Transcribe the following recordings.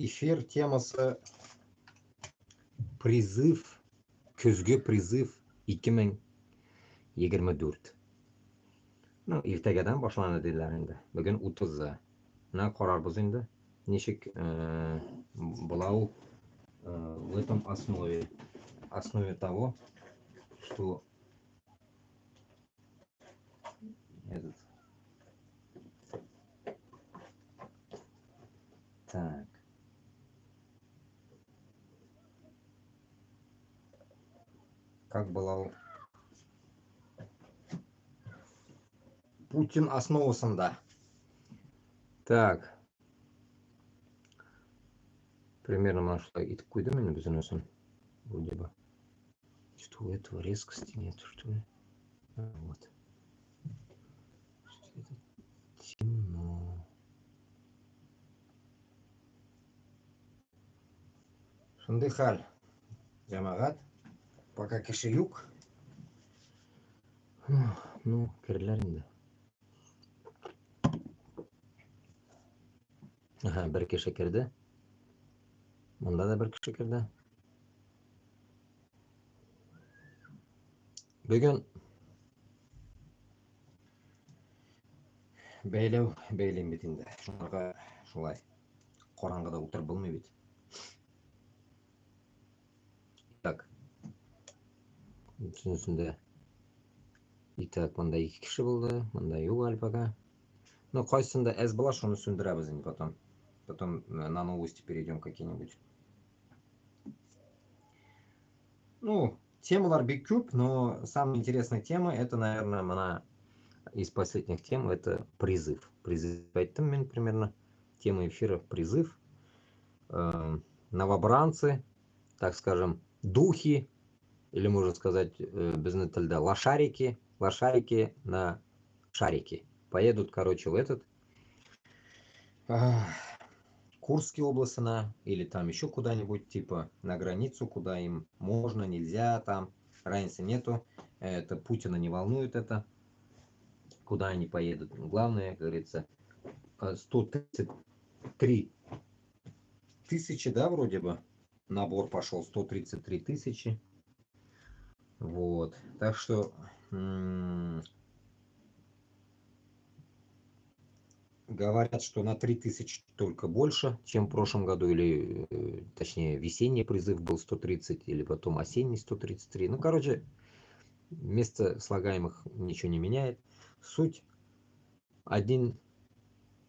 эфир темасы призыв, көзге призыв 2024. Ну, иртәгәдән башланды диләр инде. Бүген 30-ы. Менә карарбыз инде. Ничек булау в этом основе того, что этот. Так. Как булау Путин основасында. Так. Примерно нашла итеп куйдым инде безнең өчен. Вроде бы. Что у этого резкости нет, что ли? Вот. Это темно. Шундый хәл. Җәмәгать. Пока кеше юк. Ну, керләр инде. Ага, бер кеше керде. Монда да бер кеше керде. Бүген бәйлим бит инде. Шунларга шулай караңгыда утырып булмый бит. Так. Үтсенсендә. Итак, монда 2 кеше булды, монда юк альпага. Ну, кайсында әз була, шуны сүндерәбез инде потом. Потом на новости перейдем какие-нибудь. Ну, темалар бик күп, но самая интересная тема, это, наверное, из последних тем, это призыв. Призыв, поэтому мен примерно тема эфира призыв. Новобранцы, так скажем, духи, или можно сказать, безнең телдә, лошарики на шарики. Поедут, короче, в этот Курские области или там еще куда-нибудь, типа на границу, куда им можно, нельзя, там разницы нету. Это Путина не волнует это, куда они поедут. Главное, как говорится, 133 тысячи, да, вроде бы, набор пошел, 133 тысячи. Вот, так что говорят, что на 3000 только больше, чем в прошлом году, или точнее весенний призыв был 130, или потом осенний 133. Ну, короче, место слагаемых ничего не меняет. Суть один,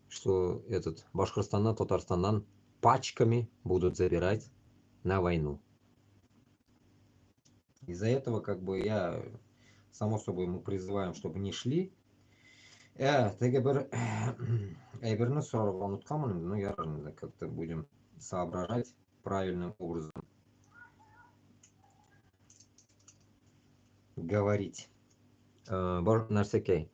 что этот Башкортостаннан, Татарстаннан пачками будут забирать на войну. Из-за этого, как бы, само собой, мы призываем, чтобы не шли. Теге бір әйберне сорауга онытканмын, но ярый, как-то будем соображать правильным образом говорить. Нәрсәкәй.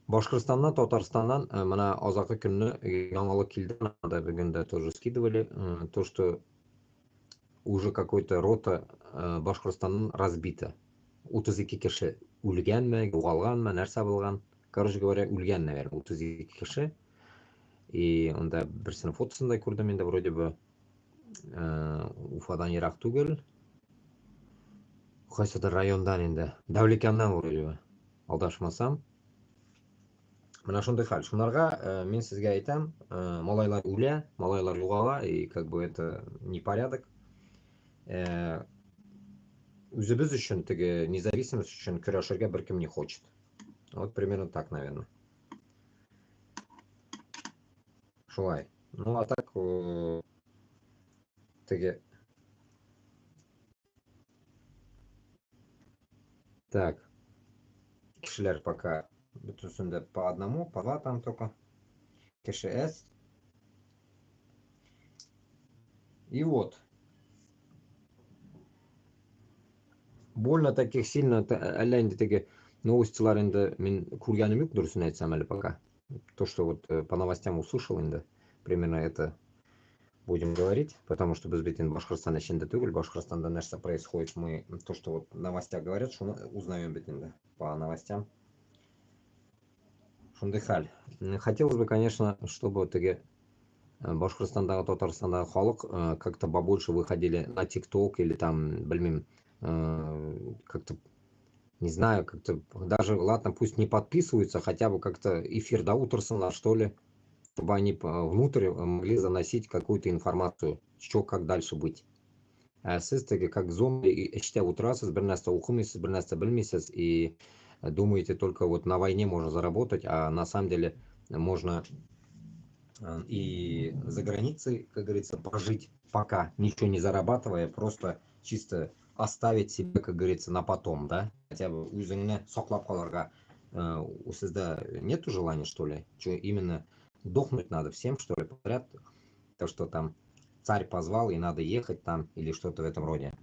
Башкортостаннан, Татарстаннан менә азакы көнне яңалык килде, да бүген дә тоже скидывали, то что уже какой-то рота Башкортостаннан разбита. 32 кеше үлгәнме, югалганмы, нәрсә булган? Короче говоря, үлгән, наверное, 32 кеше. И онда берсенең фотосын да күрдем инде, вроде бы Уфадан ерак түгел. Кайсыдыр райондан инде, Дәүлекәннән вроде бы, алдашмасам. Менә шундый хәл. Шунларга мин сезгә әйтәм, малайлар үлә, малайлар югала, и как бы это непорядок. Үзебез өчен, теге независимость өчен көрәшергә беркем не хочет. Вот примерно так, наверное. Шулай. Ну, а так теге. Так. Кешеләр пока бөтенсендә по одному, по два там только. Кеше С. И вот. Больно таких сильно, әллә инде теге новостилар инде мин күргәнем юк, дөресен әйтсәм әле пока. То, что вот по новостям услышал инде, примерно это будем говорить, потому что без бит инде Башкортстан эчендә түгел, Башкортстанда нәрсә происходит, мы то, что вот в новостях говорят, что узнаем бит инде по новостям, Шундай хәл. Хотелось бы, конечно, чтобы теге Башкортостандағы, Татарстандағы халық как-то побольше выходили на ТикТок или там, блин, как-то, не знаю, как-то даже, ладно, пусть не подписываются, хотя бы как-то эфир да отырсынlar, что ли, чтобы они внутрь могли заносить какую-то информацию, что, как дальше быть. Сіз теге как зомби іште отырасыз, бір нәрсе оқымайсыз, бір нәрсе білмейсіз, и думаете только вот на войне можно заработать, а на самом деле можно и за границей, как говорится, пожить, пока ничего не зарабатывая, просто чисто оставить себе, как говорится, на потом, да? Хотя бы өзіңні сақлап қаларға. У сізда нету желания, что ли? Что именно дохнуть надо всем, что ли, подряд? То, что там царь позвал и надо ехать там, или что-то в этом роде.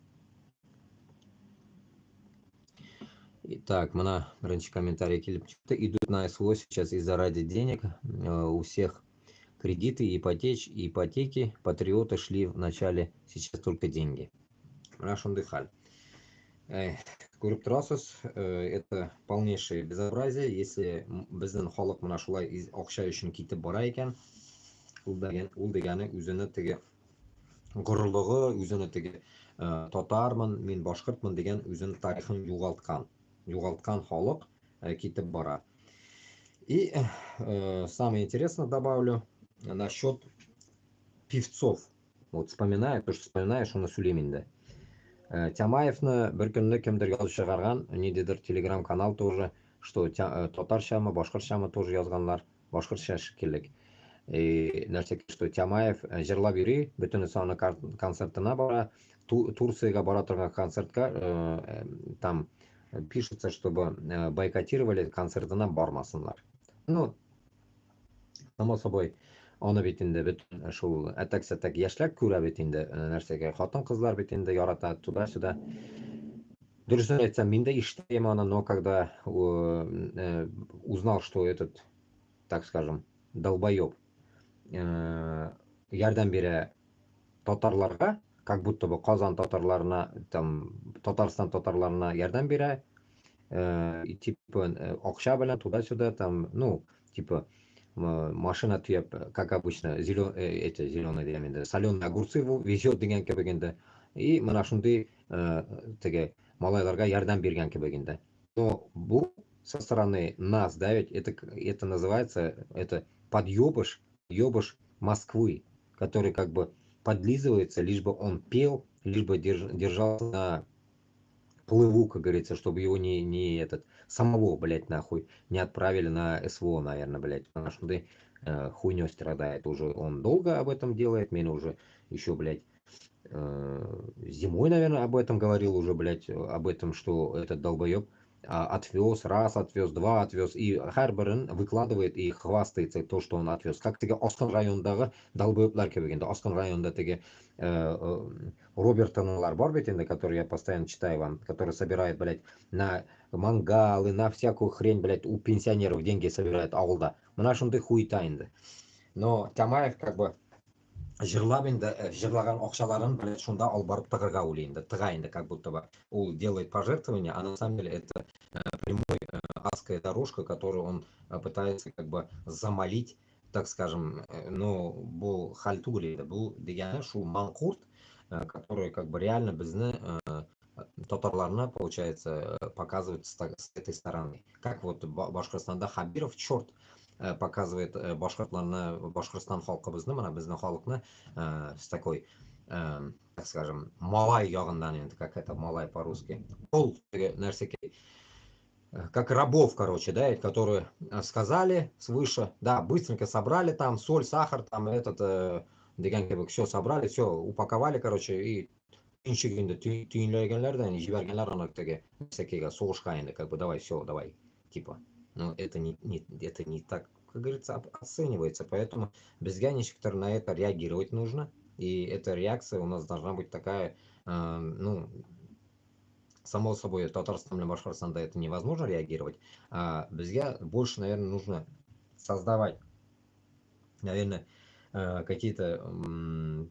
Итак, мына бірінші комментарий келіп чыкты. Идут на СВО сейчас из-за ради денег. У всех кредиты, ипотеки. Патриоты шли в начале, сейчас только деньги. Рашунды халь. Көріп тұрасыз, это полнейшее безобразие. Если біздің халық мына шулай ақша үшін кетіп бара екен, ул дегені өзіні теге ғұрлығы, өзіні теге татармын, мен башқұртмын деген өзінің тарихын юғалтқан халық кетіп бара. И самое интересное добавлю насчет певцов. Вот вспоминаю, то, что вспоминаешь, он Сулейминде. Тямаевны бір күнні кімдір жазып шығарған, недедір телеграм-канал тоже, что татаршамы, башқұртшамы тоже жазғанлар, башқұртша шекелік. Нәрсе, что Тямаев жырлап йөри, бүтін саны концертына бара, Турцияға бара тұрған концертка, там пишется, чтобы бойкотировали концертына бармасынлар. Ну, само собой, аны бит инде бүтін шул әтәк-сәтәк яшьләр күрә бит инде нәрсәгә, хатын-кызлар бит инде ярата туда-сюда. Дөресен әйтсәм, мин дә ишетәм аны, но когда узнал, что этот, так скажем, долбоеб ярдәм бирә татарларга, как будто бы Казан татарларына, там, Татарстан татарларына ярдәм бирә, и типа акча белән туда-сюда, там, ну, типа машина төяп, как обычно, зеленые дигән, соленые огурцы везет дигән кебек инде. И менә шундый теге малайларга ярдәм биргән кебек инде. Но бу со стороны нас, да, ведь это называется, это подъебыш, ёбыш Москвы, который как бы подлизывается, лишь бы он пел, лишь бы держался на плыву, как говорится, чтобы его не этот, самого, блядь, нахуй, не отправили на СВО, наверное, блядь, потому что ты хуйнёй страдает уже, он долго об этом делает, меня уже еще, блядь, зимой, наверное, об этом говорил уже, блядь, об этом, что этот долбоеб отвез, раз отвез, два отвез, и Харберн выкладывает и хвастается то, что он отвез. Как теге Оскан райондағы долбоеблар кебегенде, Оскан районда теге Робертоналар бар бит инде, который я постоянно читаю вам, который собирает, блядь, на мангалы, на всякую хрень, блядь, у пенсионеров деньги собирает ауылда. Мына шундай хуйта инде. Но Тямаев как бы жырлап инде, жырлаган акчаларын, блядь, шунда алып барып тыгырга уйлый инде, тыга инде, как будто бы он делает пожертвование, а на самом деле это прямой адская дорожка, которую он пытается как бы замолить, так скажем, но был хальтури, был дегені шул манкурт, который как бы реально бізді татарларына, получается, показывает с этой стороны. Как вот Башкортостанда Хабиров, черт, показывает Башкортостан халқыбызны, мына біздің халықны с такой, так скажем, малай ягындан, енді, как это малай по-русски, пол нәрсеке, как рабов, короче, да, которые сказали свыше, да, быстренько собрали там соль, сахар, там этот, все собрали, все упаковали, короче, и иншигинде түйінлегенлерден жібергенлер ана теге всякие соғышқа енді, как бы давай, все, давай, типа. Но это не так, как говорится, оценивается, поэтому безге ничектор на это реагировать нужно, и эта реакция у нас должна быть такая, ну, само собой, Татарстан или Башкортостанда это невозможно реагировать, а безге больше, наверное, нужно создавать, наверное, какие-то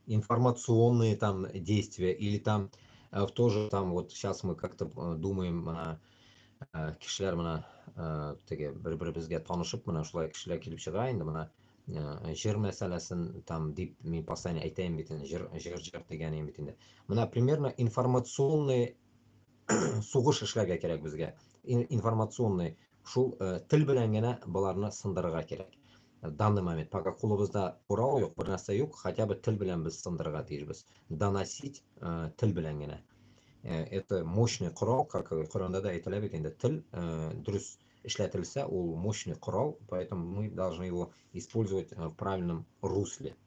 информационные там действия, или там в то же, там вот сейчас мы как-то думаем kishilar mana tegi bir-birimizga tanishib, mana shular kishilar kelib chiqa endi mana jir masalasin там deb men постоянно aytayin bitin jir degani ham bitinda. Mana примерно информационный sug'ish ishlarga kerak bizga. Informatsionniy shu til bilangina bularni sindirishga kerak. Данный момент пока qo'limizda qurol yo'q, bir narsa yo'q, хотя бы til bilan biz sindirishga tejibmiz. Доносить til bilangina. Это мощный qurol, как Qur'onda aytiladi endi, til durust ishlatilsa, u мощный qurol, поэтому мы должны его использовать в правильном русле.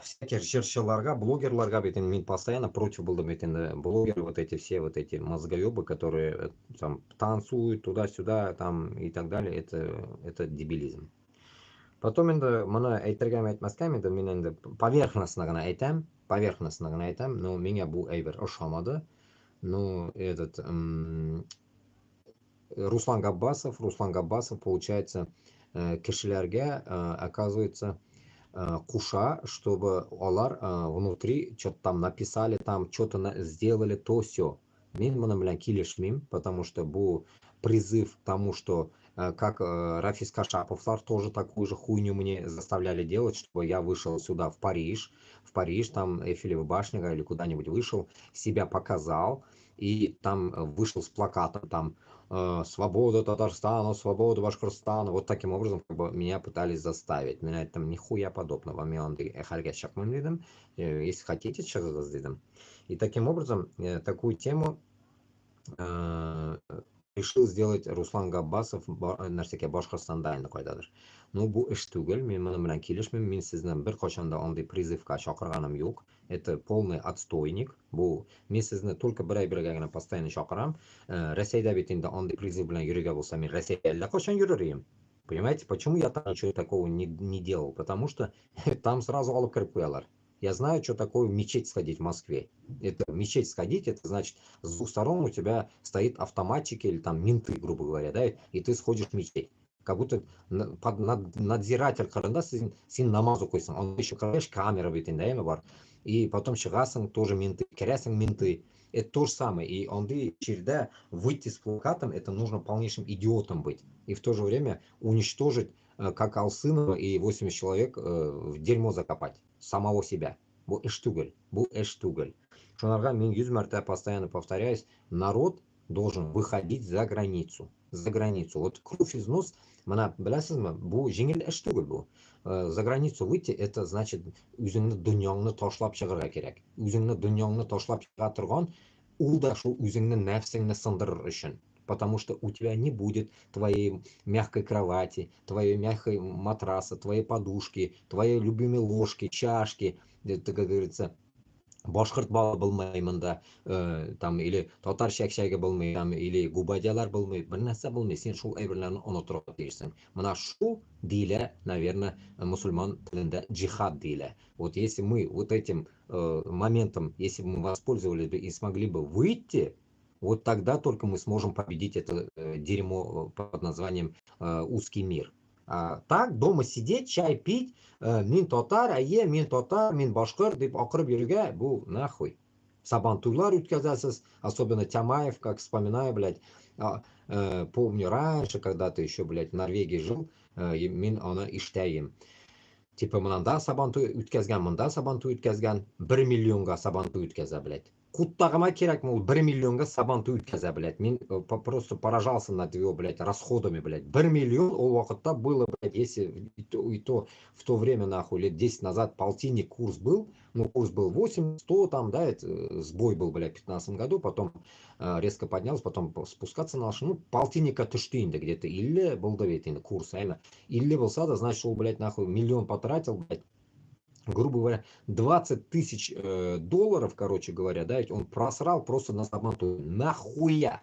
Всяких жиршиларга, блогерларга, мен постоянно против был, блогеры, вот эти все, вот эти мозгоебы, которые там танцуют туда-сюда, там и так далее, это дебилизм. Потом енді мұны айтыргам айтмаскам, енді мен енді поверхностно ғана айтам, но меня бұл әйбір ұшамады. Ну, этот Руслан Габбасов, получается, кишилерге оказывается куша, чтобы олар внутри что-то там написали, там что-то сделали, то все. Мен мұны білән келешмейм, потому что бұл призыв к тому, что как Рафис Кашаповлар тоже такую же хуйню мне заставляли делать, чтобы я вышел сюда в Париж, там Эйфелева башня или куда-нибудь вышел, себя показал, и там вышел с плакатом, там «Свобода Татарстана, свобода Башкортостана». Вот таким образом как бы меня пытались заставить. Меня там нихуя подобного. Если хотите, сейчас задам. И таким образом такую тему решил сделать Руслан Габбасов нәрсеге Башкортстанда енді қойдадыр. Ну, бұл іш түгел, мен мұны білән келішмін, мен сізден бір қошанда ондай призывқа шақырғаным жоқ. Это полный отстойник. Бұл мен сізді только бір ай бірге ғана постоянно шақырам. Ресейда бетінде ондай призыв білән юреге болса, мен Ресейде қошан юререйім. Понимаете, почему я там ничего такого не делал? Потому что там сразу алып кіріп қоялар. Я знаю, что такое в мечеть сходить в Москве. Это в мечеть сходить, это значит, с двух сторон у тебя стоит автоматчики или там менты, грубо говоря, да, и ты сходишь в мечеть. Как будто надзиратель қырында сен намаз оқисың. Он еще, конечно, камера бетінде бар. И потом шығасың, тоже менты, кіресің менты. Это то же самое. И ондай череда выйти с плакатом, это нужно полнейшим идиотом быть. И в то же время уничтожить, как Алсынова и 80 человек в дерьмо закопать. Самого себя. Бұл іш түгел. Шонарға мен 100 мәрте постоянно повторяюсь, народ должен выходить за границу. Вот кровь из нос, мына білесіз ме, бұл жеңіл іш түгел бұл. За границу выйти, это значит, өзіңні дүнияңны ташлап шығырға керек. Өзіңні дүнияңны ташлап шыға тұрған, ол да шул өзіңні нәпсіңні сындырыр үшін. Потому что у тебя не будет твоей мягкой кровати, твоей мягкой матраса, твоей подушки, твоей любимой ложки, чашки, это, как говорится, башқұрт балы болмаймын да, там, или татар шәкшәге болмай, там, или губадиялар болмай, бір нәрсе болмай, сен шул әйберлерін ұнытырға дейсің. Мына шу дейлі, наверное, мұсылман тілінде джихад дейлі. Вот если мы вот этим моментом, если бы мы воспользовались бы и смогли бы выйти, вот тогда только мы сможем победить это дерьмо под названием узкий мир. А так дома сидеть, чай пить, мен татар, мен башқұр деп ақырып йөрүгә, бұл нахуй. Сабантуйлар үткәзәсез, особенно Тямаев, как вспоминаю, блядь, помню раньше, когда-то еще, блядь, в Норвегии жил, мен аны иштәйем. Типа мында сабантуй үткәзгән, 1 миллионга сабантуй үткәзә, блядь. Куттағыма керек, мол, 1 миллионга сабантуй үткәзә, блядь. Мен просто поражался над его, блядь, расходами, блядь. 1 миллион ол вақытта было, блядь, если и то в то время, нахуй, лет 10 назад полтинник курс был, ну, курс был 8, 100, там, да, это сбой был, блядь, в 15 году, потом резко поднялся, потом спускаться начал, ну, полтинника түшті где-то, или был, да, ведь, курс, реально, или был сада, значит, он, блядь, нахуй, миллион потратил, блядь, грубо говоря, 20 тысяч долларов, короче говоря, да, он просрал просто на сабантуй. Нахуя?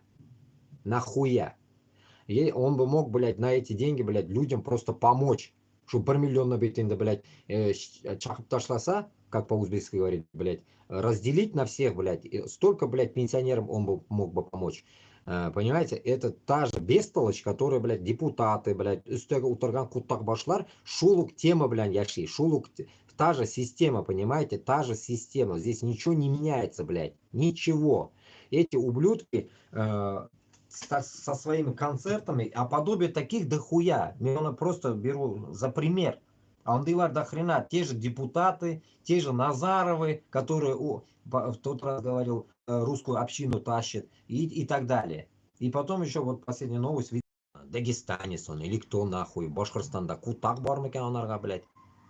И он бы мог, блядь, на эти деньги, блядь, людям просто помочь. Чтобы 1 миллион бетінде, блядь, чахып ташласа, как по-узбекски говорить, блядь, разделить на всех, блядь, столько, блядь, пенсионерам он бы мог бы помочь. Понимаете, это та же бестолочь, которая, блядь, депутаты, блядь, үстігі утырған куттақ башлар, шулук тема, блядь, яши, шулук, та же система, понимаете, та же система, здесь ничего не меняется, блядь, ничего. эти ублюдки со своими концертами, а подобие таких дохуя. Я просто беру за пример. А он дела до хрена. Те же депутаты, те же Назаровы, которые в тот раз говорил, русскую общину тащит и так далее. И потом еще вот последняя новость. Дагестанец он или кто нахуй, Башкортостанда кутак бар мекен анарга, блядь.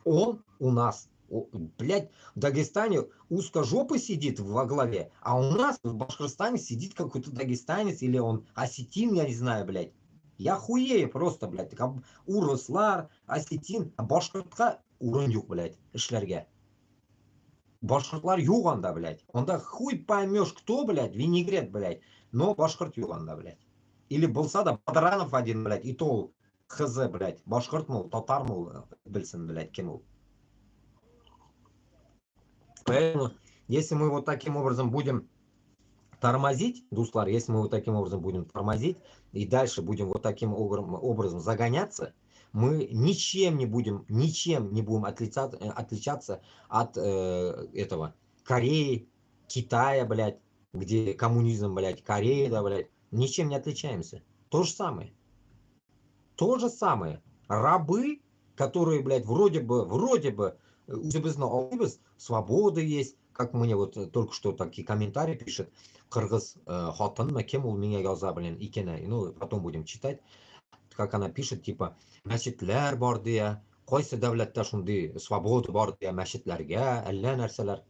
Он у нас, блядь, в Дагестане узкожопый сидит во главе, а у нас в Башкортостане сидит какой-то дагестанец или он осетин, я не знаю, блядь. Я хуею просто, блядь. Урыслар, осетин, башкортка урын юк, блядь, эшләргә. Башкортлар юк анда, блядь. Онда хуй поймешь, кто, блядь, винегрет, блядь. Но башкорт юк анда, блядь. Или болса да Бадранов один, блядь, и то хз, блядь. Башкорт мол, татар мол, білсін, блядь, кем ол. Поэтому, если мы вот таким образом будем тормозить, дуслар, если мы вот таким образом будем тормозить и дальше будем вот таким образом загоняться, мы ничем не будем отличаться от этого Кореи, Китая, блядь, где коммунизм, блядь, Корея, да, блядь, ничем не отличаемся. То же самое. То же самое. Рабы, которые, блядь, вроде бы, свобода есть, как мне вот только что такие комментарии пишет, Кыргыз хатын кем ул миңа яза белән икән, ну потом будем читать, как она пишет, типа, мәчетләр бар дия, кайсы дәүләттә шундый свобода бар дия мәчетләргә, әллә нәрсәләр.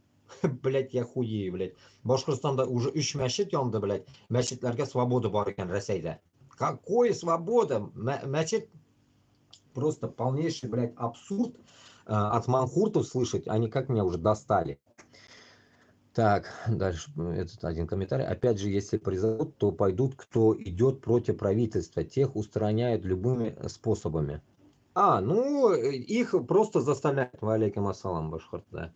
Блядь, я хуею, блядь. Башкортстанда уже 3 мәчет янды, блядь. Мәчетләргә свобода бар икән Россиядә. Какой свобода? Мәчет просто полнейший, блядь, абсурд от манхуртов слышать. Они как меня уже достали. Так, дальше этот один комментарий. Опять же, если призовут, то пойдут, кто идет против правительства. Тех устраняют любыми способами. Ну, их просто заставляют, валейкум ассалам, Башхарт, да.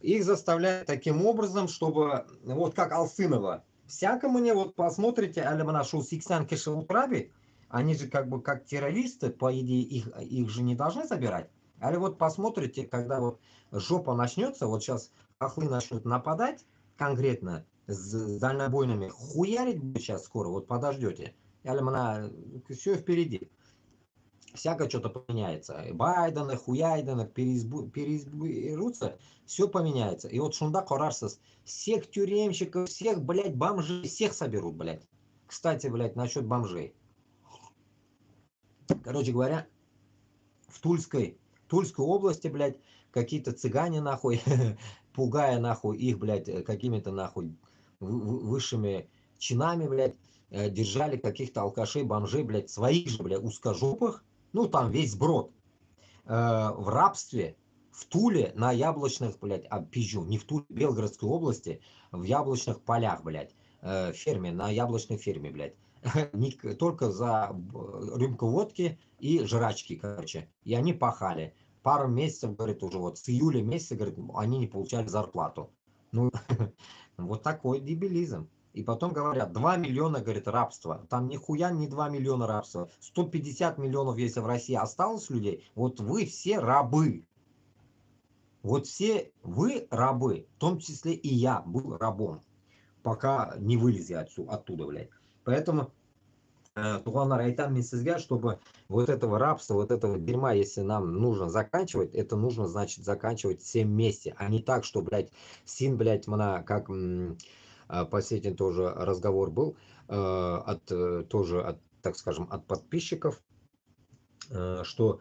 Их заставляют таким образом, чтобы, вот как Алсынова, всякому не, вот посмотрите, Алимана шел 80 киши утраби, они же как бы как террористы, по идее, их же не должны забирать. А вот посмотрите, когда вот жопа начнется, вот сейчас хохлы начнут нападать конкретно с дальнобойными, хуярить будет сейчас скоро, вот подождете. Алимана, все впереди. Всяко что-то поменяется. Байдены, хуяйдены переизберутся, все поменяется. И вот шунда Корарсас, всех тюремщиков, всех, блядь, бомжей, всех соберут, блядь. Кстати, блядь, насчет бомжей. Короче говоря, в Тульской области, блядь, какие-то цыгане, нахуй, пугая, нахуй, их, блядь, какими-то, нахуй, высшими чинами, блядь, держали каких-то алкашей, бомжей, блядь, своих же, блядь, узкожопых, ну, там весь сброд, в рабстве, в Туле, на яблочных, блядь, пизжу, не в Туле, в Белгородской области, в яблочных полях, блядь, ферме, на яблочной ферме, блядь, только за рюмку водки и жрачки, короче, и они пахали. Пару месяцев, говорит, уже вот с июля месяца, говорит, они не получали зарплату. Ну, вот такой дебилизм. И потом говорят, 2 миллиона, говорит, рабства. Там нихуя не 2 миллиона рабства. 150 миллионов, если в России осталось людей, вот вы все рабы. Вот все вы рабы, в том числе и я был рабом, пока не вылези оттуда, блядь. Поэтому туғандар, айтам мен сізге, чтобы вот этого рабства, вот этого дерьма, если нам нужно заканчивать, это нужно, значит, заканчивать всем вместе, а не так, что, блядь, син, блядь, мана, как последний тоже разговор был, тоже от, так скажем, от подписчиков, что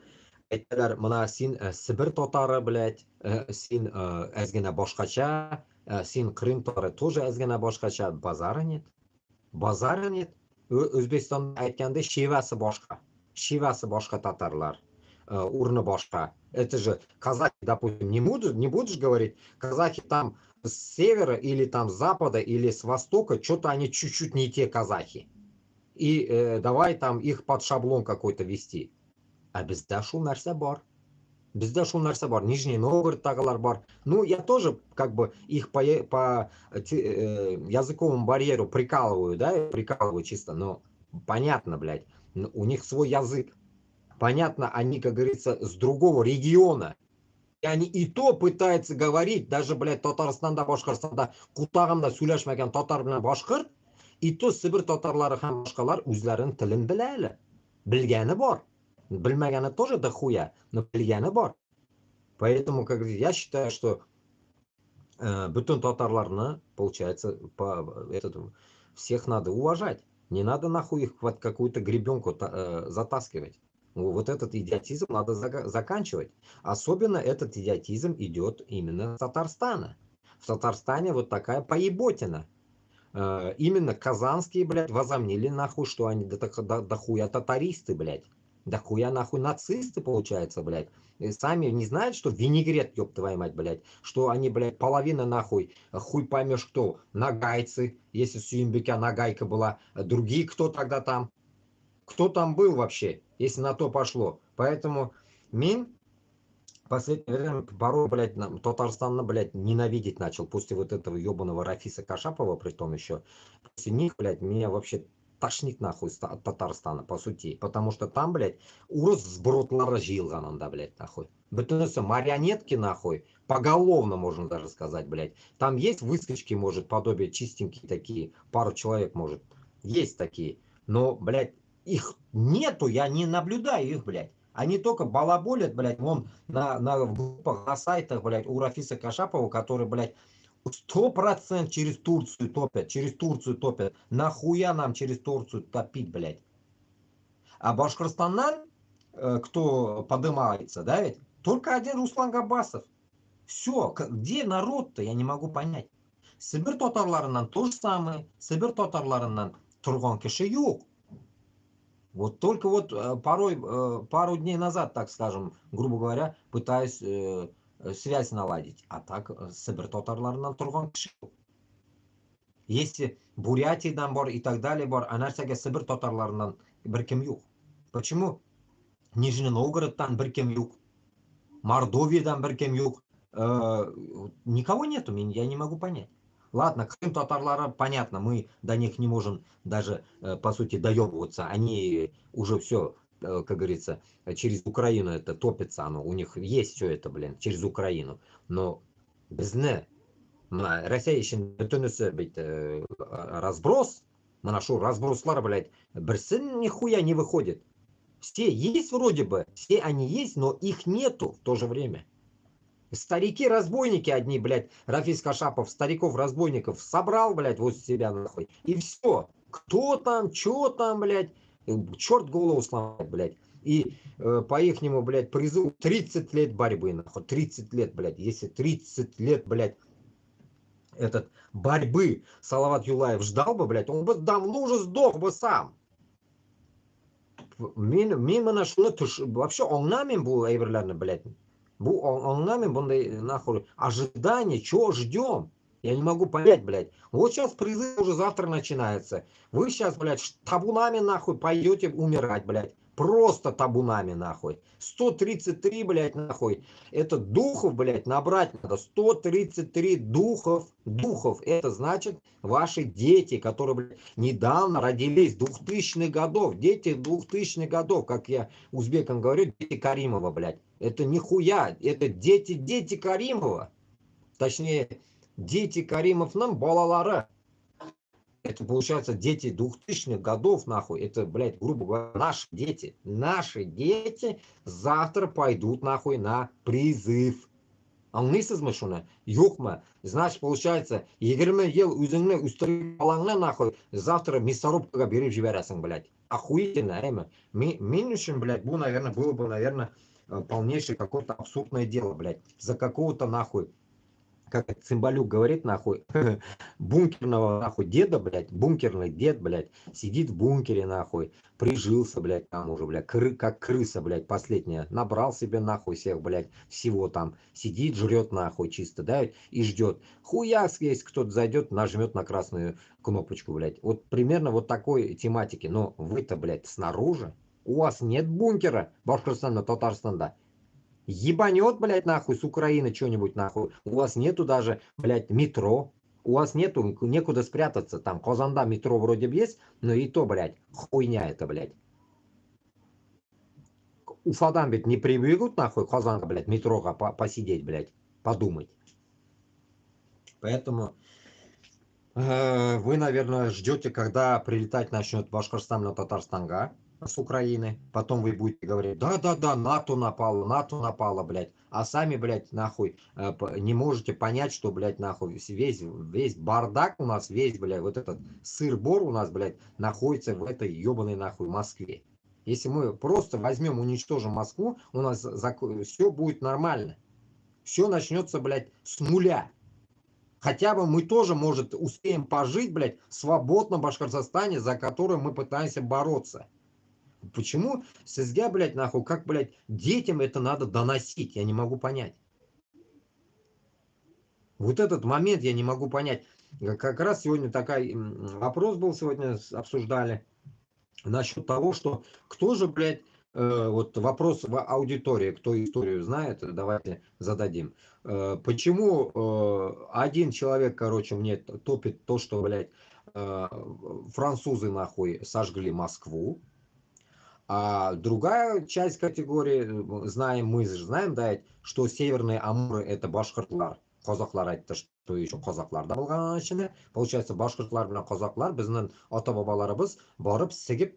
мана син Сібір татары, блядь, син әзгене башкача, син Крым татары тоже әзгене башкача, базара нет. Базара нет. Өзбекстанда aytganda shevasi boshqa татарлар, урны boshqa. Это же казахи, допустим, не будешь говорить, казахи там с севера или там с запада или с востока, что-то они чуть-чуть не те казахи. И давай там их под шаблон какой-то вести. А безда шул нәрсә бар. Безда шул нәрсә бар. Нижний Новгородтагылар бар. Ну, я тоже как бы их по языковому барьеру прикалываю, да, прикалываю чисто, но понятно, блядь, у них свой язык. Понятно, они, как говорится, с другого региона. И они и то пытаются говорить, даже, блядь, Татарстанда, Башкортстанда, Кутаганда сөйләшмәгән татар белән башкорт, И то Sibir татарлары ham boshqalar o'zlarining tilini biladi. Bilgani bor. Bilmagani тоже дохуя, но bilgani bor. Поэтому, как я считаю, что бутон татарларны, получается, всех надо уважать. Не надо нахуй их в какую-то гребенку затаскивать. Вот этот идиотизм надо заканчивать. Особенно этот идиотизм идет именно с Татарстана. В Татарстане вот такая поеботина. Именно казанские, блядь, возомнили нахуй, что они дохуя татаристы, блядь. Дохуя нахуй нацисты, получается, блядь. И сами не знают, что винегрет, ёб твою мать, блядь. Что они, блядь, половина нахуй, хуй поймешь кто, нагайцы, если Сюембека нагайка была. Другие кто тогда там? Кто там был вообще, если на то пошло? Поэтому Мин в последнее время порой, блядь, Татарстан, блядь, ненавидеть начал после вот этого ебаного Рафиса Кашапова, при том еще. После них, блядь, меня вообще тошнит нахуй от Татарстана, по сути. Потому что там, блядь, урос сбротлара жилгананда, блядь, нахуй. Бетонеса марионетки, нахуй, поголовно, можно даже сказать, блядь. Там есть выскочки, может, подобие чистенькие такие, пару человек, может, есть такие. Но, блядь, их нету, я не наблюдаю их, блядь. Они только балаболят, блядь, вон в группах, на сайтах, блядь, у Рафиса Кашапова, который, блядь, 100% через Турцию топят, через Турцию топят. Нахуя нам через Турцию топить, блядь? А Башкортостаннан, кто подымается, да ведь? Только один Руслан Габасов. Все, где народ-то, я не могу понять. Сібір татарларынан то же самое. Сібір татарларынан тұрған кіші yok. Вот только вот порой, пару дней назад, так скажем, грубо говоря, пытаюсь связь наладить. А так Сібір татарларынан тұрған кіші yok. Если Бурятиядан бар и так далее бар, а нәрсәгә Сібір татарларынан бір кем юк. Почему Нижний Новгородтан бір кем юк, Мордовиядан бір кем юк? Никого нету, я не могу понять. Ладно, Крым татарлары, понятно, мы до них не можем даже, по сути, доебываться. Они уже все, как говорится, через Украину это топится, оно, у них есть все это, блин, через Украину. Но безне, Россия еще бөтенесе бит разброс, мына шул разброслар, блядь, берсен нихуя не выходит. Все есть вроде бы, все они есть, но их нету в то же время. Старики-разбойники одни, блядь, Рафис Кашапов, стариков-разбойников собрал, блядь, возле себя, нахуй. И все. Кто там, что там, блядь, черт голову сломает, блядь. И по ихнему, блядь, призыву 30 лет борьбы, нахуй, 30 лет, блядь. Если 30 лет, блядь, этот борьбы Салават Юлаев ждал бы, блядь, он бы давно уже сдох бы сам. Мимо нашли, вообще он нами был, эверлерный, блядь. Он нами был, нахуй, ожидание, чего ждем? Я не могу понять, блядь. Вот сейчас призыв уже завтра начинается. Вы сейчас, блядь, табунами, нахуй, пойдете умирать, блядь. Просто табунами, нахуй. 133, блядь, нахуй. Это духов, блядь, набрать надо. 133 духов. Духов. Это значит ваши дети, которые, блядь, недавно родились, 2000-х годов. Дети 2000-х годов, как я узбекам говорю, дети Каримова, блядь. Это нихуя. Это дети Каримова. Точнее, дети Каримовның балалары. Это получается дети 2000-х годов, нахуй. Это, блядь, грубо говоря, наши дети. Наши дети завтра пойдут, нахуй, на призыв. Аңлайсыз мы шуны? Yok mu? Значит, получается, 20 ел өзіңнің үстірген балаңны, нахуй, завтра мясорубкаға беріп жібересің, блядь. Охуительно, эми. Мен үшін, блядь, бұл, наверное, было бы, наверное, полнейшее какое-то абсурдное дело, блядь. За какого-то, нахуй, как Цымбалюк говорит, нахуй, бункерного, нахуй, деда, блядь, бункерный дед, блядь, сидит в бункере, нахуй, прижился, блядь, там уже, блядь, как крыса, блядь, последняя, набрал себе, нахуй, всех, блядь, всего там, сидит, жрет, нахуй, чисто, да, и ждет. Хуяс, если кто-то зайдет, нажмет на красную кнопочку, блядь. Вот примерно вот такой тематики, но вы-то, блядь, снаружи, у вас нет бункера, Башкортостана, Татарстанда. Ебанет, блядь, нахуй, с Украины что-нибудь, нахуй. У вас нету даже, блядь, метро. У вас нету, некуда спрятаться. Там Казанда метро вроде бы есть, но и то, блядь, хуйня это, блядь. Уфадан, блядь, не прибегут, нахуй, Казанка, блядь, метро посидеть, блядь, подумать. Поэтому Вы, наверное, ждете, когда прилетать начнет Башкортостан на Татарстанга с Украины. Потом вы будете говорить, да-да-да, НАТО напало, блядь. А сами, блядь, нахуй, не можете понять, что, блядь, нахуй, весь бардак у нас, весь, блядь, вот этот сыр-бор у нас, блядь, находится в этой ебаной, нахуй, Москве. Если мы просто возьмем, уничтожим Москву, у нас все будет нормально. Все начнется, блядь, с нуля. Хотя бы мы тоже, может, успеем пожить, блядь, в свободном Башкортостане, за который мы пытаемся бороться. Почему ССГ, блядь, нахуй, как, блядь, детям это надо доносить, я не могу понять. Вот этот момент я не могу понять. Как раз сегодня такой вопрос был, сегодня обсуждали, насчет того, что кто же, блядь, вот вопрос в аудитории, кто историю знает, давайте зададим. Почему один человек, короче, мне топит то, что, блядь, французы, нахуй, сожгли Москву, а другая часть категории, знаем, мы же знаем, да, что северные Амуры это башкортлар. Казаклар айтты, что еще казаклар да болған ішіне. Получается, башкортлар мен казаклар біздің ата бабаларыбыз барып сігіп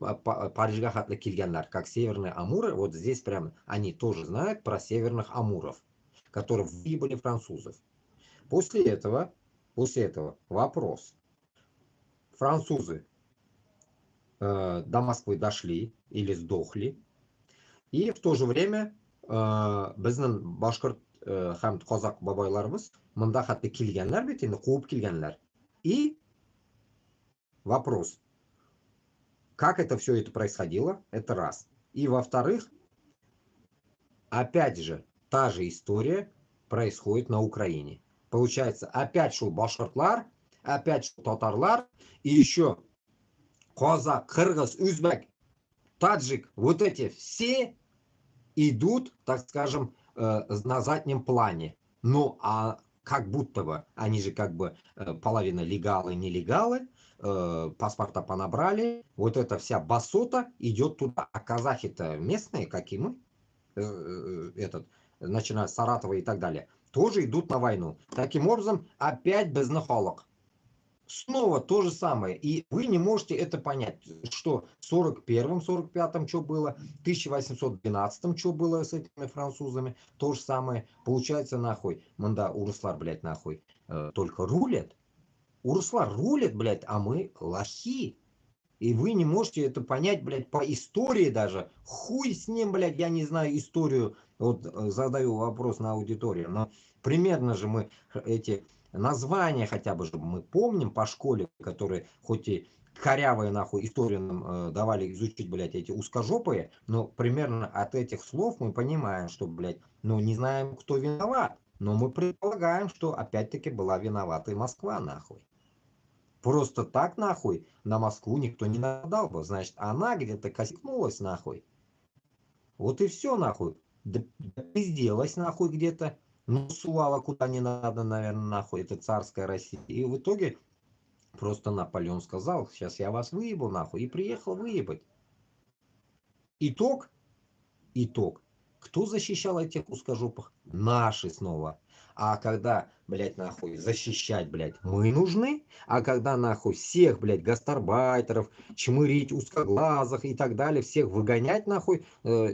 Парижге хатлы келгенлер, как северные Амуры. Вот здесь прям они тоже знают про северных Амуров, которые выебали французов. После этого вопрос. Французы до Москвы дошли или сдохли. И в то же время біздің башқұрт һәм қазақ бабайларымыз мында хатты келгенлер бит енді қуып келгенлер. И вопрос, как это все это происходило, это раз. И во-вторых, опять же, та же история происходит на Украине. Получается, опять шел башқұртлар, опять шел татарлар, и еще казак, кыргыз, узбек, таджик, вот эти все идут, так скажем, на заднем плане. Ну, а как будто бы, они же как бы половина легалы, нелегалы, паспорта понабрали, вот эта вся басота идет туда. А казахи-то местные, как и мы, начиная с Саратова и так далее, тоже идут на войну. Таким образом, опять без нахалок. Снова то же самое. И вы не можете это понять, что в 41-м, 45-м что было, в 1812-м что было с этими французами, то же самое. Получается нахуй. Мында урыслар, блядь, нахуй, только рулят. Урыслар рулят, блядь, а мы лохи. И вы не можете это понять, блядь, по истории даже. Хуй с ним, блядь, я не знаю историю. Вот задаю вопрос на аудиторию. Но примерно же мы эти названия хотя бы же мы помним по школе, которые хоть и корявые нахуй историю нам давали изучить, блядь, эти узкожопые, но примерно от этих слов мы понимаем, что, блядь, ну не знаем, кто виноват. Но мы предполагаем, что опять-таки была виновата и Москва, нахуй. Просто так, нахуй, на Москву никто не нападал бы. Значит, она где-то косякнулась, нахуй. Вот и все, нахуй. Да пизделась, нахуй, где-то. Ну, сувала куда не надо, наверное, нахуй. Это царская Россия. И в итоге просто Наполеон сказал, сейчас я вас выебу, нахуй. И приехал выебать. Итог. Кто защищал этих узкожопых? Наши снова. А когда, блядь, нахуй, защищать, блядь, мы нужны, а когда, нахуй, всех, блядь, гастарбайтеров, чмырить узкоглазых и так далее, всех выгонять, нахуй,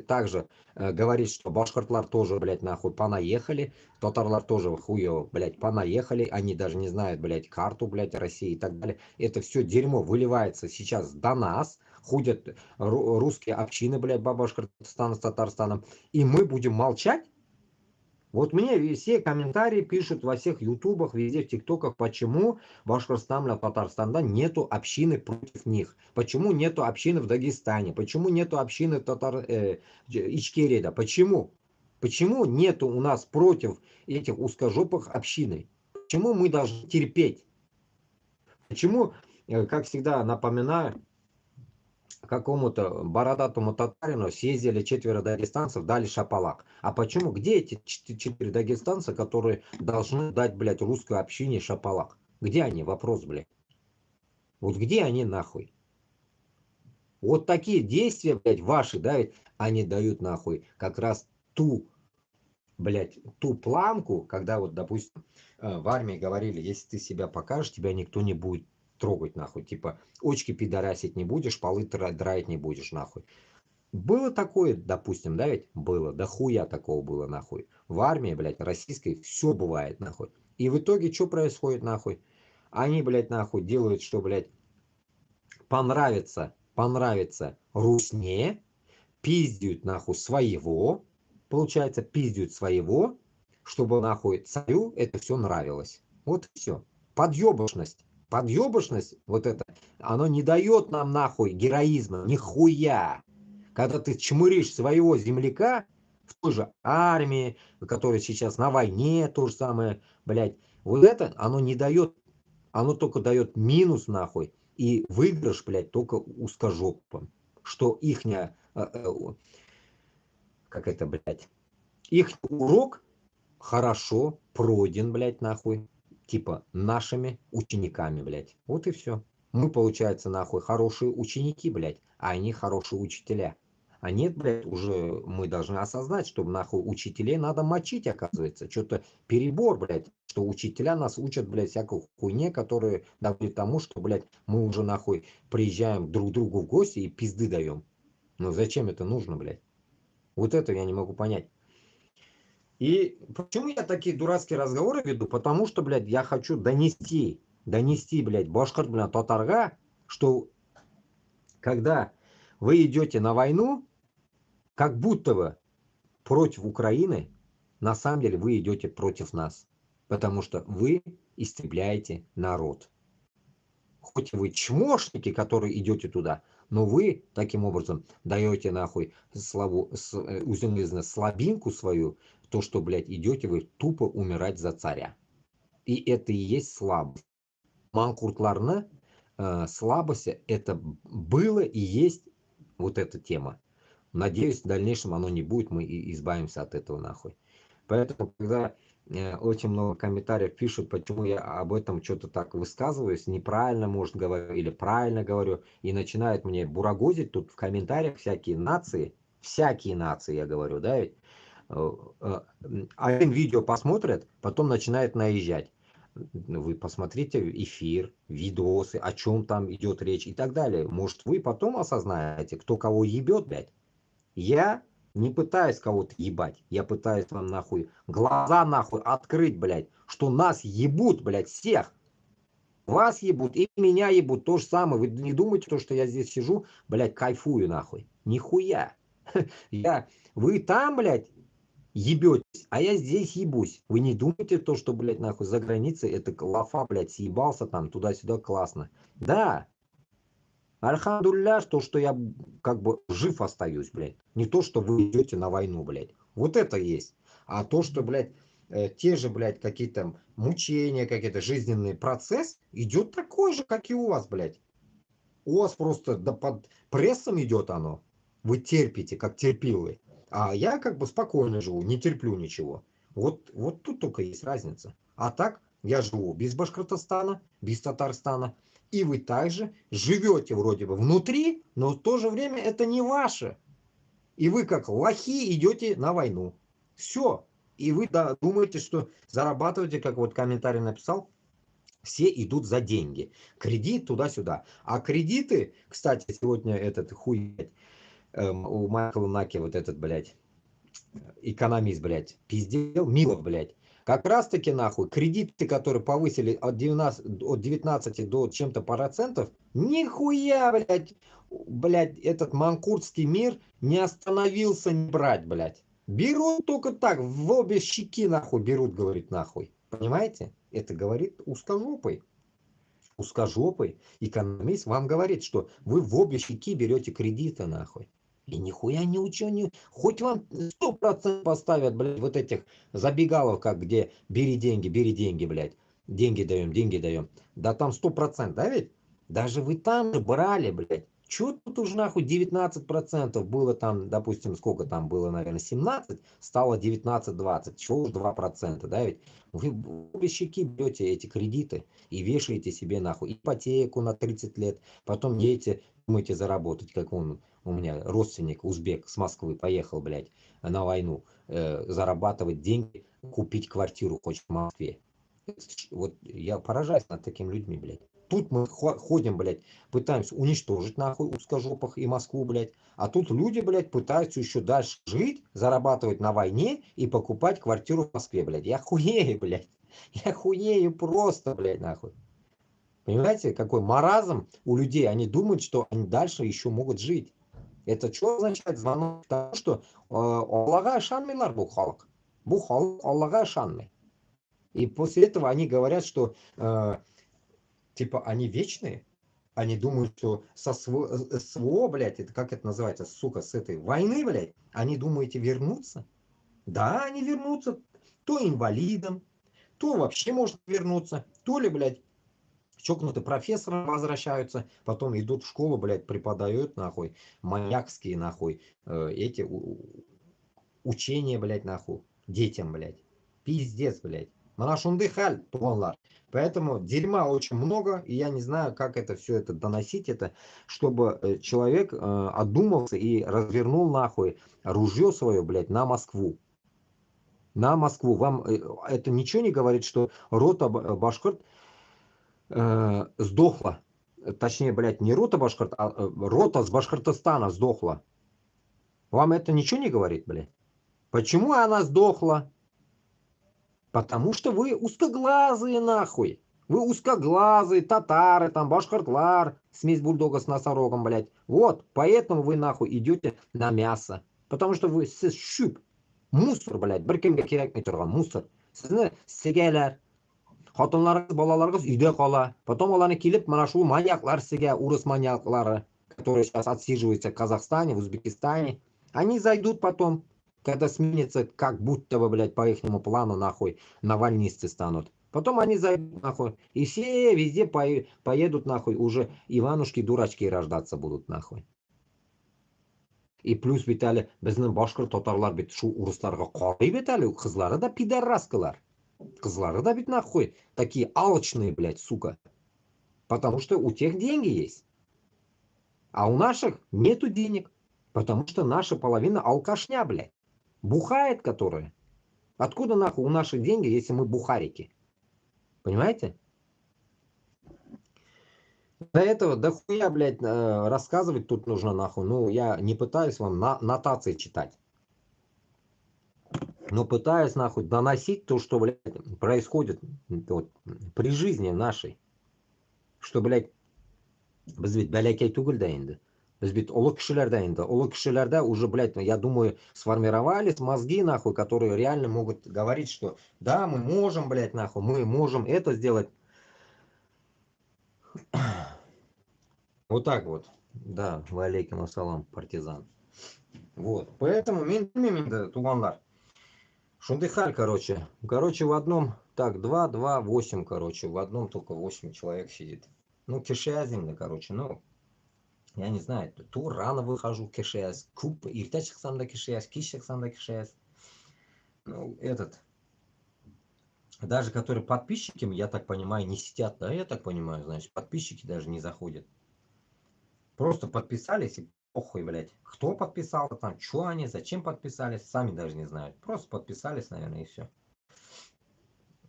также говорить, что башкортлар тоже, блядь, нахуй, понаехали, татарлар тоже хуево, блядь, понаехали, они даже не знают, блядь, карту, блядь, России и так далее. Это все дерьмо выливается сейчас до нас, ходят русские общины, блядь, Башкортостана с Татарстаном, и мы будем молчать? Вот мне все комментарии пишут во всех ютубах, везде в тиктоках, почему Башкортостан и Татарстанда нету общины против них, почему нету общины в Дагестане, почему нету общины Ичкерия, почему? Почему нету у нас против этих узкожопых общины? Почему мы должны терпеть? Почему, как всегда напоминаю, какому-то бородатому татарину съездили 4 дагестанцев, дали шапалак. А почему? Где эти 4 дагестанца, которые должны дать, блядь, русской общине шапалак? Где они? Вопрос, блядь. Вот где они нахуй? Вот такие действия, блядь, ваши, да, ведь они дают нахуй как раз ту блядь, ту планку, когда вот, допустим, в армии говорили, если ты себя покажешь, тебя никто не будет трогать, нахуй. Типа, очки пидорасить не будешь, полы драить не будешь, нахуй. Было такое, допустим, да ведь? Было. Да хуя такого было, нахуй. В армии, блядь, российской все бывает, нахуй. И в итоге что происходит, нахуй? Они, блядь, нахуй делают, что, блядь, понравится русне, пиздят, нахуй, своего, получается, пиздят своего, чтобы, нахуй, царю это все нравилось. Вот и все. Подъебошность, вот это, оно не дает нам, нахуй, героизма, нихуя. Когда ты чмыришь своего земляка в той же армии, который сейчас на войне, то же самое, блядь, вот это, оно не дает, оно только дает минус, нахуй, и выигрыш, блядь, только узкожопым. Что ихняя, как это, блядь, их урок хорошо пройден, блядь, нахуй, типа нашими учениками, блядь. Вот и все. Мы, получается, нахуй, хорошие ученики, блядь, а они хорошие учителя. А нет, блядь, уже мы должны осознать, что нахуй учителей надо мочить, оказывается. Что-то перебор, блядь, что учителя нас учат, блядь, всякой хуйне, которая доводит к тому, что, блядь, мы уже нахуй приезжаем друг к другу в гости и пизды даем. Ну зачем это нужно, блядь? Вот это я не могу понять. И почему я такие дурацкие разговоры веду? Потому что, блядь, я хочу донести, блядь, башкирт, блядь, татарга, что когда вы идете на войну, как будто бы против Украины, на самом деле вы идете против нас. Потому что вы истребляете народ. Хоть вы чмошники, которые идете туда, но вы таким образом даете нахуй слабинку свою, то, что, блядь, идете вы тупо умирать за царя. И это и есть слабость. Манкуртларны слабость это было и есть вот эта тема. Надеюсь, в дальнейшем оно не будет, мы избавимся от этого нахуй. Поэтому, когда очень много комментариев пишут, почему я об этом что-то так высказываюсь, неправильно, может, говорю, или правильно говорю, и начинают мне бурагозить тут в комментариях всякие нации, я говорю, да, ведь один видео посмотрят, потом начинает наезжать. Вы посмотрите эфир, видосы, о чем там идет речь и так далее. Может, вы потом осознаете, кто кого ебет, блядь. Я не пытаюсь кого-то ебать. Я пытаюсь вам нахуй глаза нахуй открыть, блядь, что нас ебут, блядь, всех. Вас ебут и меня ебут. То же самое. Вы не думайте, то, что я здесь сижу, блядь, кайфую нахуй. Нихуя. Вы там, блядь, ебетесь, а я здесь ебусь. Вы не думайте то, что, блядь, нахуй за границей это лафа, блядь, съебался там туда-сюда, классно. Да, альхамдулillah, то, что я как бы жив остаюсь, блядь. Не то, что вы идете на войну, блядь. Вот это есть. А то, что, блядь, те же, блядь, какие-то мучения, какие-то жизненный процесс идет такой же, как и у вас, блядь. У вас просто да под прессом идет оно. Вы терпите, как терпилы. А я как бы спокойно живу, не терплю ничего. Вот тут только есть разница. А так я живу без Башкортостана, без Татарстана. И вы также живете вроде бы внутри, но в то же время это не ваше. И вы как лохи идете на войну. Все. И вы думаете, что зарабатываете, как вот комментарий написал, все идут за деньги. Кредит туда-сюда. А кредиты, кстати, сегодня этот хуй, у Майкла Наки вот этот, блядь, экономист, блядь, пиздел, Милов, блядь. Как раз таки, нахуй, кредиты, которые повысили от 19 до чем-то процентов, нихуя, блядь, этот манкуртский мир не остановился не брать, блядь. Берут только так, в обе щеки, нахуй, берут, говорит, нахуй. Понимаете? Это говорит узкожопый экономист вам говорит, что вы в обе щеки берете кредиты, нахуй. И нихуя ничего не... Хоть вам 100% поставят, блядь, вот этих забегаловках, где бери деньги, блядь. Деньги даем, деньги даем. Да там 100%, да ведь? Даже вы там же брали, блядь. Чё тут уже нахуй 19% было там, допустим, сколько там было, наверное, 17, стало 19-20. Чего уж 2%, да ведь? Вы в обе щеки берете эти кредиты и вешаете себе нахуй ипотеку на 30 лет, потом едете, думаете заработать, как он, у меня родственник, узбек с Москвы, поехал, блядь, на войну, зарабатывать деньги, купить квартиру хочет в Москве. Вот я поражаюсь над такими людьми, блядь. Тут мы ходим, блядь, пытаемся уничтожить нахуй узкожопых и Москву, блядь. А тут люди, блядь, пытаются еще дальше жить, зарабатывать на войне и покупать квартиру в Москве, блядь. Я хуею, блядь. Я хуею просто, блядь, нахуй. Понимаете, какой маразм у людей. Они думают, что они дальше еще могут жить. Это что означает звонок? Потому что Аллаха ышанмыйлар бу халық. Бу халық Аллаха ышанмый. И после этого они говорят, что типа они вечные. Они думают, что со СВО, блядь, это как это называется, сука, с этой войны, блядь, они думаете вернуться? Да, они вернутся. То инвалидом, то вообще может вернуться, то ли, блядь, чокнутые профессоры возвращаются, потом идут в школу, блядь, преподают, нахуй, маньякские, нахуй, эти учения, блядь, нахуй, детям, блядь. Пиздец, блядь. Манашунды халь, туғанлар. Поэтому дерьма очень много, и я не знаю, как это все это доносить, это, чтобы человек одумался и развернул нахуй ружье свое, блядь, на Москву. На Москву. Вам это ничего не говорит, что рота башкирт сдохла. Точнее, блядь, не рота башкирт, а рота с Башкортостана сдохла. Вам это ничего не говорит, блядь? Почему она сдохла? Потому что вы узкоглазые нахуй. Вы узкоглазые, татары, там, башкортлар, смесь бульдога с носорогом, блядь. Вот, поэтому вы нахуй идете на мясо. Потому что вы щуп. Мусор, блядь, бір кемге керекмей тұрған мусор. Сізні сігелер. Қатынларыңыз, балаларыңыз үйде қала. Потом оларны келіп, мына шу маньяклар сіге, урыс маньяклары, которые сейчас отсиживаются в Казахстане, в Узбекистане. Они зайдут потом, когда сменится, как будто бы, блядь, по ихнему плану, нахуй, навальнисты станут. Потом они зайдут, нахуй, и все везде поедут, нахуй, уже Иванушки-дурачки рождаться будут, нахуй. И плюс бит әлі біздің башқұрт татарлар бит шу урыстарға қарай бит әлі, қызлары да пидораскалар. Қызлары да бит нахуй такие алчные, блядь, сука. Потому что у тех деньги есть. А у наших нету денег. Потому что наша половина алкашня, блядь. Бухает, которая. Откуда нахуй у наших деньги, если мы бухарики? Понимаете? До этого дохуя, блядь, рассказывать тут нужно нахуй. Ну, я не пытаюсь вам нотации читать. Но пытаюсь нахуй доносить то, что, блядь, происходит вот, при жизни нашей. Что, блядь, біз бит бәләкәй түгел дә инде. Біз бит олы кешеләрдә инде. Олы кешеләрдә уже, блядь, я думаю, сформировались мозги, нахуй, которые реально могут говорить, что да, мы можем, блядь, нахуй, мы можем это сделать. Вот так вот. Да, валейкум ассалам, партизан. Вот, поэтому туганлар. Шундыхаль, короче. Короче, в одном, так, 2, 2, 8, короче, в одном только 8 человек сидит. Ну, кешязимно, короче, ну, я не знаю, то рано выхожу кешяз, куп, ирта шықсам да кешяз, кеш шықсам да кешяз. Ну, этот, даже которые подписчики, я так понимаю, не сидят, да, я так понимаю, значит, подписчики даже не заходят. Просто подписались и похуй, блядь. Кто подписался там, что они, зачем подписались, сами даже не знают. Просто подписались, наверное, и все.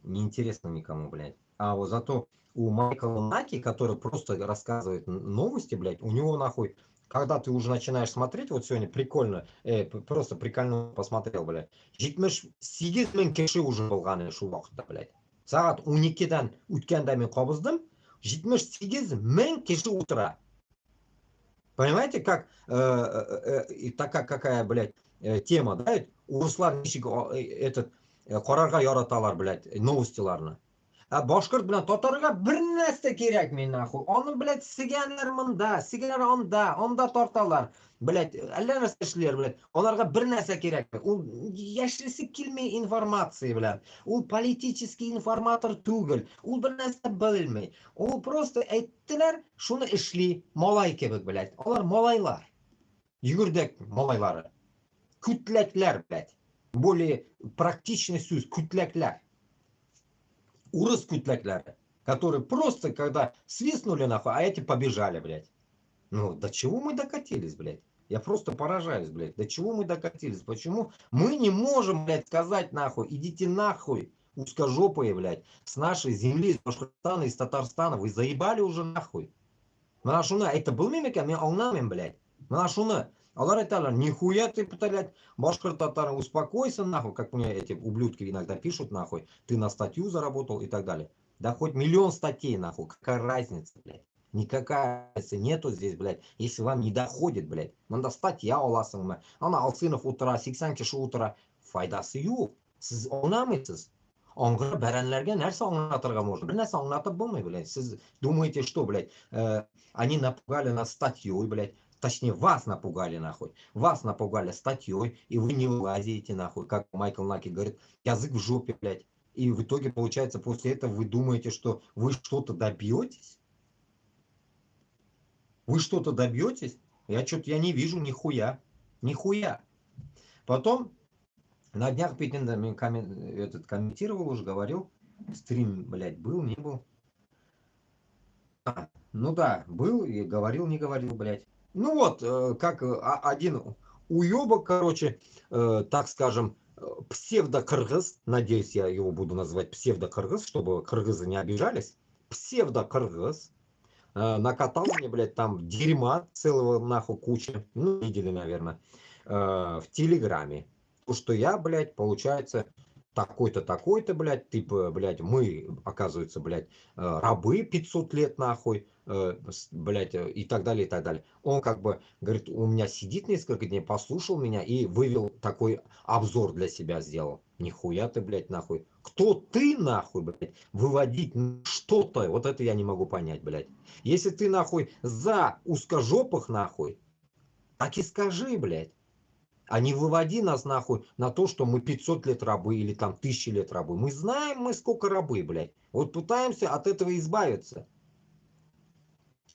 Неинтересно никому, блядь. А вот зато у Майкла Наки, который просто рассказывает новости, блядь, у него нахуй, когда ты уже начинаешь смотреть, вот сегодня прикольно, просто прикольно посмотрел, блядь. 78 мың кеше уже болғаны шу уақытта, блядь. Сағат 12-ден өткенде мен қобыздым, 78 мың кеше утра. Понимаете, как такая какая, блядь, тема, да? Урыслар ничего этот қарарға яраталар, блядь, новостиларны. boshqirt bilan totorga bir narsa kerakmi naxuy. Onu bilet siganlar mında, sigalar onda tortalar. Bilet allanarsa ishlar bilet. Onlarga bir narsa kerakmi. U yashrisi kelmay informatsiya bilan. U политический informator tugul. U bir narsa bilmay. U просто aytdilar, shuni ishli, molay kebek bilet. Ular molaylar. Yugurdak molaylari. Kütlekler bilet. Более практичный сөз, kütlekler. Урыс кутлякляры, которые просто когда свистнули нахуй, а эти побежали, блядь. Ну, до чего мы докатились, блядь? Я просто поражаюсь, блядь. До чего мы докатились? Почему мы не можем, блядь, сказать нахуй, идите нахуй, узкожопые, блядь, с нашей земли, из Башкортостана, из Татарстана. Вы заебали уже нахуй. Mana shuni aytib bo'lmaymi ekan? Men anglamayman, блядь. Mana shuni. Ular aytadilar, нихуя ты, блядь, башкир татар, успокойся, нахуй, как мне эти ублюдки иногда пишут, нахуй, ты на статью заработал и так далее. Да хоть миллион статей, нахуй, какая разница, блядь. Никакая разницы нету здесь, блядь, если вам не доходит, блядь. Надо статья оласыңмы. Ана алсынов утра, 80 киши утра. Файдасы yok. Siz anlamaysiz. Аңгыр бәрәнләргә нәрсә аңлатырга можно? Бер нәрсә аңлатып булмый, блядь. Сез думаете, что, блядь, они напугали нас статьей, блядь. Точнее, вас напугали, нахуй. Вас напугали статьей, и вы не вылазите, нахуй. Как Майкл Наки говорит, язык в жопе, блядь. И в итоге, получается, после этого вы думаете, что вы что-то добьетесь? Вы что-то добьетесь? Я не вижу нихуя. Нихуя. Потом, на днях Петин этот комментировал уже, говорил. Стрим, блядь, был, не был. Ну да, был и говорил, не говорил, блядь. Ну вот, как один уебок, короче, так скажем, псевдо-кыргыз, надеюсь, я его буду называть псевдо-кыргыз, чтобы кыргызы не обижались, псевдо-кыргыз, накатал мне, блядь, там дерьма целого нахуй куча, ну, видели, наверное, в Телеграме, что я, блядь, получается, такой-то, такой-то, блядь, типа, блядь, мы, оказывается, блядь, рабы 500 лет, нахуй, блядь, и так далее, и так далее. Он как бы, говорит, у меня сидит несколько дней, послушал меня и вывел такой обзор для себя сделал. Нихуя ты, блядь, нахуй. Кто ты, нахуй, блядь, выводить что-то, вот это я не могу понять, блядь. Если ты, нахуй, за узкожопых, нахуй, так и скажи, блядь. А не выводи нас нахуй на то, что мы 500 лет рабы или там 1000 лет рабы. Мы знаем, мы сколько рабы, блядь. Вот пытаемся от этого избавиться.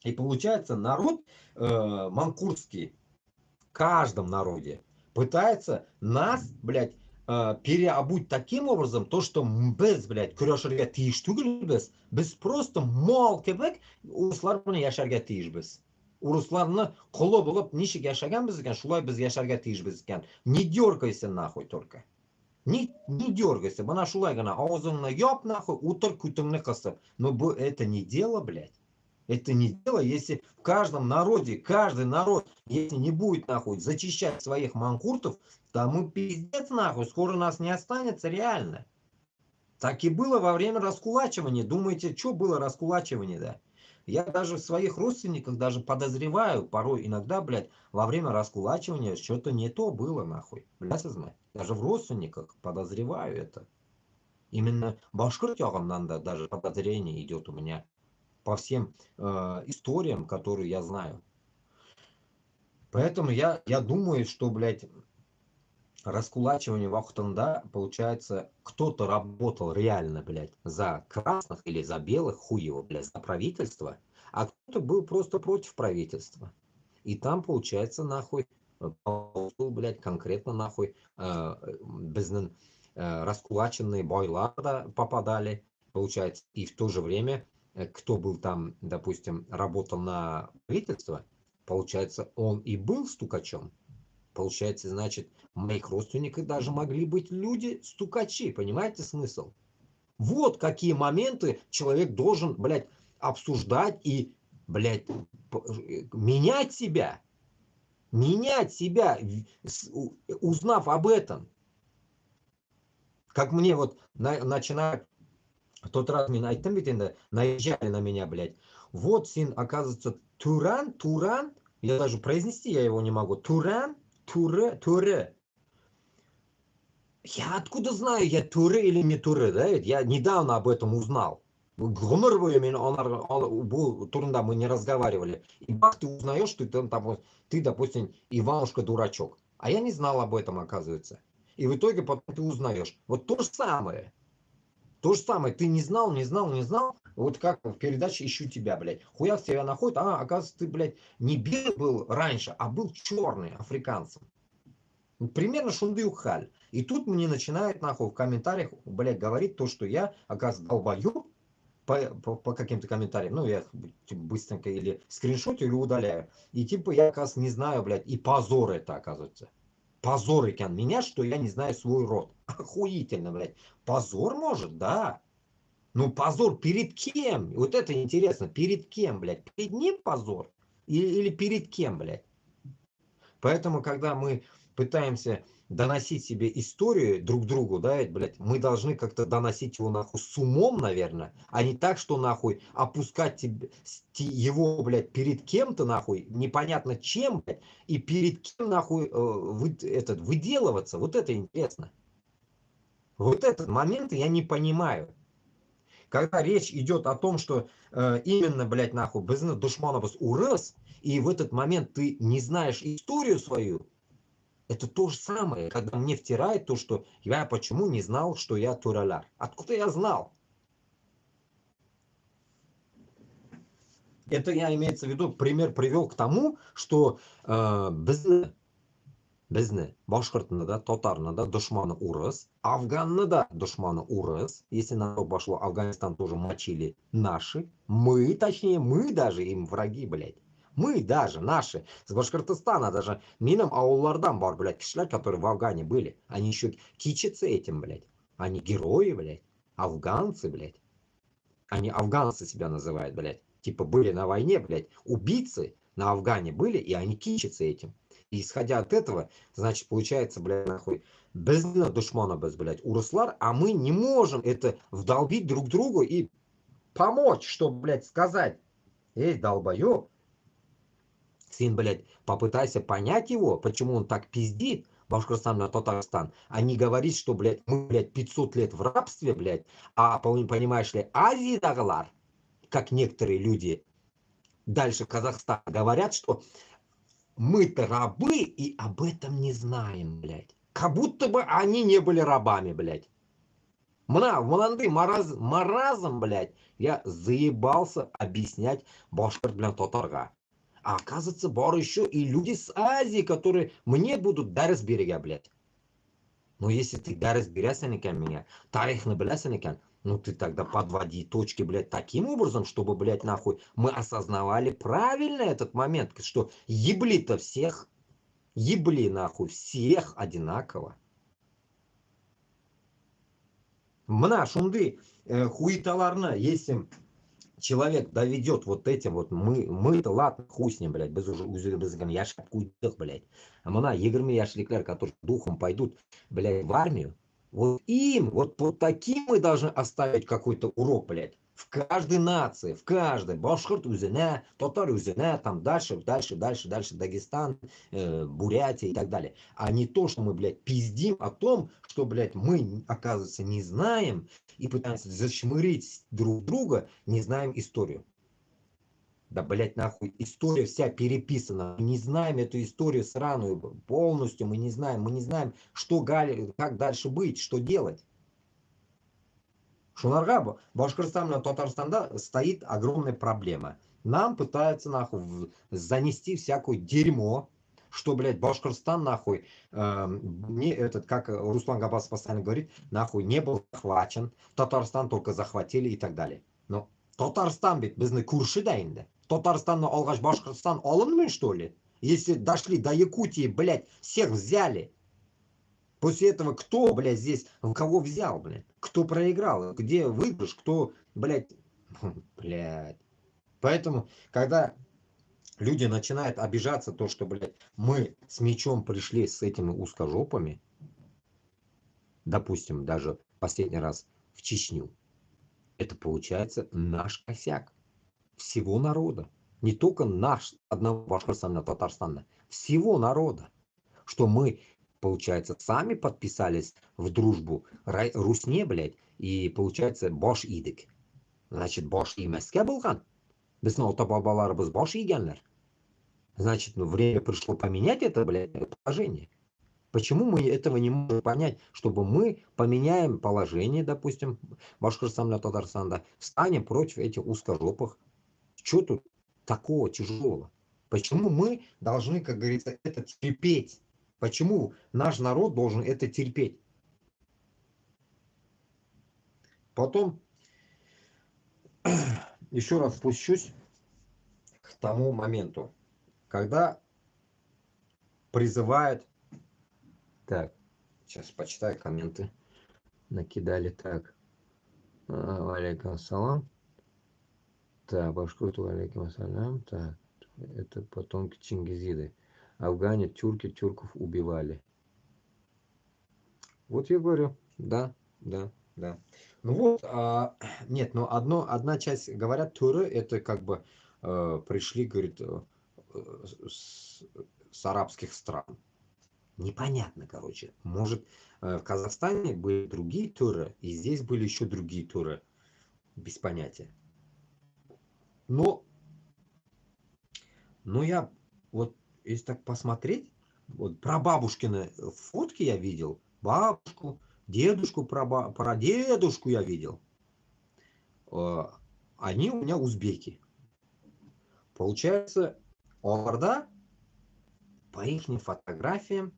И получается, народ манкуртский в каждом народе пытается нас, блядь, переобуть таким образом, то, что без, блядь, күрешерге тиеш түгел без просто мал кебек урыслар белән яшәргә тиешбез. Урысларны колы булып ничек яшәгәнбез икән, шулай без яшәргә тиешбез икән. Не дергайся нахуй только. Не дергайся, бана шулай гына авызыңны яп нахуй, утыр күтеңне кысып. Но это не дело, блядь. Это не дело, если в каждом народе, каждый народ, если не будет нахуй зачищать своих манкуртов, то мы пиздец нахуй, скоро нас не останется реально. Так и было во время раскулачивания. Думаете, что было раскулачивание, да? Я даже в своих родственниках даже подозреваю, порой иногда, блядь, во время раскулачивания что-то не то было, нахуй. Блядь, даже в родственниках подозреваю это. Именно башкирт ягымнан да даже подозрение идет у меня по всем историям, которые я знаю. Поэтому я думаю, что, блядь, раскулачивание вахтанда, получается, кто-то работал реально, блядь, за красных или за белых, хуево, блядь, за правительство, а кто-то был просто против правительства. И там, получается, нахуй, блядь, конкретно, нахуй, безнен раскулаченные бойлада попадали, получается, и в то же время, кто был там, допустим, работал на правительство, получается, он и был стукачом. Получается, значит, моих родственников даже могли быть люди-стукачи, понимаете смысл? Вот какие моменты человек должен, блядь, обсуждать и, блядь, менять себя, узнав об этом. Как мне вот начинают, в тот раз меня наезжали на меня, блядь. Вот, син, оказывается, Туран, я даже произнести я его не могу, Туре. Я откуда знаю, я туре или не туре, да? Я недавно об этом узнал. Гомер турында мы не разговаривали. И бах, ты узнаешь, что ты, допустим, Иванушка дурачок. А я не знал об этом, оказывается. И в итоге потом ты узнаешь. Вот то же самое. То же самое. Ты не знал, не знал, не знал. Вот как в передаче «Ищу тебя», блядь. Хуяк тебя находит. А, оказывается, ты, блядь, не белый был раньше, а был черный африканцем. Примерно шунды ухаль. И тут мне начинает нахуй в комментариях, блядь, говорить то, что я, оказывается, долбоёб по каким-то комментариям. Ну, я их типа, быстренько или скриншотю, или удаляю. И типа я, оказывается, не знаю, блядь, и позор это, оказывается. Позор, Икян, меня, что я не знаю свой род. Охуительно, блядь. Позор может, да. Ну, позор перед кем? Вот это интересно. Перед кем, блядь? Перед ним позор? Или перед кем, блядь? Поэтому, когда мы пытаемся доносить себе историю друг другу, да, блядь, мы должны как-то доносить его нахуй с умом, наверное, а не так, что нахуй опускать его, блядь, перед кем-то нахуй, непонятно чем, блядь, и перед кем нахуй выделываться. Вот это интересно. Вот этот момент я не понимаю. Когда речь идет о том, что именно, блядь, нахуй, бизнес душманов урыс, и в этот момент ты не знаешь историю свою, это то же самое, когда мне втирают то, что я почему не знал, что я тураляр. Откуда я знал? Это я имеется в виду, пример привел к тому, что bizne башқұртны да, татарны да душманы урыс, афганны да душманы урыс. Если на то пошло, Афганистан тоже мочили наши. Мы, точнее, мы даже им враги, блядь. Мы даже, наши, с Башкортостана даже, минам ауллардан бар, блядь, кишлер, которые в Афгане были. Они еще кичатся этим, блядь. Они герои, блядь. Афганцы, блядь. Они афганцы себя называют, блядь. Типа были на войне, блядь. Убийцы на Афгане были, и они кичатся этим. И исходя от этого, значит, получается, блядь, нахуй, без душмана без, блядь, урыслар, а мы не можем это вдолбить друг другу и помочь, чтобы, блядь, сказать, эй, долбоёб, сын, блядь, попытайся понять его, почему он так пиздит, Башкортостан на Татарстан, а не говорить, что, блядь, мы, блядь, 500 лет в рабстве, блядь, а, понимаешь ли, Азидаглар, как некоторые люди дальше Казахстана говорят, что мы-то рабы и об этом не знаем, блядь. Как будто бы они не были рабами, блядь. Мынандай маразм, блядь, я заебался объяснять башкорт, блядь, татарға. А оказывается, бар еще и люди с Азии, которые мне будут дәріс берега, блядь. Но если ты дәріс бересен екен меня, тарихны білесен екен, ну ты тогда подводи точки, блядь, таким образом, чтобы, блядь, нахуй, мы осознавали правильно этот момент, что ебли-то всех, ебли нахуй всех одинаково. Мына шунды хуеталарны, если человек доведет вот этим вот, мы-то ладно, хуй с ним, блядь, біз уже өзіміздің яшап куйдық, блядь. А мына 20 яшіліктер, которые духом пойдут, блядь, в армию, вот им, вот таким мы должны оставить какой-то урок, блядь. В каждой нации, в каждой. Башкорт үзіне, татар үзіне, там дальше, Дагестан, Бурятия и так далее. А не то, что мы, блядь, пиздим о том, что, блядь, мы, оказывается, не знаем и пытаемся зашмырить друг друга, не знаем историю. Да, блядь, нахуй, история вся переписана. Мы не знаем эту историю сраную полностью, мы не знаем, что, как дальше быть, что делать. Шунарга, Башкортостан и Татарстанда стоит огромная проблема. Нам пытаются нахуй занести всякое дерьмо, что, блядь, Башкортостан нахуй, не этот, как Руслан Габас постоянно говорит, нахуй не был захвачен, Татарстан только захватили и так далее. Но Татарстан ведь бізді көрші инде. Татарстанны алғаш Башкортостан алынмай, что ли? Если дошли до Якутии, блядь, всех взяли. После этого кто, блядь, здесь, кого взял, блядь? Кто проиграл? Где выигрыш? Кто, блядь, блядь. Поэтому, когда люди начинают обижаться, то, что, блядь, мы с мечом пришли с этими узкожопами, допустим, даже последний раз в Чечню, это получается наш косяк всего народа. Не только наш, одного Башкортостана, Татарстана, всего народа. Что мы Получается, сами подписались в дружбу Русне, блядь, и получается, бош идик. Значит, бош имеске булган. Біздің ата бабаларыбыз бош игенлер. Значит, ну, время пришло поменять это, блядь, положение. Почему мы этого не можем понять, чтобы мы поменяем положение, допустим, Башкортостана, Татарстана, встанем против этих узкожопых? Что тут такого тяжелого? Почему мы должны, как говорится, это терпеть? Почему наш народ должен это терпеть? Потом еще раз спущусь к тому моменту, когда призывает... Так, сейчас почитаю комменты. Накидали так. Алейкум ассалам. Так, Башкорту алейкум ассалам. Так, это потомки Чингизиды. Афгане тюрки тюрков убивали. Вот я говорю, да. Ну вот, нет, но одна часть, говорят, туры, это как бы пришли, говорит, с арабских стран. Непонятно, короче. Может, в Казахстане были другие туры, и здесь были еще другие туры. Без понятия. Но я, вот, если так посмотреть, вот прабабушкины фотки я видел, бабушку, дедушку, прадедушку я видел. Они у меня узбеки. Получается, оларда по их фотографиям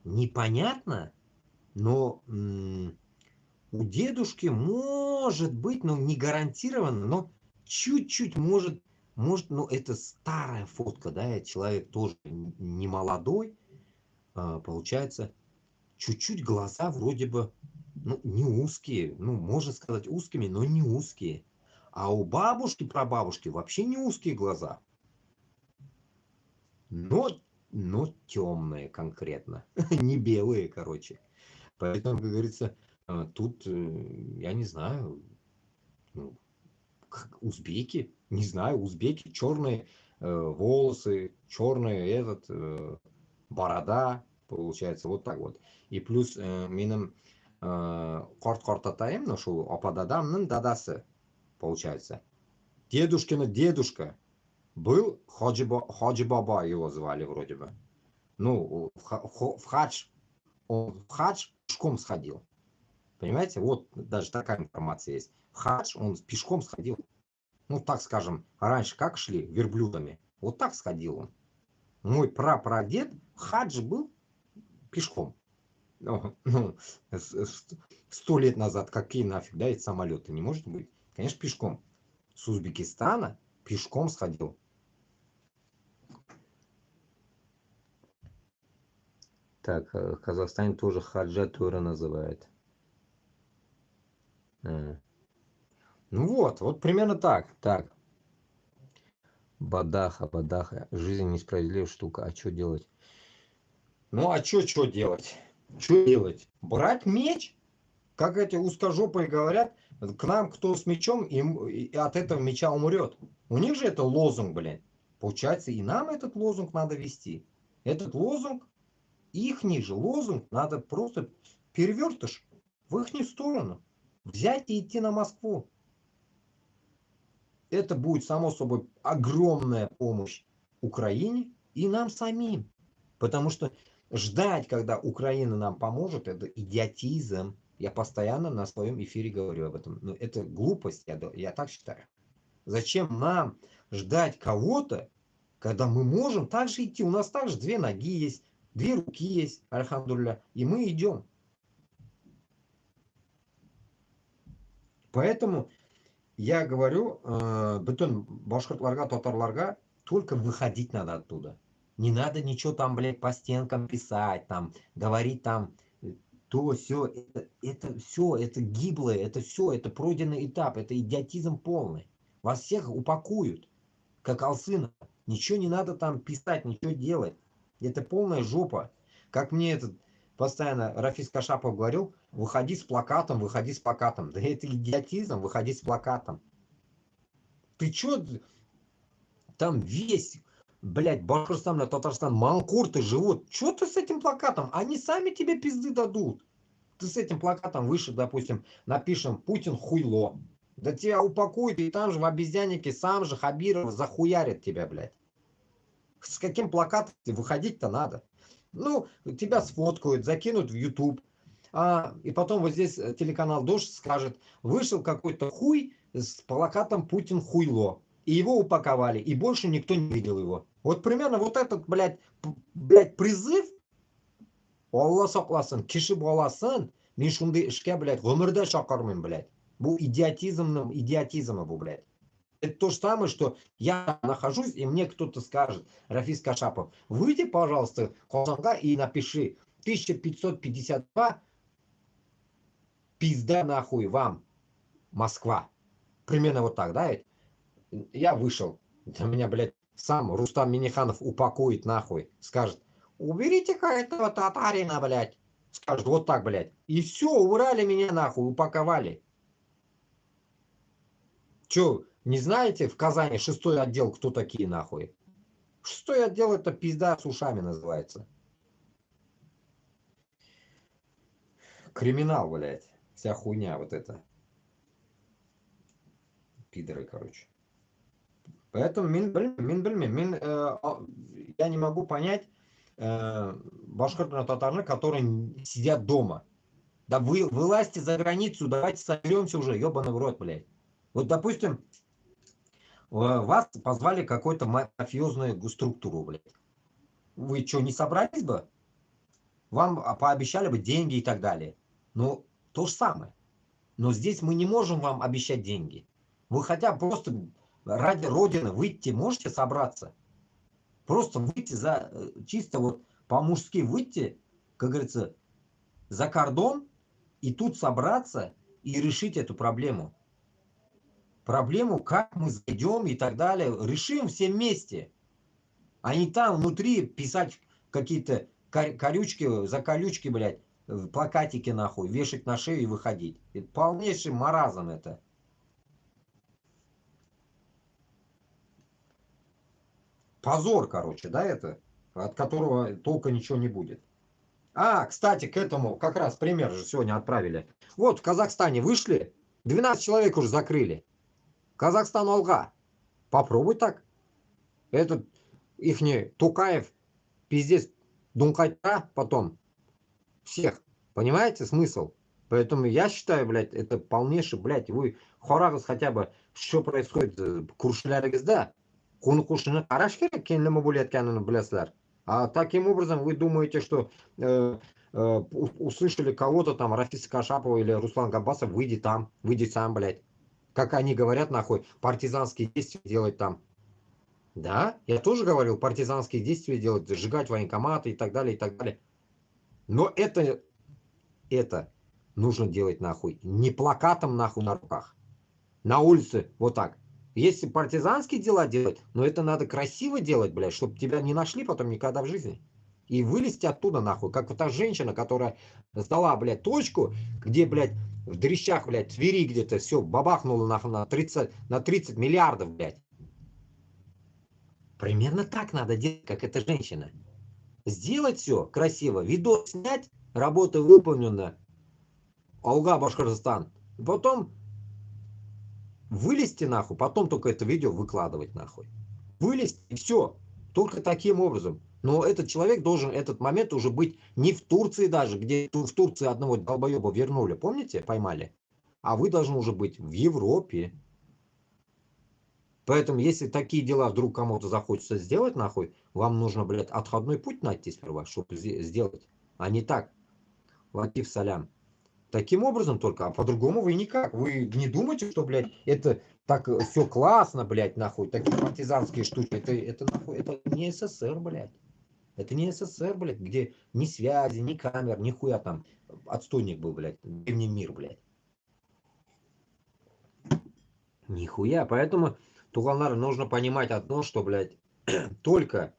непонятно, но у дедушки может быть, но не гарантированно, но чуть-чуть может, ну это старая фотка, да, человек тоже не молодой, получается, чуть-чуть глаза вроде бы, ну, не узкие, ну, можно сказать узкими, но не узкие. А у бабушки, прабабушки вообще не узкие глаза. Но темные конкретно, не белые, короче. Поэтому, как говорится, тут, я не знаю, ну, узбеки, не знаю, узбеки, черные волосы, черные борода, получается, вот так вот. И плюс менің қарт атайым, ну что, апададамның дадасы, получается. Дедушкина дедушка был Хаджи Баба, его звали вроде бы. Ну, в хадж, он в хадж пешком сходил. Понимаете, вот даже такая информация есть. В хадж он пешком сходил. Ну, так скажем, раньше как шли? Верблюдами. Вот так сходил он. Мой прапрадед в хадже был пешком. Ну, 100 лет назад какие нафиг, да, эти самолеты? Не может быть. Конечно, пешком. С Узбекистана пешком сходил. Так, в Казахстане тоже хаджа тура называют. Ну вот примерно так. Бадаха. Жизнь несправедливая штука. А что делать? Ну а что делать? Что делать? Брать меч? Как эти узкожопые говорят, к нам кто с мечом, и от этого меча умрет. У них же это лозунг, блин. Получается, и нам этот лозунг надо вести. Этот лозунг, ихний же лозунг, надо просто перевертыш в ихнюю сторону. Взять и идти на Москву. Это будет, само собой, огромная помощь Украине и нам самим. Потому что ждать, когда Украина нам поможет, это идиотизм. Я постоянно на своем эфире говорю об этом. Но это глупость, я так считаю. Зачем нам ждать кого-то, когда мы можем также идти? У нас также 2 ноги есть, 2 руки есть, альхамдулилля, и мы идем. Поэтому я говорю, бүтін башкортларга, татарларга только выходить надо оттуда. Не надо ничего там, блядь, по стенкам писать, там, говорить там, то, все, это гиблое, это все, это пройденный этап, это идиотизм полный. Вас всех упакуют, как алсына. Ничего не надо там писать, ничего делать. Это полная жопа. Как мне этот постоянно Рафис Кашапов говорил, выходи с плакатом. Да это идиотизм, выходи с плакатом. Ты чё, там весь Блядь, Башкортостан, Татарстан, манкурты живут. Что ты с этим плакатом? Они сами тебе пизды дадут. Ты с этим плакатом выше, допустим, напишем «Путин хуйло». Да тебя упакуют, и там же в обезьяннике сам же Хабиров захуярит тебя, блядь. С каким плакатом выходить-то надо? Ну, тебя сфоткают, закинут в YouTube. И потом вот здесь телеканал «Дождь» скажет, вышел какой-то хуй с плакатом «Путин хуйло». И его упаковали, и больше никто не видел его. Вот примерно вот этот, блядь, призыв, Алла сакласын, киши баласын, мен шундай ішке, блядь, ғұмырда шақырмын, блядь. Бұл идиотизмы бұл, блядь. Это то же самое, что я нахожусь, и мне кто-то скажет, Рафис Кашапов, выйди, пожалуйста, Казанга и напиши 1552, пизда нахуй вам, Москва. Примерно вот так, да? Я вышел, меня, блядь, сам Рустам Миниханов упакует нахуй, скажет, уберите-ка этого татарина, блядь. Скажет, вот так, блядь. И все, убрали меня нахуй, упаковали. Че, не знаете в Казани 6-й отдел кто такие нахуй? 6-й отдел это пизда с ушами называется. Криминал, блядь. Вся хуйня вот эта. Пидоры, короче. Поэтому я не могу понять башкорто-татарных, которые сидят дома. Да вы вылазьте за границу, давайте соберемся уже, ебаный в рот, блядь. Вот, допустим, вас позвали какую-то мафиозную структуру, блядь. Вы что, не собрались бы? Вам пообещали бы деньги и так далее. Ну, то же самое. Но здесь мы не можем вам обещать деньги. Вы хотя бы просто ради Родины выйти можете собраться? Просто выйти за, чисто вот по-мужски выйти, как говорится, за кордон и тут собраться и решить эту проблему. Проблему, как мы зайдем и так далее, решим все вместе. А не там внутри писать какие-то колючки, заколючки, блядь, плакатики нахуй, вешать на шею и выходить. Это полнейший маразм это. Позор, короче, да, это, от которого толка ничего не будет. Кстати, к этому как раз пример же сегодня отправили. Вот в Казахстане вышли, 12 человек уже закрыли. Казахстан алга. Попробуй так. Этот ихний Тукаев пиздец дункайта потом всех. Понимаете смысл? Поэтому я считаю, блядь, это полнейший, блядь, вы Хорагыз хотя бы, что происходит көршілеріңізді, қоны-қошыны қараш керек, кенлімі bo'layotganini білясызlar. А таким образом вы думаете, что услышали кого-то там, Рафиса Кашапова или Руслан Габасов, выйди сам, блядь. Как они говорят, нахуй, партизанские действия делать там. Да, я тоже говорил, партизанские действия делать, сжигать военкоматы и так далее, и так далее. Но это нужно делать нахуй. Не плакатом нахуй на руках. На улице вот так. Если партизанские дела делать, но это надо красиво делать, блядь, чтобы тебя не нашли потом никогда в жизни. И вылезти оттуда нахуй. Как вот та женщина, которая сдала, блядь, точку, где, блядь, в дрищах, блядь, Твери где-то все бабахнуло нахуй на 30 миллиардов, блядь. Примерно так надо делать, как эта женщина. Сделать все красиво, видос снять, работа выполнена, Алга, Башкортостан. Потом вылезти нахуй, потом только это видео выкладывать нахуй. Вылезти и все. Только таким образом. Но этот человек должен этот момент уже быть не в Турции даже, где в Турции одного долбоеба вернули, помните, поймали? А вы должны уже быть в Европе. Поэтому, если такие дела вдруг кому-то захочется сделать, нахуй, вам нужно, блядь, отходной путь найти сперва, чтобы сделать. А не так. Латиф салям. Таким образом только, а по-другому вы никак. Вы не думаете, что, блядь, это так все классно, блядь, нахуй, такие партизанские штуки. Это нахуй, это не СССР, блядь. Это не СССР, блядь, где ни связи, ни камер, ни хуя там. Отстойник был, блядь, древний мир, блядь. Нихуя, поэтому, туганар, нужно понимать одно, что, блядь, только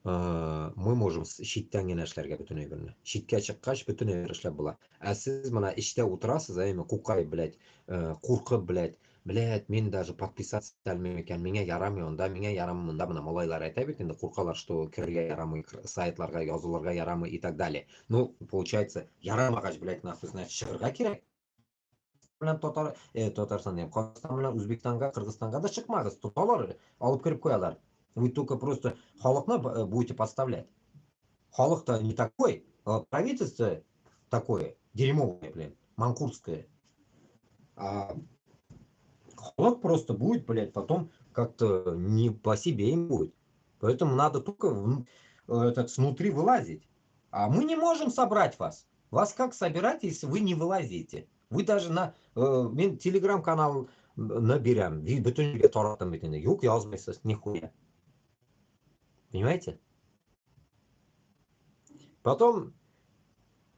мы можем шиттен нәрселерге бүтін өйбірні. Шитке шыққаш бүтін өйбірішлер бұла. Сіз мына іште отырасыз, әйме қуқай, блядь, қурқып, блядь, Блядь, мен даже подписаться алмаймын екен, меңе ярамай онда, меңе ярамай мында, мына малайлар айта бет енді қорқалар, что кірге ярамай, сайтларға, жазуларға ярамай и так далее. Ну, получается, ярамағаш, блядь, нахуй, значит, шығырға керек. Bilan Татарстан deyapman, Qozog'iston bilan O'zbekistonga, Qirg'izistonga da chiqmag'iz, tursalar olib kirib qo'yalar. Вы только просто xalqni будете подставлять. Xalq-то не такой, правительство такое дерьмовое, блин, манкуртское. А хлоп просто будет, блядь, потом как-то не по себе им будет. Поэтому надо только снутри вылазить. А мы не можем собрать вас. Вас как собирать, если вы не вылазите? Вы даже на телеграм-канал наберем. Bütün gün taraftan bitinde. Yok yazmıyorsunuz нихуя. Понимаете? Потом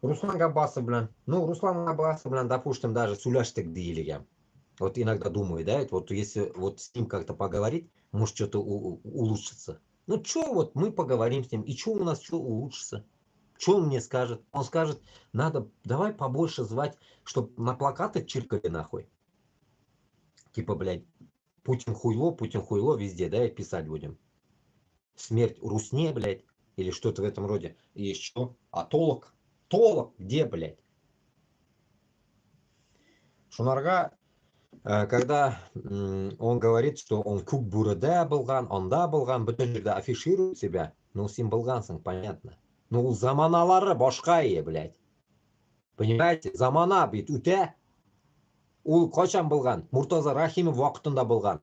Руслан Габасов, блин. Ну, Руслан Габасов, блин, допустим, даже Суляштык Диилигем. Вот иногда думаю, да, вот если вот с ним как-то поговорить, может что-то улучшится. Ну что, вот мы поговорим с ним, и что у нас что улучшится? Что он мне скажет? Он скажет, надо, давай побольше звать, чтобы на плакаты чиркали нахуй. Типа, блядь, Путин хуйло везде, да, и писать будем. Смерть Русне, блядь, или что-то в этом роде. И еще, а толок? Толок где, блядь? Шунарга, когда он говорит, что он Кукбурада болган, онда болган, бүтін жерде афиширует себя, ну, сен болгансың, понятно. Ну, заманалары башка блядь. Понимаете? Замана бит үтә. Ул качан болган? Муртаза Рахимов вакытында болган.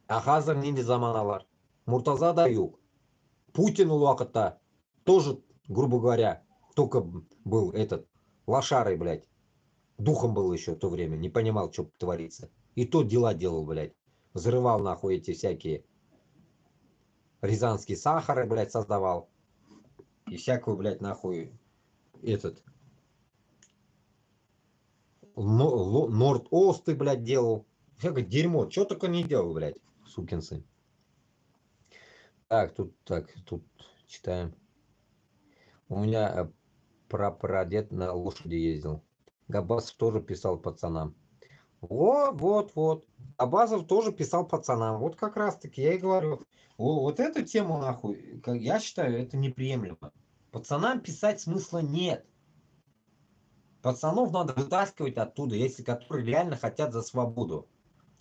А хәзер нинди заманалар? Муртаза да юк. Путин ул вакытта тоже, грубо говоря, только был этот лошарой, блядь. Духом был еще в то время, не понимал, что творится. И то дела делал, блядь. Взрывал, нахуй, эти всякие рязанские сахары, блядь, создавал. И всякую, блядь, нахуй, этот... Норд-Осты, блядь, делал. Всякое дерьмо. Что только не делал, блядь, сукин сын. Так, тут читаем. У меня прапрадед на лошади ездил. Габасов тоже писал пацанам. Вот. Абазов тоже писал пацанам. Вот как раз таки я и говорю. Вот эту тему, нахуй, я считаю, это неприемлемо. Пацанам писать смысла нет. Пацанов надо вытаскивать оттуда, если которые реально хотят за свободу.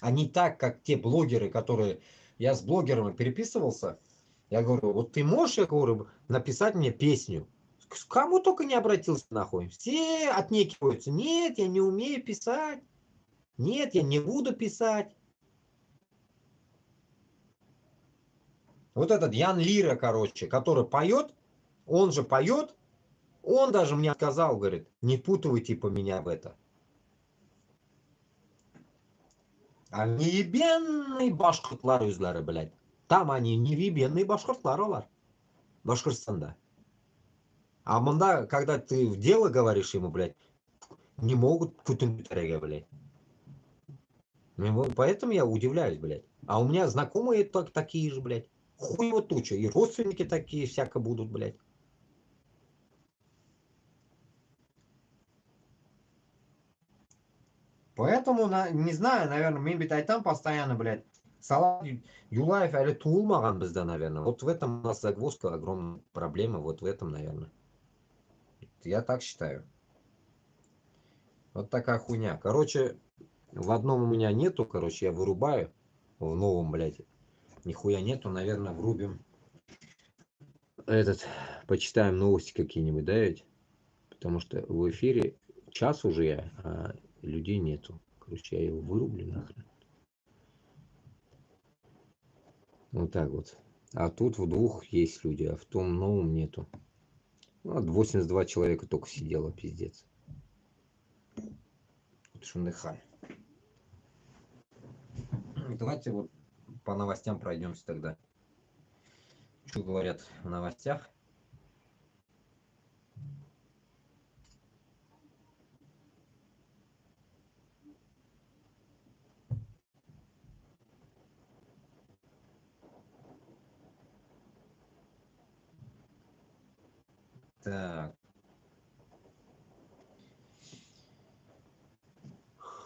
А не так, как те блогеры, которые... Я с блогерами переписывался. Я говорю, вот ты можешь, я говорю, написать мне песню? К кому только не обратился, нахуй. Все отнекиваются. Нет, я не умею писать. Нет, я не буду писать. Вот этот Ян Лира, короче, который поет, он же поет, он даже мне сказал, говорит, не впутывай типа меня в это. А невибенный башкортлар өзләре, блядь. Там они невибенный башкортлар олар. Башкортстанда. А мында, когда ты в дело говоришь ему, блядь, не могут путем блядь. Поэтому я удивляюсь, блядь. А у меня знакомые такие же, блядь. Хуй его туча. И родственники такие всяко будут, блядь. Поэтому, не знаю, наверное, мен бит айтам постоянно, блядь. Салат Юлаев әлі туылмаған бізде, наверное. Вот в этом у нас загвоздка, огромная проблема, вот в этом, наверное. Я так считаю. Вот такая хуйня. Короче, в одном у меня нету, короче, я вырубаю. В новом, блядь, нихуя нету, наверное, врубим. Этот, почитаем новости какие-нибудь, да, ведь? Потому что в эфире час уже я, а людей нету. Короче, я его вырублю нахрен. Вот так вот. А тут в двух есть люди, а в том новом нету. Вот 82 человека только сидело, пиздец. Шундыхаль. Давайте вот по новостям пройдемся тогда. Что говорят в новостях? Так.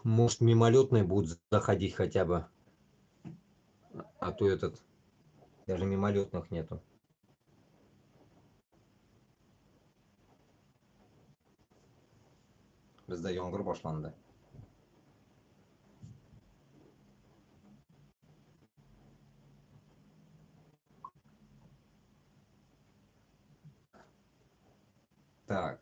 Может, мимолетные будут заходить хотя бы. А то этот, даже мимолетных нету. Bizda yomg'ir boshlandi. Так.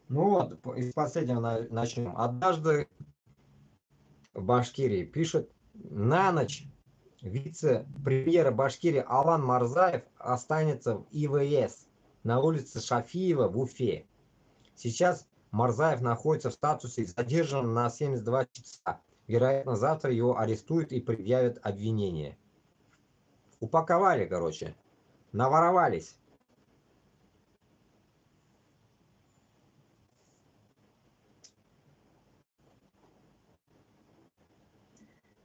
Ну вот, из последнего начнем. Однажды в Башкирии пишет, на ночь вице-премьера Башкирии Алан Марзаев останется в ИВС на улице Шафиева в Уфе. Сейчас Марзаев находится в статусе задержан на 72 часа. Вероятно, завтра его арестуют и предъявят обвинение. Упаковали, короче. Наворовались.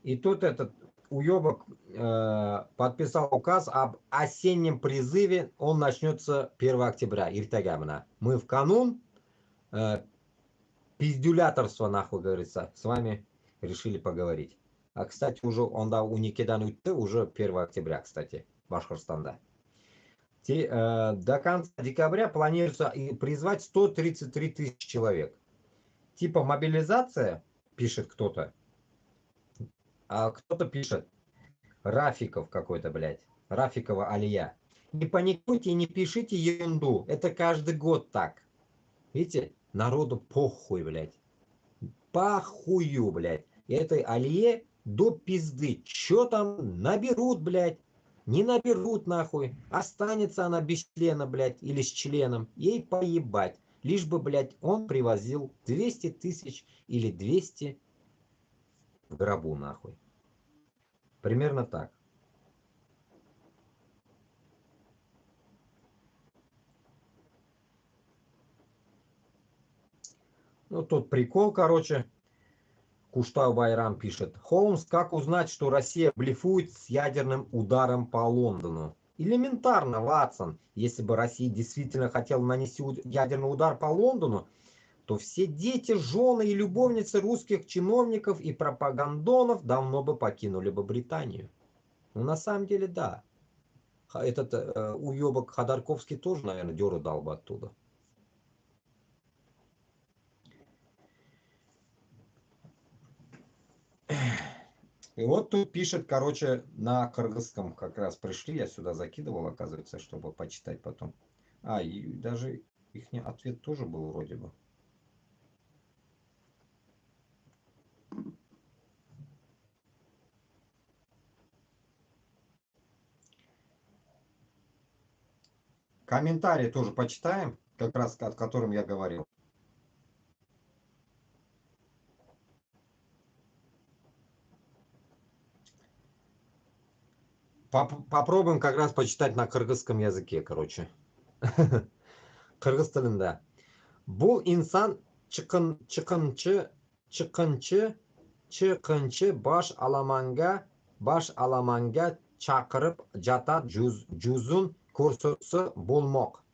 И тут этот уебок подписал указ об осеннем призыве. Он начнется 1 октября. Иртагамна. Мы в канун пиздюляторства, нахуй, говорится, с вами решили поговорить. А, кстати, уже он да у Никидан уже 1 октября, кстати, Башкортостанда. До конца декабря планируется призвать 133 тысячи человек. Типа мобилизация, пишет кто-то. А кто-то пишет, Рафиков какой-то, блядь. Рафикова Алия. Не паникуйте и не пишите ерунду. Это каждый год так. Видите, народу похуй, блядь. Похую, блядь. И этой Алие до пизды. Чё там наберут, блядь? Не наберут, нахуй. Останется она без члена, блядь, или с членом. Ей поебать. Лишь бы, блядь, он привозил 200 тысяч или 200 в гробу, нахуй. Примерно так. Ну, тут прикол, короче. Куштау Байрам пишет. Холмс, как узнать, что Россия блефует с ядерным ударом по Лондону? Элементарно, Ватсон. Если бы Россия действительно хотела нанести ядерный удар по Лондону, то все дети, жены и любовницы русских чиновников и пропагандонов давно бы покинули бы Британию. Ну, на самом деле, да. Этот уебок Ходорковский тоже, наверное, дёру дал бы оттуда. И вот тут пишет, короче, на кыргызском как раз пришли, я сюда закидывал, оказывается, чтобы почитать потом. А, и даже их ответ тоже был вроде бы. Комментарии тоже почитаем, как раз о котором я говорил. Попробуем как раз почитать на кыргызском языке, короче. Кыргыз тілінде. Бұл инсан чықынчы баш аламанга чақырып жатат жүзін көрсөтсө болмок.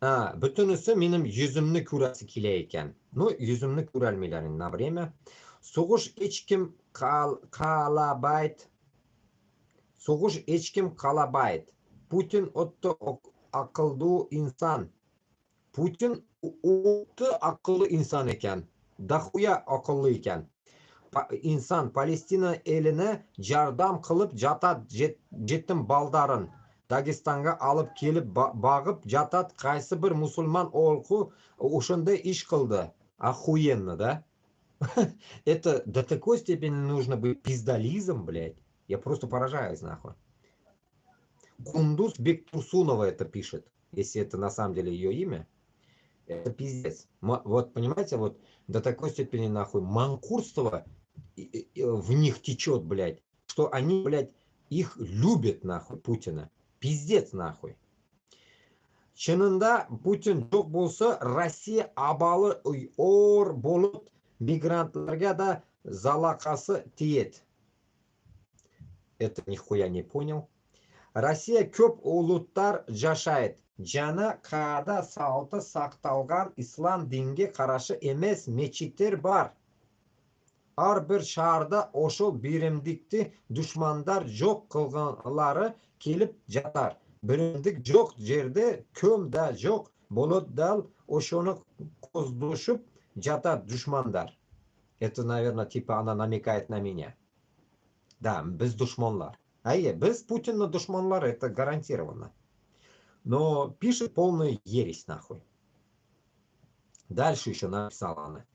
Бүтінісі менің жүзімні көрәсі келе екен. Ну, жүзімні көрәлмейлерін на время. Соғыш ешкім қалабайт. Соғыш ешкім қалабайт. Путин отты ақылды инсан. Putin o'ta aqlli inson ekan. Dahuya aqlli ekan. İnsan Palestina eline jardam qilib jatat jetim baldarin Dag'istonga olib kelib bag'ib jatat qaysi bir musulmon o'lqu o'shanda ish qildi. Охуенно, да? Это до такой степени нужно быть пиздализом, блядь. Я просто поражаюсь, нахуй. Кундус Бектурсунова это пишет, если это на самом деле ее имя. Это пиздец. Вот, понимаете, вот до такой степени, нахуй, манкурство в них течет, блядь, что они, блядь, их любят, нахуй, Путина. Пиздец, нахуй. Шынында Путин жоқ болса, Россия абалы ор болып, мигрантларға да залақасы тиет. Это нихуя не понял. Россия köp улуттар жашайт. Жана каада салты сакталган ислам динге каршы эмес мечиттер бар. Ар бир шаарда ошол биримдикти душмандар жок кылганлары келип жатар. Биримдик жок жерде көм да жок болот дал ошону коздошуп жатат душмандар. Это, наверное, типа она намекает на меня. Да, без душманлар. Без Путина душманлар, это гарантированно. Но пишет полную ересь нахуй. Дальше еще написала она.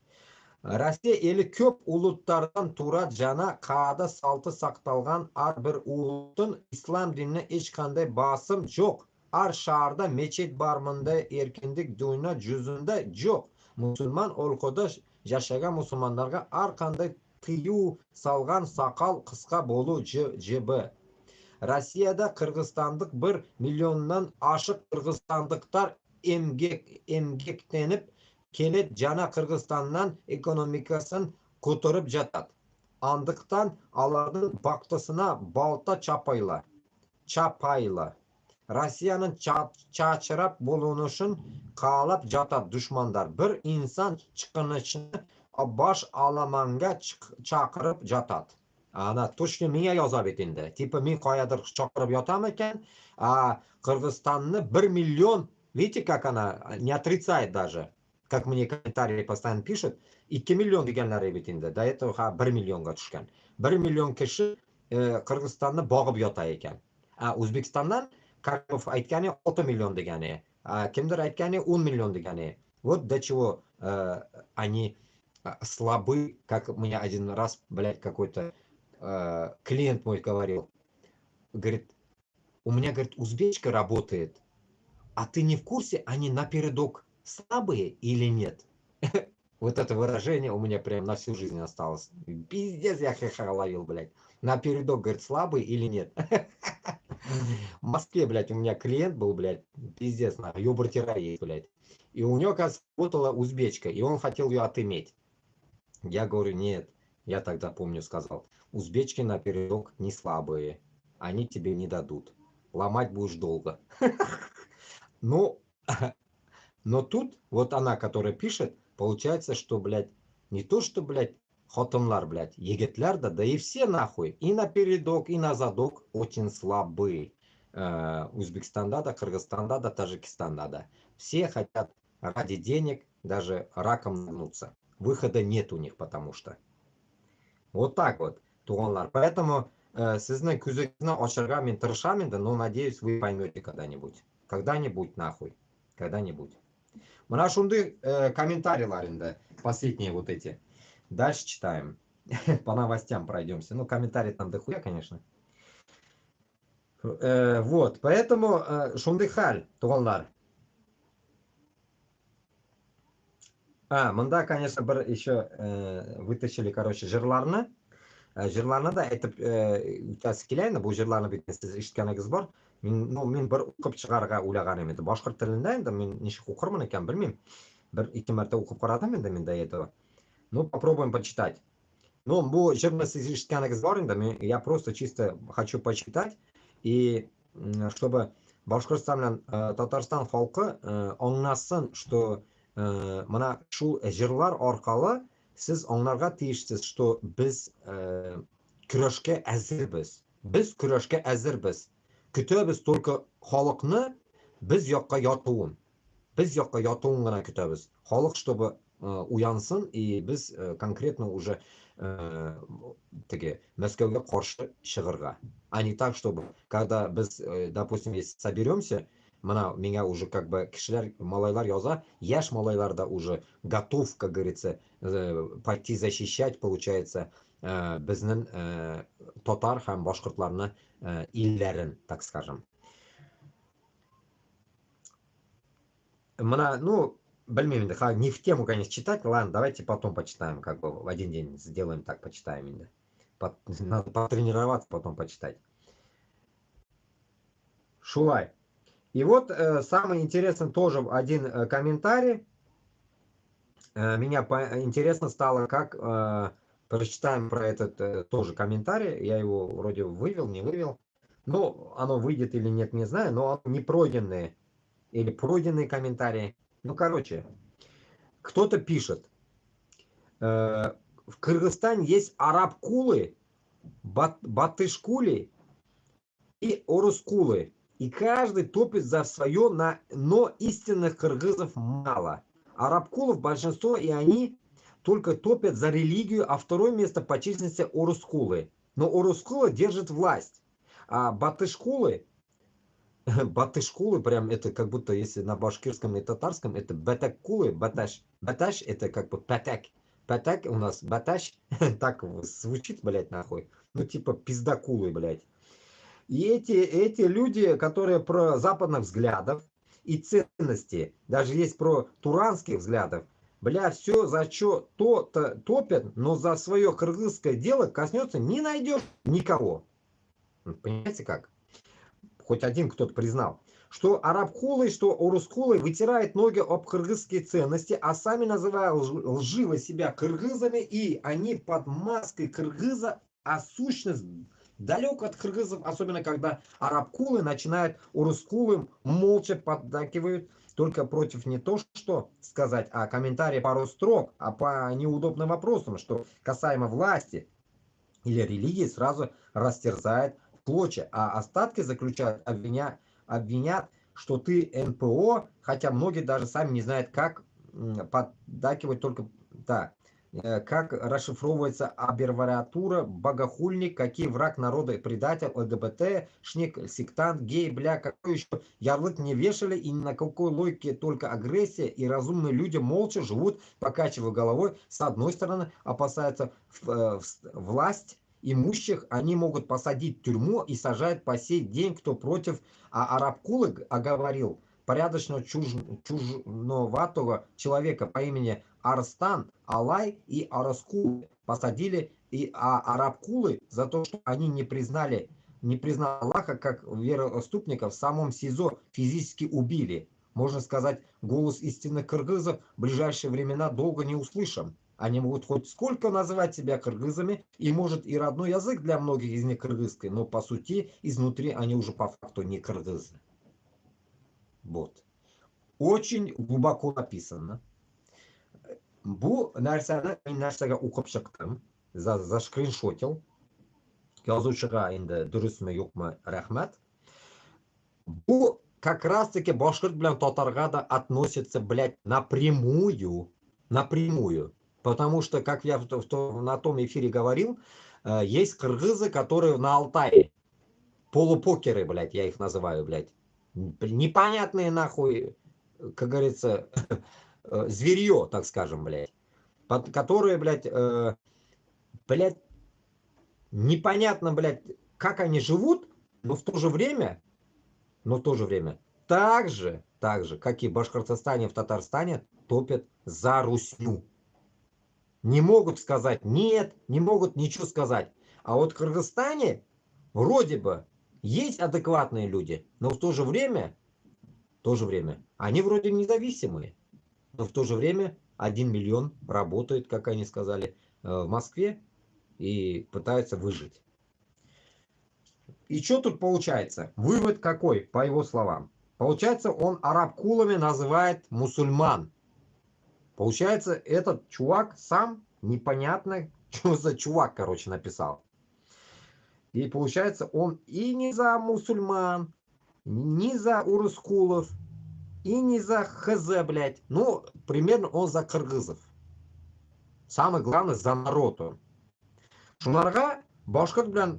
Россия eli köp улуттардан турат жана каада салты сакталган ар бир улуттун ислам динине эч кандай басым жок. Ар шаарда мечет бар, мындай эркиндик дүйнө жүзүндө жок. Мусулман өлкөдө жашаган мусулмандарга ар кандай тыюу салган сакал кыска болуу жебе. Россияда кыргызстандык 1 миллиондон ашык кыргызстандыктар эмгектенип келет жана Кыргызстандан экономикасын көтөрүп жатат. Андыктан алардын бактысына балта чапайлы. Россиянын чачырап болунушун каалап жатат душмандар. Бир инсан чыкынычыны баш аламанга чакырып жатат. Ana точно меня yazab etindi. Типа мен каядыр чакырып ятам экен, а Кыргызстанны 1 миллион, видите, как она не отрицает даже. Как мне комментарии постоянно пишут, 2 миллион дегенлер бит инде. До этого 1 миллионга түшкөн. 1 миллион киши Кыргызстанны багып ята экен. А Өзбекстандан Каримов айтканы 6 миллион дегени, а кимдир айтканы 10 миллион дегени. Вот до чего они слабы, как мне один раз, блядь, какой-то клиент мой говорил. Говорит, у меня, говорит, узбечка работает, а ты не в курсе, они напередок слабые или нет? Вот это выражение у меня прям на всю жизнь осталось. Пиздец, я хэха ловил, блядь. Напередок, говорит, слабый или нет? В Москве, блядь, у меня клиент был, блядь, пиздец, нахуй, ёбар-террорист, блядь. И у него, оказывается, работала узбечка, и он хотел ее отыметь. Я говорю, нет. Я тогда, помню, сказал, узбечки напередок не слабые. Они тебе не дадут. Ломать будешь долго. Но тут, вот она, которая пишет, получается, что, блядь, не то, что, блядь, хотонлар, блядь, егетлер, да и все нахуй, и напередок, и на задок очень слабые. Узбекистанда, да, Кыргызстанда, да, Таджикистанда, да. Все хотят ради денег даже раком нагнуться. Выхода нет у них, потому что. Вот так вот, туғанлар. Поэтому сіздің күзетіні ашырға мен тырышамын, да, но надеюсь, вы поймете когда-нибудь. Когда-нибудь, нахуй. Когда-нибудь. Мына шундай комментарийлар енді, последние вот эти. Дальше читаем. По новостям пройдемся. Ну, комментарии там дохуя, конечно. Вот, поэтому шундай халь, туғанлар. Мында, конечно, бір еще вытащили, короче, жырларны. Жырларны да айтып үтәсе келейін, бұл жырларны бітін сіз ишіткеніңіз бар. Мен бір оқып шығарға ойлаған ем. Башқұрт тілінде енді мен нешік оқырмын екен, білмеймін. Бір-екі мәрте оқып қарадым енді мен до этого. Ну, попробуем почитать. Ну, бұл жырны сіз ишіткеніңіз бар енді, я просто чисто хочу почитать. И чтобы Башқұртстан мен Татарстан халқы аңнасын, что мына шул жырлар арқалы сіз аңларға тиіссіз, что біз күрәшкә әзірбіз. Біз күрәшкә әзірбіз. Көтәбіз только халықны біз яққа ятуын. Біз яққа ятуын ғана көтәбіз. Халық, чтобы уянсын, и біз конкретно уже Мәскәүгә қаршы шығырға. А не так, чтобы, когда біз, допустим, если соберемся, меня уже как бы кишилер, малайлар яза, яш малайлар да уже готов, как говорится, пойти защищать, получается, безнең татар һәм башкортларны илләрен, так скажем. Ну, блин, не в тему, конечно, читать, ладно, давайте потом почитаем, как бы в один день сделаем так, почитаем. Надо потренироваться, потом почитать. Шулай. И вот самый интересный тоже один комментарий. Меня интересно стало, как прочитаем про этот тоже комментарий. Я его вроде вывел, не вывел. Ну, оно выйдет или нет, не знаю, но не пройденные или пройденные комментарии. Ну, короче, кто-то пишет, в Кыргызстане есть арабкулы, батышкули и орускулы. И каждый топит за свое, но истинных кыргызов мало. Арабкулов большинство, и они только топят за религию, а второе место по численности орускулы. Но орускулы держат власть. А батышкулы, батышкулы прям это как будто если на башкирском и татарском это батаккулы, баташ. Баташ это как бы патак. Патак у нас баташ, так звучит, блядь, нахуй. Ну типа пиздакулы, блядь. И эти люди, которые про западных взглядов и ценностей, даже есть про туранских взглядов, бля, все за что то-то топят, но за свое кыргызское дело коснется не найдешь никого. Понимаете как? Хоть один кто-то признал. Что арабкулы, что орускулы вытирают ноги об кыргызские ценности, а сами называют лживо себя кыргызами, и они под маской кыргыза, а сущность далек от кыргызов, особенно когда арабкулы начинают орускулым молча поддакивают, только против не то, что сказать, а комментарии пару строк, а по неудобным вопросам, что касаемо власти или религии, сразу растерзает в клочья, а остатки заключают, обвинят, что ты НПО, хотя многие даже сами не знают, как поддакивать только, да, как расшифровывается аббревиатура богохульник, какие враг народа, предатель, ЛГБТ, шник, сектант, гей, бля, какой еще ярлык не вешали и на какой логике только агрессия, и разумные люди молча живут, покачивая головой, с одной стороны опасаются власть имущих, они могут посадить в тюрьму и сажают по сей день, кто против, а Арабкулы оговорил порядочного чужноватого человека по имени Арстан, Алай и Араскулы посадили, Арабкулы за то, что они не признали Аллаха как вероотступников в самом СИЗО физически убили. Можно сказать, голос истинных кыргызов в ближайшие времена долго не услышим. Они могут хоть сколько называть себя кыргызами, и может и родной язык для многих из них кыргызский, но по сути изнутри они уже по факту не кыргызы. Вот. Очень глубоко написано. Bu нәрсәгә укып чыктым, зашкриншотил. Язучыга инде дөресме юкмы, рәхмәт. Бу как раз таки башкорт белән татарга да относится, блядь, напрямую. Напрямую. Потому что, как я на том эфире говорил, есть кыргызы, которые на Алтае. Полупокеры, блядь, я их называю, блядь. Непонятные нахуй, как говорится, зверье, так скажем, блядь. Которые, блядь, блядь, непонятно, блядь, как они живут, но в то же время, так же, как и в Башкортостане, в Татарстане, топят за Русню. Не могут сказать нет, не могут ничего сказать. А вот в Кыргызстане вроде бы есть адекватные люди, но в то же время, они вроде независимые. Но в то же время 1 миллион работает, как они сказали, в Москве и пытаются выжить. И что тут получается? Вывод какой, по его словам? Получается, он арабкулами называет мусульман. Получается, этот чувак сам непонятно, что за чувак, короче, написал. И получается, он и не за мусульман, ни за урускулов, и не за хз, блядь. Ну, примерно он за кыргызов. Самое главное, за народ он. Шунарга, башкорт, блядь,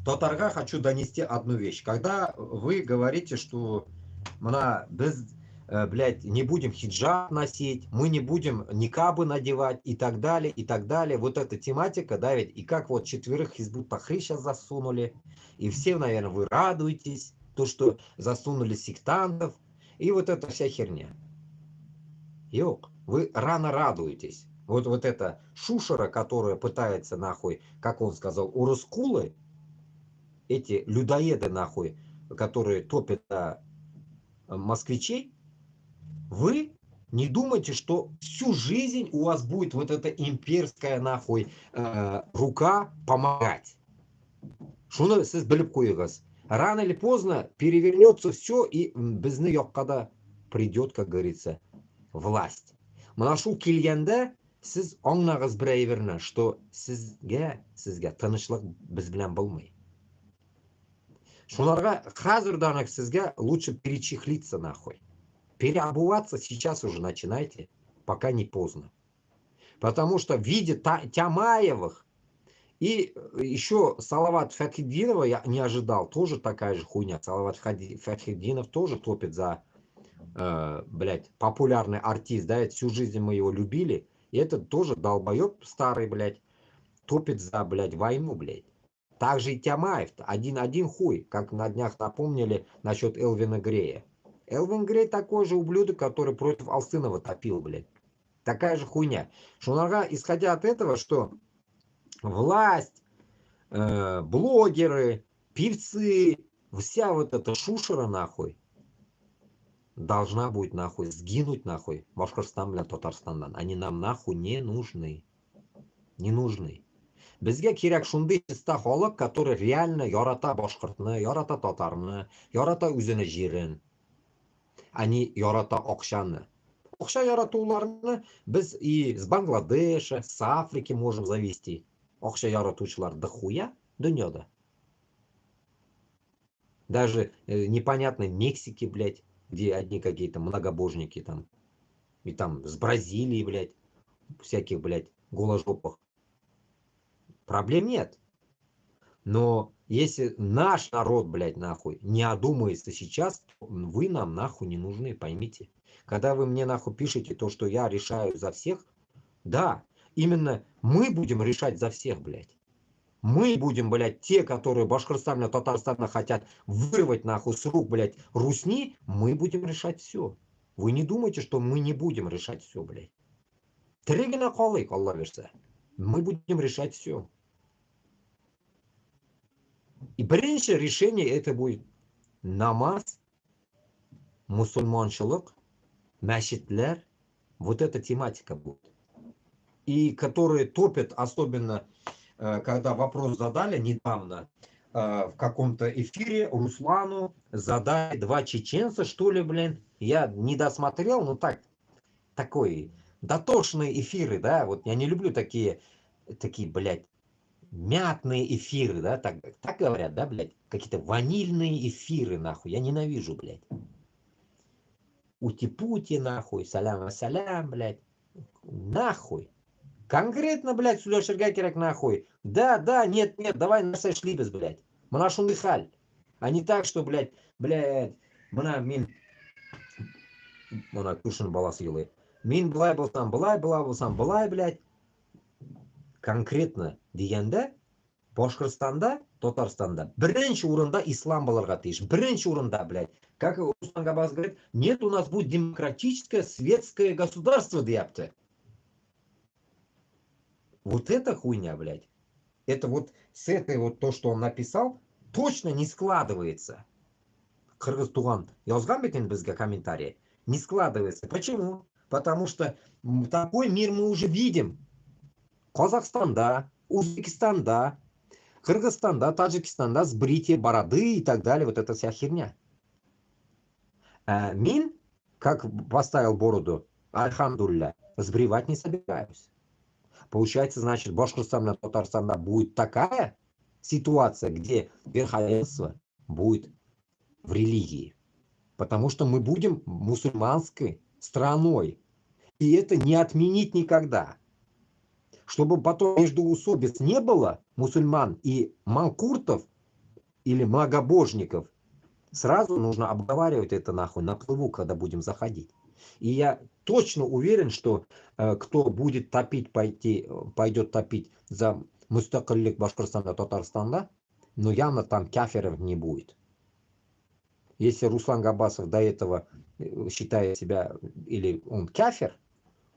татарга хочу донести одну вещь. Когда вы говорите, что без, блядь, не будем хиджаб носить, мы не будем никабы надевать и так далее, вот эта тематика, да, ведь, и как вот 4 Хизбут-Тахрир сейчас засунули, и все, наверное, вы радуетесь, то, что засунули сектантов, и вот эта вся херня. Ёк, вы рано радуетесь. Вот эта шушера, которая пытается, нахуй, как он сказал, урускулы, эти людоеды, нахуй, которые топят москвичей, вы не думайте, что всю жизнь у вас будет вот эта имперская, нахуй, рука помогать. Шуны сіз біліп қойыңыз. Рано или поздно перевернется все, и біздің yoqqa придет, как говорится, власть. Мына шу келгенде сіз аңнағыз біреуверні, что сізге тынычлық біз білән болмай. Шунарға қазірдан сізге лучше перечехлиться нахуй. Переобуваться сейчас уже начинайте, пока не поздно. Потому что в виде Тямаевых и еще Салават Фатхетдинова я не ожидал, тоже такая же хуйня. Салават Фатхетдинов тоже топит за, блядь, популярный артист, да, всю жизнь мы его любили. И этот тоже долбоеб старый, блядь, топит за, блядь, войну, блядь. Также и Тямаев, один хуй, как на днях напомнили насчет Элвина Грея. Элвин Грей такой же ублюдок, который против Алсынова топил, блядь. Такая же хуйня. Шунага, исходя от этого, что власть, блогеры, певцы, вся вот эта шушера нахуй должна будет нахуй сгинуть нахуй. Башкортостан, блядь, Татарстандан. Они нам нахуй не нужны. Не нужны. Бізге керек шундай чиста халық, который реально ярата башқұртны, ярата татарны, ярата өзіні жерін. Они ярата ақшаны. Ақша яратуларны біз и с Бангладеша, с Африки можем завести. Ақша яратушылар дохуя дүнияда. Даже непонятно Мексики, блядь, где одни какие-то многобожники там. И там с Бразилии, блядь, всяких, блядь, голожопых. Проблем нет. Но если наш народ, блядь, нахуй, не одумается сейчас, вы нам нахуй не нужны, поймите. Когда вы мне нахуй пишете то, что я решаю за всех, да, именно мы будем решать за всех, блядь. Мы будем, блядь, те, которые Башкортостана, Татарстана хотят вырвать нахуй с рук, блядь, русни, мы будем решать все. Вы не думайте, что мы не будем решать все, блядь. Трегина колык, Аллах верса. Мы будем решать все. И бірінші решение это будет намаз, мусульманшылық, мәшітлер, вот эта тематика будет. И которые топят, особенно, когда вопрос задали недавно, в каком-то эфире Руслану задали 2 чеченца, что ли, блин. Я не досмотрел, но такой дотошные эфиры, да, вот я не люблю такие, блядь, мятные эфиры, да, так говорят, да, блядь, какие-то ванильные эфиры, нахуй, я ненавижу, блядь. Ути-пути, нахуй, салям-салям, блядь, нахуй. Конкретно, блядь, сюда шергай керек, нахуй. Да, нет, давай насай шлибес, блядь. Мына шундай халь. А не так, что, блядь, мына мен, мына күшін баласы елай. Мен былай болсам, былай болсам, былай, блядь. Конкретно дегенде Башкортостанда, Татарстанда бірінші орында ислам боларға тиіш. Бірінші орында, блядь. Как Руслан Габаз говорит, нет, у нас будет демократическое, светское государство, deyapti. Вот эта хуйня, блядь. Это вот с этой вот то, что он написал, точно не складывается. Кыргыз туган язган бекен бізге комментарий. Не складывается. Почему? Потому что такой мир мы уже видим. Казахстанда, Узбекистанда, Кыргызстанда, Таджикистанда с бритьем бороды и так далее. Вот эта вся херня. Мин, как поставил бороду, альхамдулля, сбривать не собираюсь. Получается, значит, Башкортостан, Татарстанда будет такая ситуация, где верховенство будет в религии. Потому что мы будем мусульманской страной. И это не отменить никогда. Чтобы потом междоусобиц не было мусульман и манкуртов или многобожников, сразу нужно обговаривать это нахуй на плыву, когда будем заходить. И я точно уверен, что кто будет топить, пойдет топить за мустакиллик Башкортостана, Татарстанда, но явно там каферов не будет. Если Руслан Габасов до этого считает себя, или он кафер,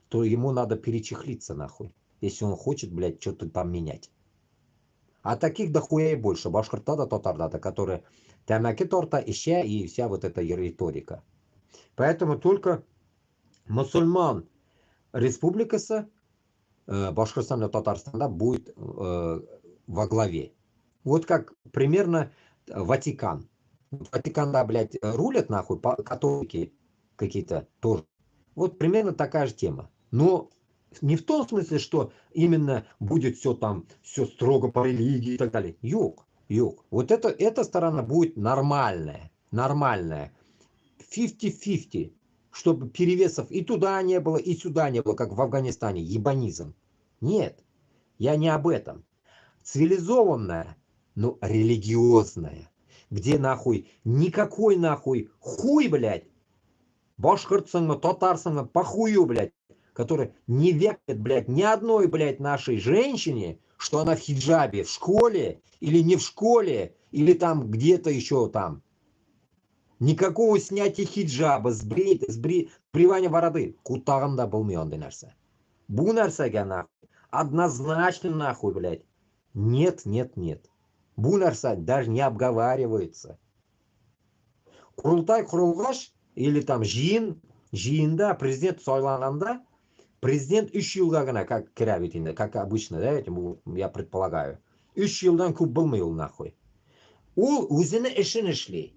то ему надо перечехлиться нахуй. Если он хочет, блядь, что-то там менять. А таких дохуя и больше. Башкортада, Татардата, которые тямаки торта, ища и вся вот эта риторика. Поэтому только мусульман республикасы Башкортостана, Татарстанда будет во главе. Вот как примерно Ватикан. Ватикан, да, блядь, рулят нахуй, католики какие-то тоже. Вот примерно такая же тема. Но не в том смысле, что именно будет все там, все строго по религии и так далее. Юг, юг. Вот эта сторона будет нормальная, нормальная. 50-50, чтобы перевесов и туда не было, и сюда не было, как в Афганистане, ебанизм. Нет, я не об этом. Цивилизованная, но религиозная. Где нахуй никакой нахуй хуй, блядь, башкирцanga, татарсanga, похую, блядь, который не векает, блядь, ни одной, блядь, нашей женщине, что она в хиджабе в школе, или не в школе, или там где-то еще там. Никакого снятия хиджаба, сбривания бороды. Кутағында болмай ондай нәрсе. Бұл нәрсеге нахуй, однозначно нахуй, блядь. Нет, нет, нет. Бұл нәрсе даже не обговаривается. Құрылтай құрылғаш, или там жиында президент сайланғанда, президент 3 жылға ғана, как кірәбет енді, как обычно, да, этим, я предполагаю. 3 жылдан көп болмай ол нахуй. Ол өзінің ішін ішлей.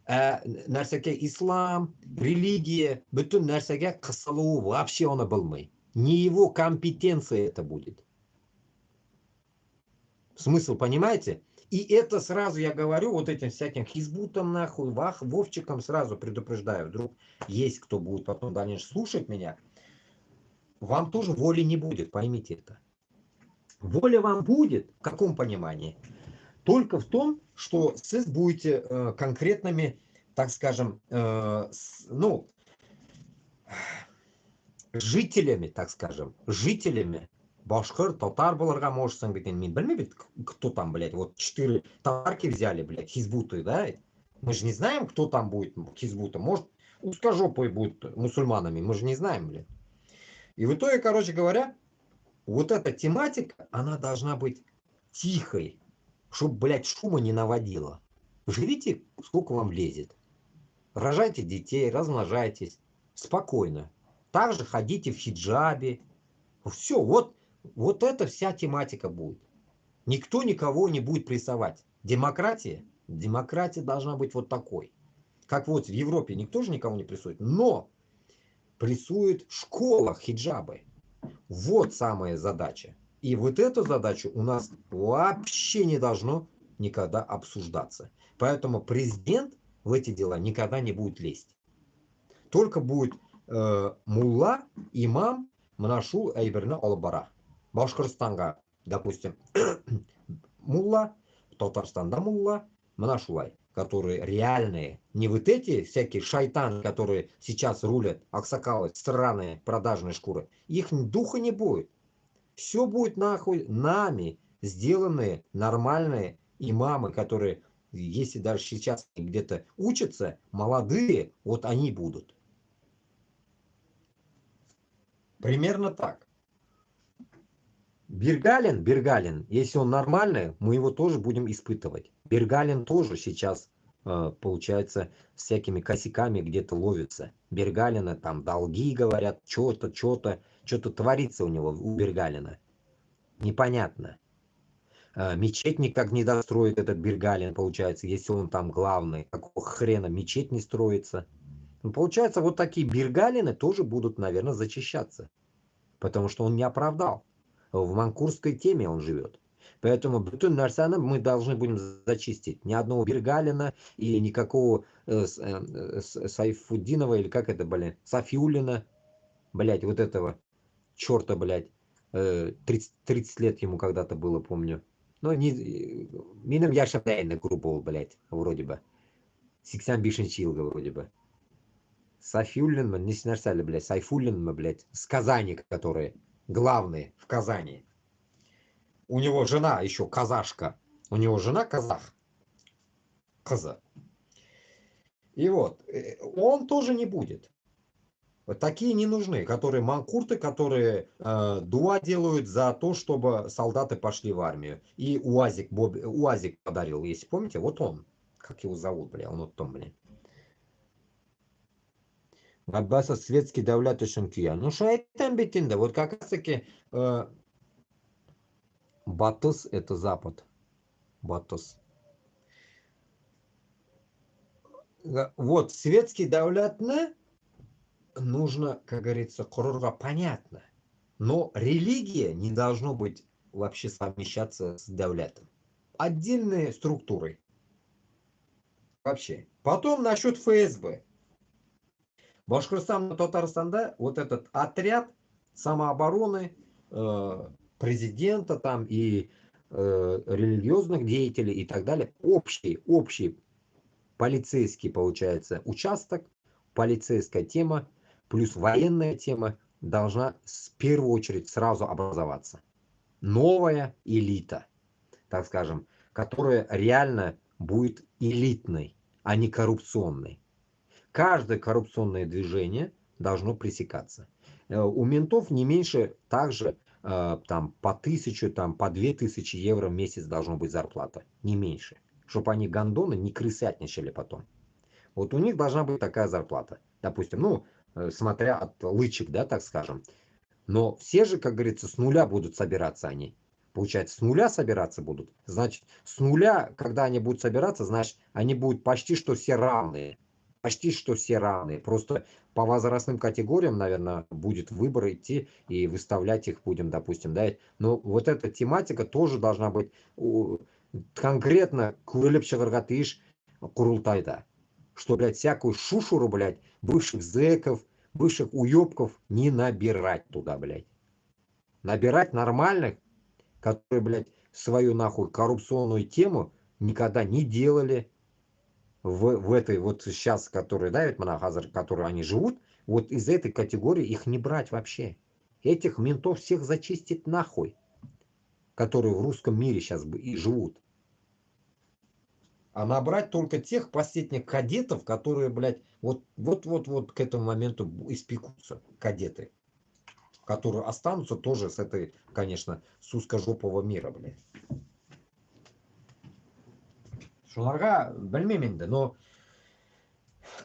Нәрсеге ислам, религия, bütün нәрсеге қысылуы вообще оны білмей. Не его компетенция это будет. Смысл, понимаете? И это сразу я говорю вот этим всяким хизбутам нахуй, вовчикам сразу предупреждаю. Вдруг есть кто будет потом дальше слушать меня. Вам тоже воли не будет, поймите это. Воля вам будет, в каком понимании? Только в том, что вы будете конкретными, так скажем, ну, жителями, так скажем, жителями. Башкир, татар боларға можешься, мен білмеймін, кто там, блядь, вот 4 татарки взяли, блядь, хизбуты, да? Мы же не знаем, кто там будет хизбутом. Может, узкожопые будут мусульманами, мы же не знаем, блядь. И в итоге, короче говоря, вот эта тематика, она должна быть тихой, чтобы, блядь, шума не наводила. Живите, сколько вам лезет. Рожайте детей, размножайтесь спокойно. Также ходите в хиджабе. Все, вот эта вся тематика будет. Никто никого не будет прессовать. Демократия должна быть вот такой. Как вот в Европе никто же никого не прессует, но прессует в школах хиджабы. Вот самая задача. И вот эту задачу у нас вообще не должно никогда обсуждаться. Поэтому президент в эти дела никогда не будет лезть. Только будет мулла, имам, Мнашул әйберне алып бара. Башкортстанга, допустим, мулла, Татарстанда мулла, Мнашулай, которые реальные, не вот эти всякие шайтаны, которые сейчас рулят, аксакалы, странные продажные шкуры. Их духа не будет. Все будет нахуй нами сделанные нормальные имамы, которые, если даже сейчас где-то учатся, молодые, вот они будут. Примерно так. Бергалин, если он нормальный, мы его тоже будем испытывать. Бергалин тоже сейчас, получается, всякими косяками где-то ловится. Бергалина там долги, говорят, что-то творится у него, у Бергалина. Непонятно. Мечеть никак не достроит этот Бергалин, получается, если он там главный. Какого хрена мечеть не строится? Ну, получается, вот такие Бергалины тоже будут, наверное, зачищаться. Потому что он не оправдал. В манкурской теме он живет. Поэтому bütün нәрсені мы должны будем зачистить. Ни одного Бергалина и никакого Сайфуддинова, или как это, блин, Сафиуллина, блядь, вот этого черта, блядь, 30 лет ему когда-то было, помню. Ну, минем yaşımdaydı группа, блядь, вроде бы. 85 yılga вроде бы. Сафиуллин, не снерсали, блядь, Сайфуллин, блядь, с Казани, которые главные в Казани. У него жена еще казашка. У него жена казах. Каза. И вот, он тоже не будет. Вот такие не нужны, которые манкурты, которые дуа делают за то, чтобы солдаты пошли в армию. И УАЗик подарил, если помните, вот он. Как его зовут, бля, он вот том, бля. Аббаса светский давлят үшін күйя. Ну шайтан бетінде, вот как раз таки батыс это запад. Батос. Вот, светский давлятны нужно, как говорится, курорга понятно. Но религия не должно быть вообще совмещаться с давлятом. Отдельные структуры. Вообще. Потом насчет ФСБ. Башкортостан, Татарстанда вот этот отряд самообороны президента там и религиозных деятелей и так далее, общий полицейский, получается, участок, полицейская тема, плюс военная тема должна в первую очередь сразу образоваться. Новая элита, так скажем, которая реально будет элитной, а не коррупционной. Каждое коррупционное движение должно пресекаться. У ментов не меньше также там по 1000, там по 2000 евро в месяц должно быть зарплата. Не меньше. Чтобы они гондоны не крысятничали потом. Вот у них должна быть такая зарплата. Допустим, ну, смотря от лычек, да, так скажем. Но все же, как говорится, с нуля будут собираться они. Получается, с нуля собираться будут. Значит, с нуля, когда они будут собираться, значит, они будут почти что все равные. Почти что все равные. Просто по возрастным категориям, наверное, будет выбор идти и выставлять их будем, допустим, да. Но вот эта тематика тоже должна быть конкретно көріліп шығарға тиіш Курултайда. Что, блядь, всякую шушуру, блядь, бывших зэков, бывших уебков не набирать туда, блядь. Набирать нормальных, которые, блядь, свою нахуй коррупционную тему никогда не делали в этой вот сейчас, которые, да, ведь Манахазар, которые они живут, вот из этой категории их не брать вообще. Этих ментов всех зачистить нахуй, которые в русском мире сейчас и живут. А набрать только тех последних кадетов, которые, блядь, вот к этому моменту испекутся, кадеты. Которые останутся тоже с этой, конечно, с узкожопого мира, блядь. Шуларга, бельмеминда, но,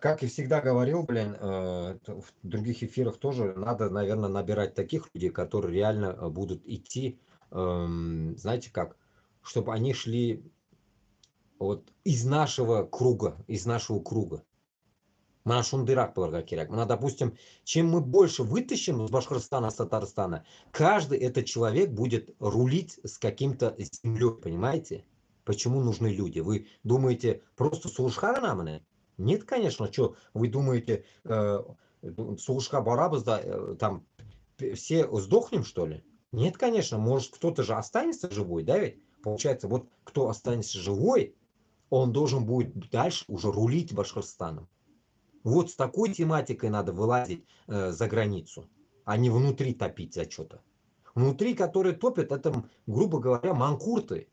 как и всегда говорил, блин, в других эфирах тоже надо, наверное, набирать таких людей, которые реально будут идти, знаете как, чтобы они шли вот из нашего круга, Мына шундыйрак булырга кирәк. Мына, допустим, чем мы больше вытащим из Башкортостана, с Татарстана, каждый этот человек будет рулить с каким-то землей, понимаете? Почему нужны люди? Вы думаете, просто Сулушха наманы? Нет, конечно, что вы думаете, Сулушха барабыз, да, там все сдохнем, что ли? Нет, конечно, может кто-то же останется живой, да ведь? Получается, вот кто останется живой, он должен будет дальше уже рулить Башкортостаном. Вот с такой тематикой надо вылазить за границу, а не внутри топить за что-то. Внутри, которые топят, это, грубо говоря, манкурты,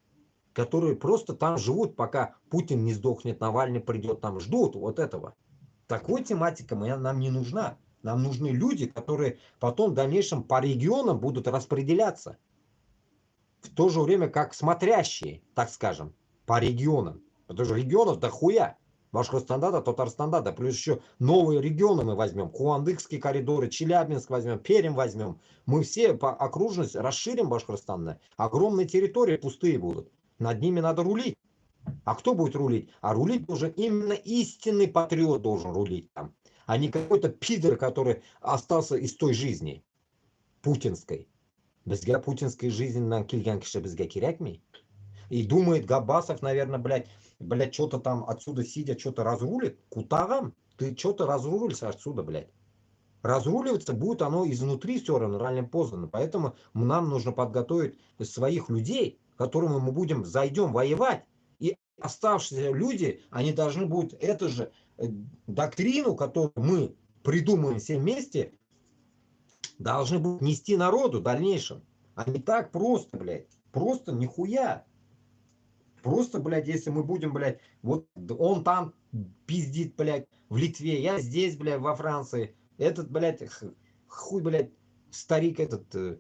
которые просто там живут, пока Путин не сдохнет, Навальный придет, там ждут вот этого. Такой тематика нам не нужна. Нам нужны люди, которые потом в дальнейшем по регионам будут распределяться. В то же время, как смотрящие, так скажем, по регионам. Потому что регионов дохуя. Башкортостанда, да, Татарстанда, да, плюс еще новые регионы мы возьмем. Куандыкские коридоры, Челябинск возьмем, Пермь возьмем. Мы все по окружности расширим Башкортостан. Огромные территории пустые будут. Над ними надо рулить. А кто будет рулить? А рулить должен именно истинный патриот должен рулить там. А не какой-то пидор, который остался из той жизни путинской. Бізге путинской жизни на келген кіші бізге керек ме? И думает Габасов, наверное, блядь, что-то там отсюда сидя, что-то разрулит. Кутагам, ты что-то разрулишься отсюда, блядь. Разруливаться будет оно изнутри все равно, рано или поздно. Поэтому нам нужно подготовить своих людей, которым мы будем, зайдем воевать. И оставшиеся люди, они должны будут эту же доктрину, которую мы придумаем все вместе, должны будут нести народу в дальнейшем. А не так просто, блядь. Просто нихуя. Просто, блядь, если мы будем, блядь, вот он там пиздит, блядь, в Литве, я здесь, блядь, во Франции. Этот, блядь, хуй, блядь, старик этот,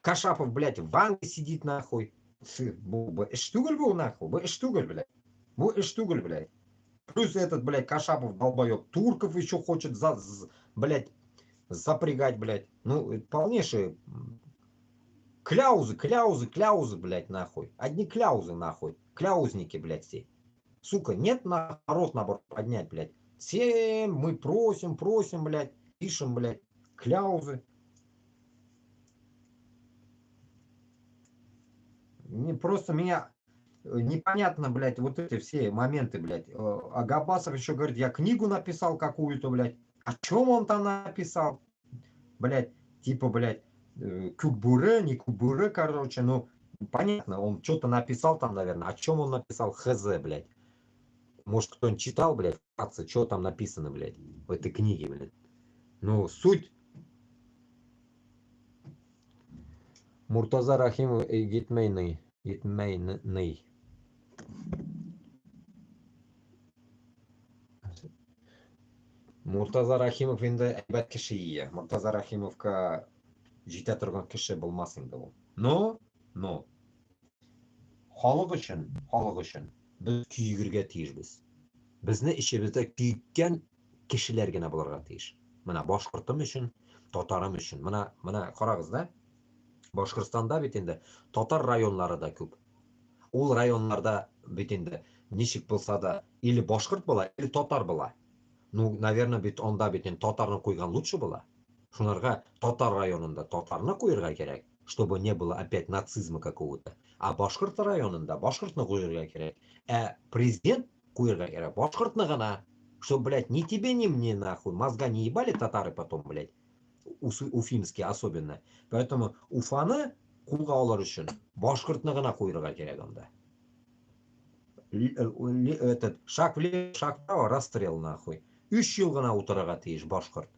Кашапов, блядь, в Англии сидит, нахуй. Штугаль был, нахуй, штугаль, блядь. Вот штугаль, блядь. Плюс этот, блядь, Кашапов, долбоёб, турков еще хочет, блядь, запрягать, блядь. Ну, полнейший Кляузы, кляузы, кляузы, блядь, нахуй. Одни кляузы, нахуй. Кляузники, блядь, все. Сука, нет народ, наоборот, поднять, блядь. Все мы просим, просим, блядь, пишем, блядь, кляузы. Не, просто меня непонятно, блядь, вот эти все моменты, блядь. А Габасов еще говорит, я книгу написал какую-то, блядь. О чем он там написал? Блядь, типа, блядь, Кюкбуре, не Кюкбуре, короче, ну, понятно, он что-то написал там, наверное. О чем он написал? Хз, блядь. Может, кто-нибудь читал, блядь, вкратце, что там написано, блядь, в этой книге, блядь. Ну, суть. Муртаза Рахимов и Гитмейный. Гитмейный. Муртаза Рахимов енді әйбәт кеше ие. Муртаза Рахимовка жете тұрған кеше болмасын да ол. Но, халық үшін біз күйгірге тиіспіз. Бізді ішімізде күйіккен кешелер генә булырга тиеш. Мына башкортым өчен, татарым өчен. Мына карагыз да. Башкортстанда бит инде татар районнары да күп. Ул районнарда бит инде ничек булса да или башкорт була, или татар була. Ну, наверное, бит онда бит инде татарны куйган лучше була. Шунарга татар районында татарны куярга кирәк, чтобы не было опять нацизма какого-то. А башкорт районында башкортны куярга кирәк. Президент куярга кирәк башкортны гына. Чтобы, блядь, ни тебе, ни мне, нахуй, мозга не ебали татары потом, блядь. Уфимские особенно. Поэтому Уфаны кулга алар үшін башкортны гына куярга кирәк анда. Этот шаг влево, шаг вправо, расстрел, нахуй. 3 ел гына утырырга тиеш башкорт.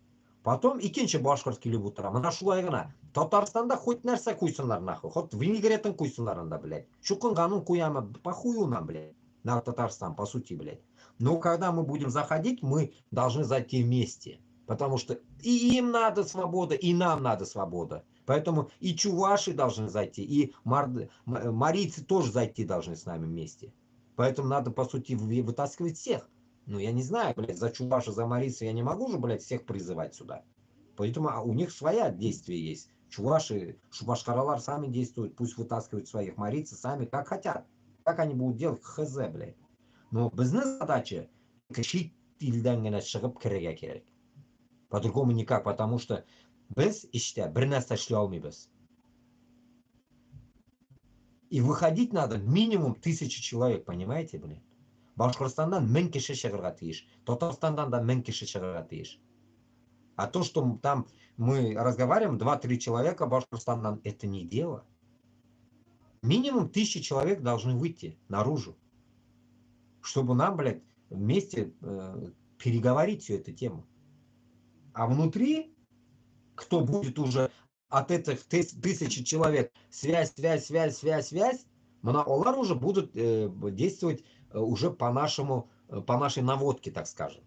Потом икенче башкорт килеп утыра. Мына шулай гына. Татарстанда хоть нәрсә куйсыннар, нахуй. Хоть винегретын куйсыннар анда, блядь. Чукынганын куямы, похую нам, блядь. На Татарстан, по сути, блядь. Но когда мы будем заходить, мы должны зайти вместе. Потому что и им надо свобода, и нам надо свобода. Поэтому и чуваши должны зайти, и марийцы тоже зайти должны с нами вместе. Поэтому надо, по сути, вытаскивать всех. Ну, я не знаю, блядь, за чуваши, за марийцы я не могу же, блядь, всех призывать сюда. Поэтому у них своя действие есть. Чуваши, шубашкаралар сами действуют, пусть вытаскивают своих марийцев сами, как хотят. Как они будут делать, хз, блядь. Но біздің задача кіші тілден генә шығып кіріге керек. По-другому никак, потому что біз іште бір нәрсе эшлей алмыйбыз. И выходить надо минимум 1000 человек, понимаете, блин? Башкортостандан 1000 кеше чыгарга тиеш, Татарстандан да 1000 кеше чыгарга тиеш. А то, что там мы разговариваем, 2-3 человека Башкортостандан, это не дело. Минимум 1000 человек должны выйти наружу, чтобы нам, блядь, вместе переговорить всю эту тему. А внутри, кто будет уже от этих 1000 человек, связь, мына олар уже будут действовать уже по нашей наводке, так скажем.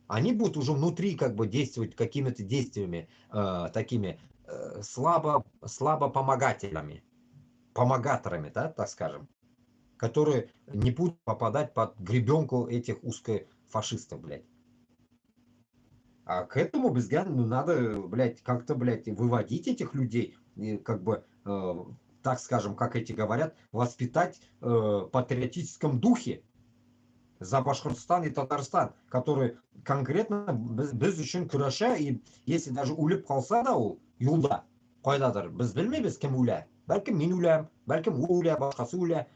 Они будут уже внутри как бы действовать какими-то действиями такими слабо помогаторами, да, так скажем, которые не будут попадать под гребенку этих узкофашистов, блядь. А к этому, ну, надо, блядь, как-то, блядь, выводить этих людей, и как бы, так скажем, как эти говорят, воспитать в патриотическом духе за Башкортостан и Татарстан, которые конкретно біз үшін күрәшә, и если даже үлеп қалса да ол юлда, қайдадыр, біз білмейміз кім үлә. Бәлкім мен үләм, бәлкім ол үлә, башқасы үлә.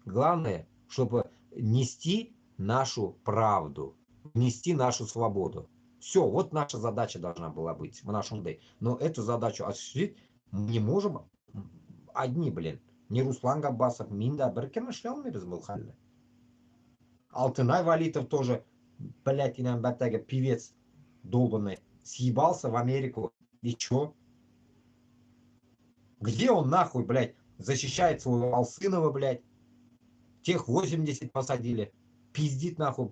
Главное, чтобы нести нашу правду, нести нашу свободу. Все, вот наша задача должна была быть в нашем дне. Но эту задачу осуществить мы не можем одни, блин. Не Руслан Габбасов, Минда, Беркем Шлемный без Булхалли. Алтынай Валитов тоже, блядь, иногда певец долбанный, съебался в Америку. И чё? Где он нахуй, блядь, защищает своего Алсынова, блядь? Тех 80 посадили. Пиздит нахуй.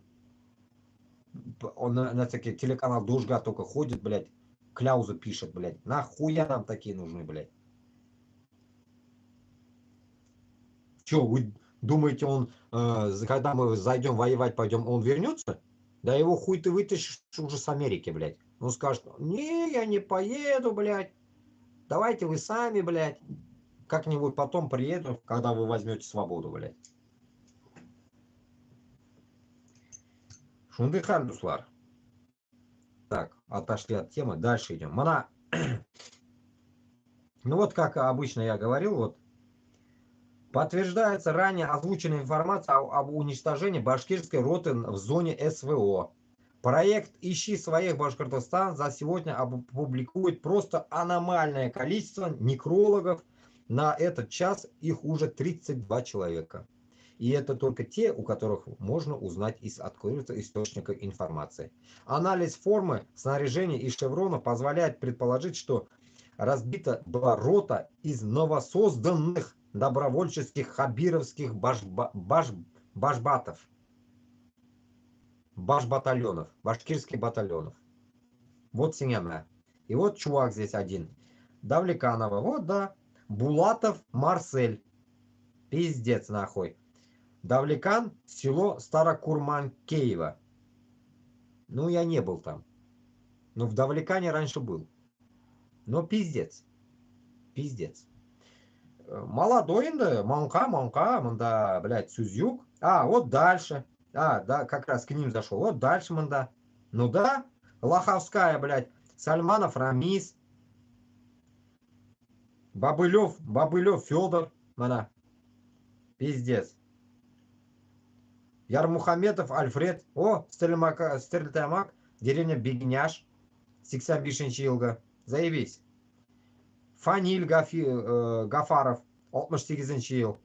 Он на такие телеканал Дождя только ходит, блядь, кляузы пишет, блядь. Нахуя нам такие нужны, блядь? Чё, вы думаете, он, когда мы зайдем воевать, пойдем, он вернется? Да его хуй ты вытащишь уже с Америки, блядь. Он скажет, не, я не поеду, блядь. Давайте вы сами, блядь. как-нибудь потом приеду, когда вы возьмете свободу, блядь. Шунды хальдуслар. Так, отошли от темы, дальше идем. Ну вот, как обычно я говорил, вот подтверждается ранее озвученная информация об уничтожении башкирской роты в зоне СВО. Проект «Ищи своих Башкортостан» за сегодня опубликует просто аномальное количество некрологов. На этот час их уже 32 человека. И это только те, у которых можно узнать из открытого источника информации. Анализ формы, снаряжения и шеврона позволяет предположить, что разбита была рота из новосозданных добровольческих хабировских башбатов, башбатальонов, башкирских батальонов. Вот семья. И вот чувак здесь один. Давлеканова, вот да. Булатов Марсель. Пиздец нахуй. Давлекан, село Старокурманкеево. Ну, я не был там. Но в Давлекане раньше был. Но пиздец. Пиздец. Молодой инда, манка, манда, блядь, Сузюк. А, вот дальше. А, да, как раз к ним зашел. Вот дальше, манда. Ну да, Лоховская, блядь. Сальманов Рамис. Бобылев Федор. Мана. Пиздец. Ярмухаметов Альфред. О, Стерлитамак. Деревня Бегняш. 85 елга. Заебись. Фаниль Гафаров. 68 ел.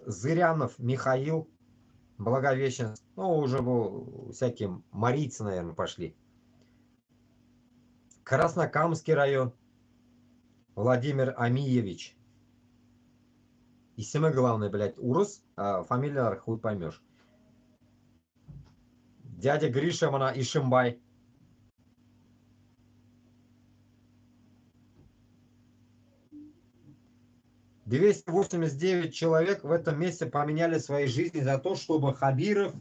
Зырянов Михаил. Благовещенск. Ну, уже всякие марийцы, наверное, пошли. Краснокамский район. Владимир Амиевич. И самое главное, блядь, Урус, а фамилия хуй поймешь. Дядя Гриша Мана Ишимбай. «289 человек в этом месте поменяли свои жизни за то, чтобы Хабиров...»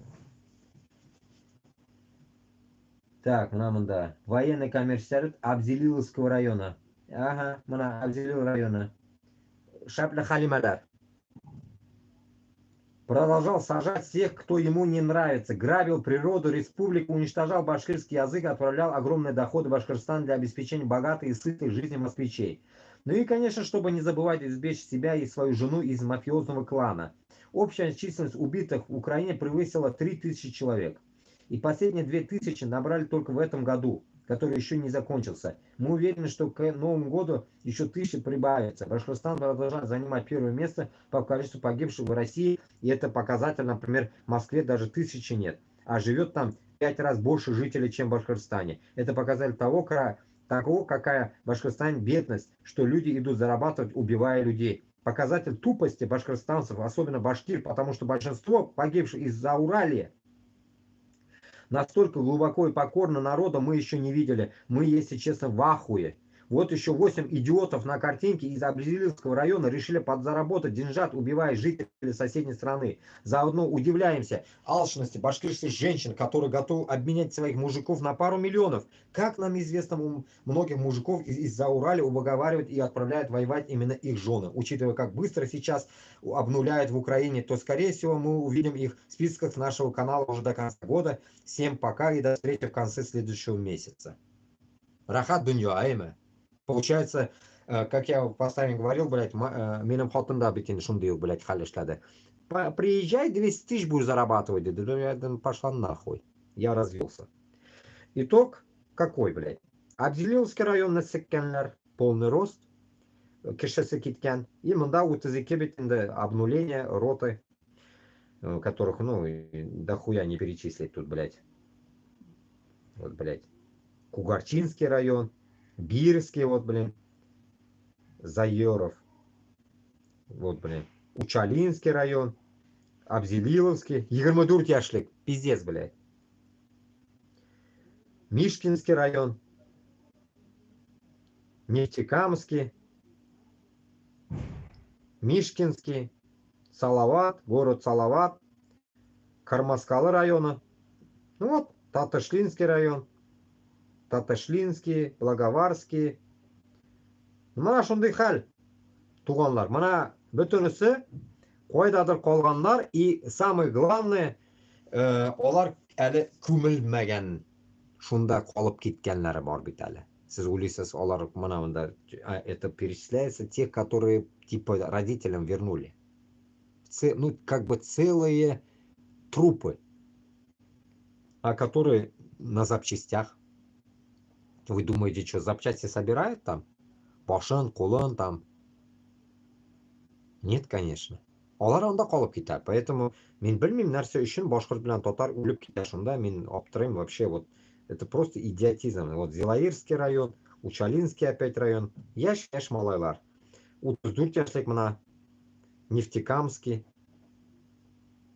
Так, да. Военный комиссариат Абзелиловского района. Ага, Абзелил района. Шапля Халимадар. Продолжал сажать всех, кто ему не нравится, грабил природу, республику, уничтожал башкирский язык, отправлял огромные доходы в Башкортостан для обеспечения богатой и сытой жизни москвичей. Ну и, конечно, чтобы не забывать избечь себя и свою жену из мафиозного клана. Общая численность убитых в Украине превысила 3000 человек. И последние 2000 набрали только в этом году, который еще не закончился. Мы уверены, что к Новому году еще 1000 прибавится. Башкортостан продолжает занимать первое место по количеству погибших в России. И это показатель, например, в Москве даже 1000 нет. А живет там 5 раз больше жителей, чем в Башкортостане. Это показатель того, какая в Башкортостане бедность, что люди идут зарабатывать, убивая людей. Показатель тупости башкортостанцев, особенно башкир, потому что большинство погибших из-за Уралия настолько глубоко и покорно народа мы еще не видели. Мы, если честно, в ахуе. Вот еще 8 идиотов на картинке из Абзелиловского района решили подзаработать деньжат, убивая жителей соседней страны. Заодно удивляемся алчности башкирских женщин, которые готовы обменять своих мужиков на пару миллионов. Как нам известно, у многих мужиков из-за Урала уговаривают и отправляют воевать именно их жены. Учитывая, как быстро сейчас обнуляют в Украине, то, скорее всего, мы увидим их в списках нашего канала уже до конца года. Всем пока и до встречи в конце следующего месяца. Рахат дунья, айме. Получается, как я постоянно говорил, блядь, минем хотында битин шундил, блядь, халиштады. Приезжай, 200 тысяч будешь зарабатывать. Да я пошла нахуй. Я развелся. Итог какой, блядь? Абзелиловский район Насеккенлер, полный рост, кишесі кеткен. И мында 32 битінде обнуление роты, которых, ну, дохуя не перечислить тут, блядь. Вот, блядь. Кугарчинский район, Бирский, вот, блин, Заеров, вот, блин, Учалинский район, Абзелиловский, Егермодур Тяшлик, пиздец, блядь. Мишкинский район, Нефтекамский, Мишкинский, Салават, город Салават, Кармаскалы района, ну вот, Татышлинский район, Татышлинский, Благоварский, Мына шундай хәл, туганлар. Мына бөтенесе кайдадыр калганнар, и самое главное, алар әле күмелмәгән. Шунда калып киткәннәре бар бит әле. Сез уйлыйсыз, алар мына монда это перечисляется те, которые типа родителям вернули. Ну, как бы целые трупы, а которые на запчастях. Вы думаете, что запчасти собирают там? Башын, кулын там? Нет, конечно. Алар анда калып китә. Поэтому мин белмим, нәрсә өчен башкорт белән татар үлеп китә. Шунда мин аптырыйм вообще. Вот это просто идиотизм. Вот Зилаирский район, Учалинский опять район. Яшь малайлар. 34 яшьлек мына Нефтекамский.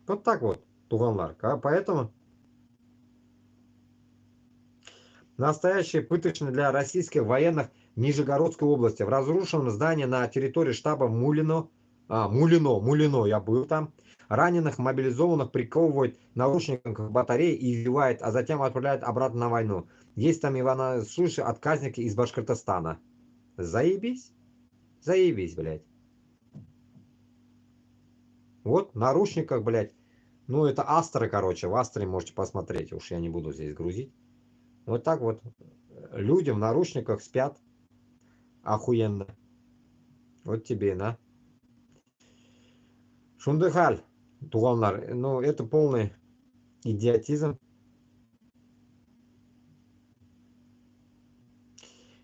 Вот так вот, туганлар. Поэтому настоящие пыточные для российских военных в Нижегородской области. В разрушенном здании на территории штаба Мулино, я был там. Раненых, мобилизованных приковывают наручником к батарее и избивают, а затем отправляют обратно на войну. Есть там, Ивана, слушай, отказники из Башкортостана. Заебись? Заебись, блядь. Вот, в наручниках, блядь. Ну, это Астры, короче. В Астре можете посмотреть. Уж я не буду здесь грузить. Вот так вот. Люди в наручниках спят. Охуенно. Вот тебе, на. Шундыхаль, туганлар. Ну, это полный идиотизм.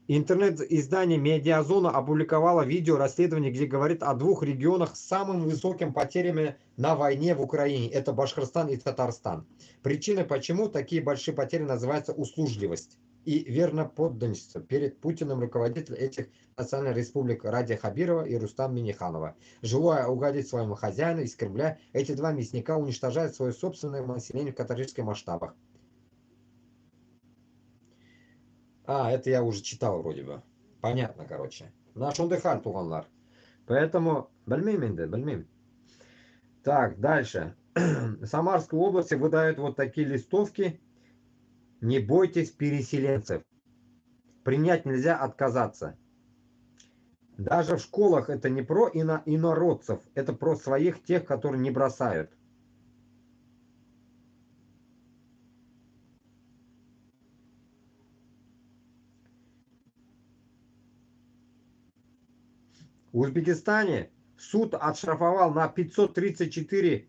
Интернет-издание «Медиазона» опубликовало видео расследования, где говорит о двух регионах с самыми высокими потерями на войне в Украине. Это Башкортостан и Татарстан. Причиной, почему такие большие потери, называется услужливость и верноподданничество перед Путиным руководитель этих национальных республик Радия Хабирова и Рустам Минниханова. Желая угодить своему хозяину из Кремля, эти два мясника уничтожают свое собственное население в католических масштабах. Это я уже читал вроде бы. Понятно, короче. Наш отдыхаль, туганлар. Поэтому, бельмим. Так, дальше. В Самарской области выдают вот такие листовки. Не бойтесь переселенцев. Принять нельзя, отказаться. Даже в школах это не про инородцев. Это про своих, тех, которые не бросают. В Узбекистане суд отштрафовал на $534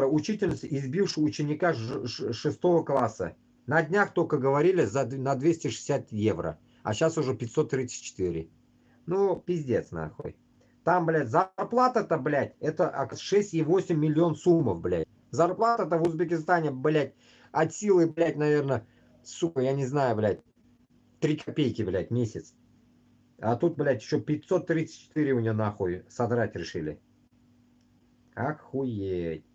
учительницу, избившую ученика 6 класса. На днях только говорили на 260 евро, а сейчас уже 534. Ну, пиздец, нахуй. Там, блядь, зарплата-то, блядь, это 6,8 миллион суммов, блядь. Зарплата-то в Узбекистане, блядь, от силы, блядь, наверное, сука, я не знаю, блядь, 3 копейки, блядь, месяц. А тут, блядь, еще 534 у нее нахуй содрать решили. Охуеть.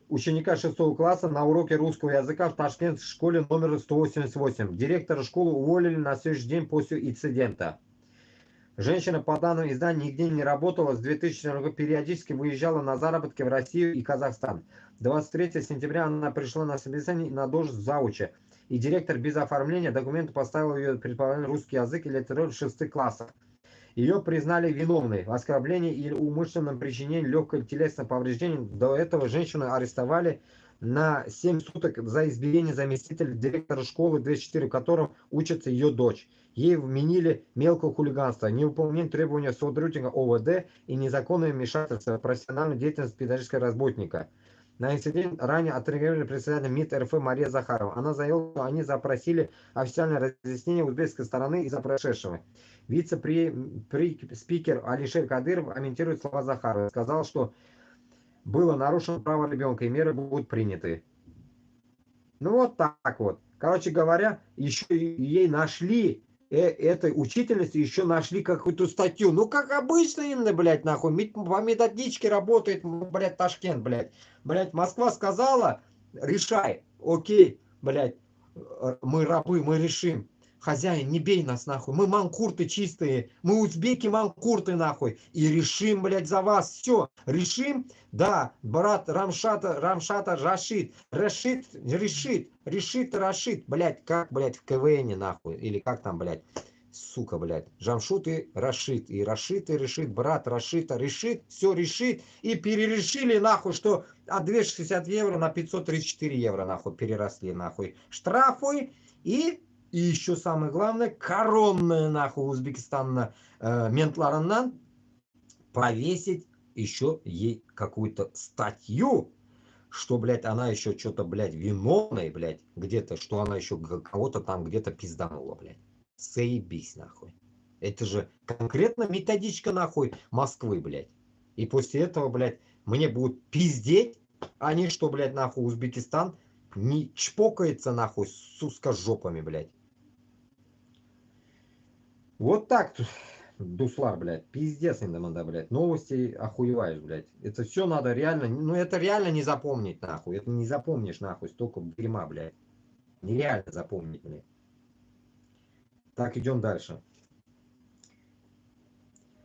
Ученика 6 класса на уроке русского языка в Ташкентской школе номер 188. Директора школы уволили на следующий день после инцидента. Женщина, по данным издания, нигде не работала. С 2000 года периодически выезжала на заработки в Россию и Казахстан. 23 сентября она пришла на собеседование на должность зауча. И директор без оформления документа поставил ее предположительно русский язык и литературу в 6 классах. Ее признали виновной в оскорблении или умышленном причинении легкого телесного повреждения. До этого женщину арестовали на 7 суток за избиение заместителя директора школы 204, в котором учится ее дочь. Ей вменили мелкое хулиганство, невыполнение требования сотрудника ОВД и незаконное вмешательство в профессиональную деятельность педагогического работника. На инцидент ранее отреагировали председатель МИД РФ Мария Захарова. Она заявила, что они запросили официальное разъяснение узбекской стороны из-за происшедшего. Вице-спикер Алишер Кадыров комментирует слова Захарова. Сказал, что было нарушено право ребенка и меры будут приняты. Ну вот так вот. Короче говоря, еще ей нашли, этой учительнице еще нашли какую-то статью. Ну как обычно именно, блядь, нахуй. По методичке работает, блядь, Ташкент, блядь. Блядь, Москва сказала, решай. Окей, блядь, мы рабы, мы решим. хозяин, не бей нас нахуй, мы манкурты чистые, мы узбеки манкурты нахуй, и решим, блядь, за вас все, решим, да, брат Рамшата решит, блядь, как, блядь, в КВН нахуй, или как там, блядь, сука, блядь, Жамшут и Рашид, и решит, брат Рашита решит, все решит, и перерешили нахуй, что от 260 евро на 534 евро нахуй переросли нахуй штрафы, и еще самое главное, коронная нахуй Узбекистана ментларынан повесить еще ей какую-то статью, что, блядь, она еще что-то, блядь, виновной, блядь, где-то, что она еще кого-то там где-то пизданула, блядь. Заебись, нахуй. Это же конкретно методичка, нахуй, Москвы, блядь. И после этого, блядь, мне будут пиздеть, а не что, блядь, нахуй, Узбекистан не чпокается, нахуй, с узкожопами, блядь. Вот так, Дуслар, блядь, пиздец, иногда, блядь, новости охуеваешь, блядь. Это все надо реально, ну это реально не запомнить, нахуй. Это не запомнишь, нахуй, столько дерьма, блядь. Нереально запомнить, блядь. Так, идем дальше.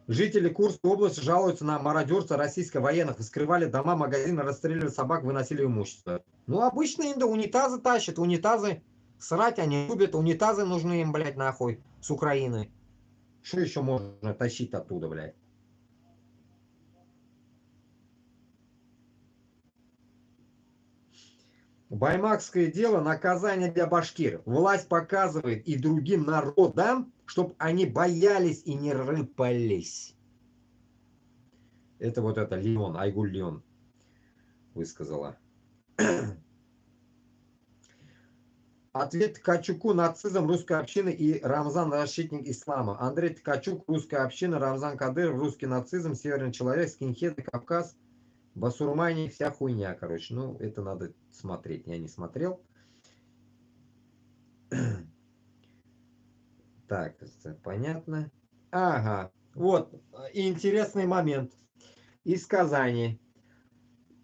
Жители Курской области жалуются на мародерство российских военных. Вскрывали дома, магазины, расстреливали собак, выносили имущество. Ну, обычно унитазы тащат, унитазы. Срать они любят, унитазы нужны им, блядь, нахуй, с Украины. Что еще можно тащить оттуда, блядь? Баймакское дело — наказание для башкир. Власть показывает и другим народам, чтобы они боялись и не рыпались. Это вот это Леон, Айгуль Леон высказала. Ответ Ткачуку: нацизм русской общины и Рамзан — защитник ислама. Андрей Ткачук: русская община, Рамзан Кадыров — русский нацизм, северный человек, скинхеды, Кавказ, басурмане, вся хуйня, короче. Ну, это надо смотреть, я не смотрел. Так, это понятно. Ага, вот интересный момент из Казани.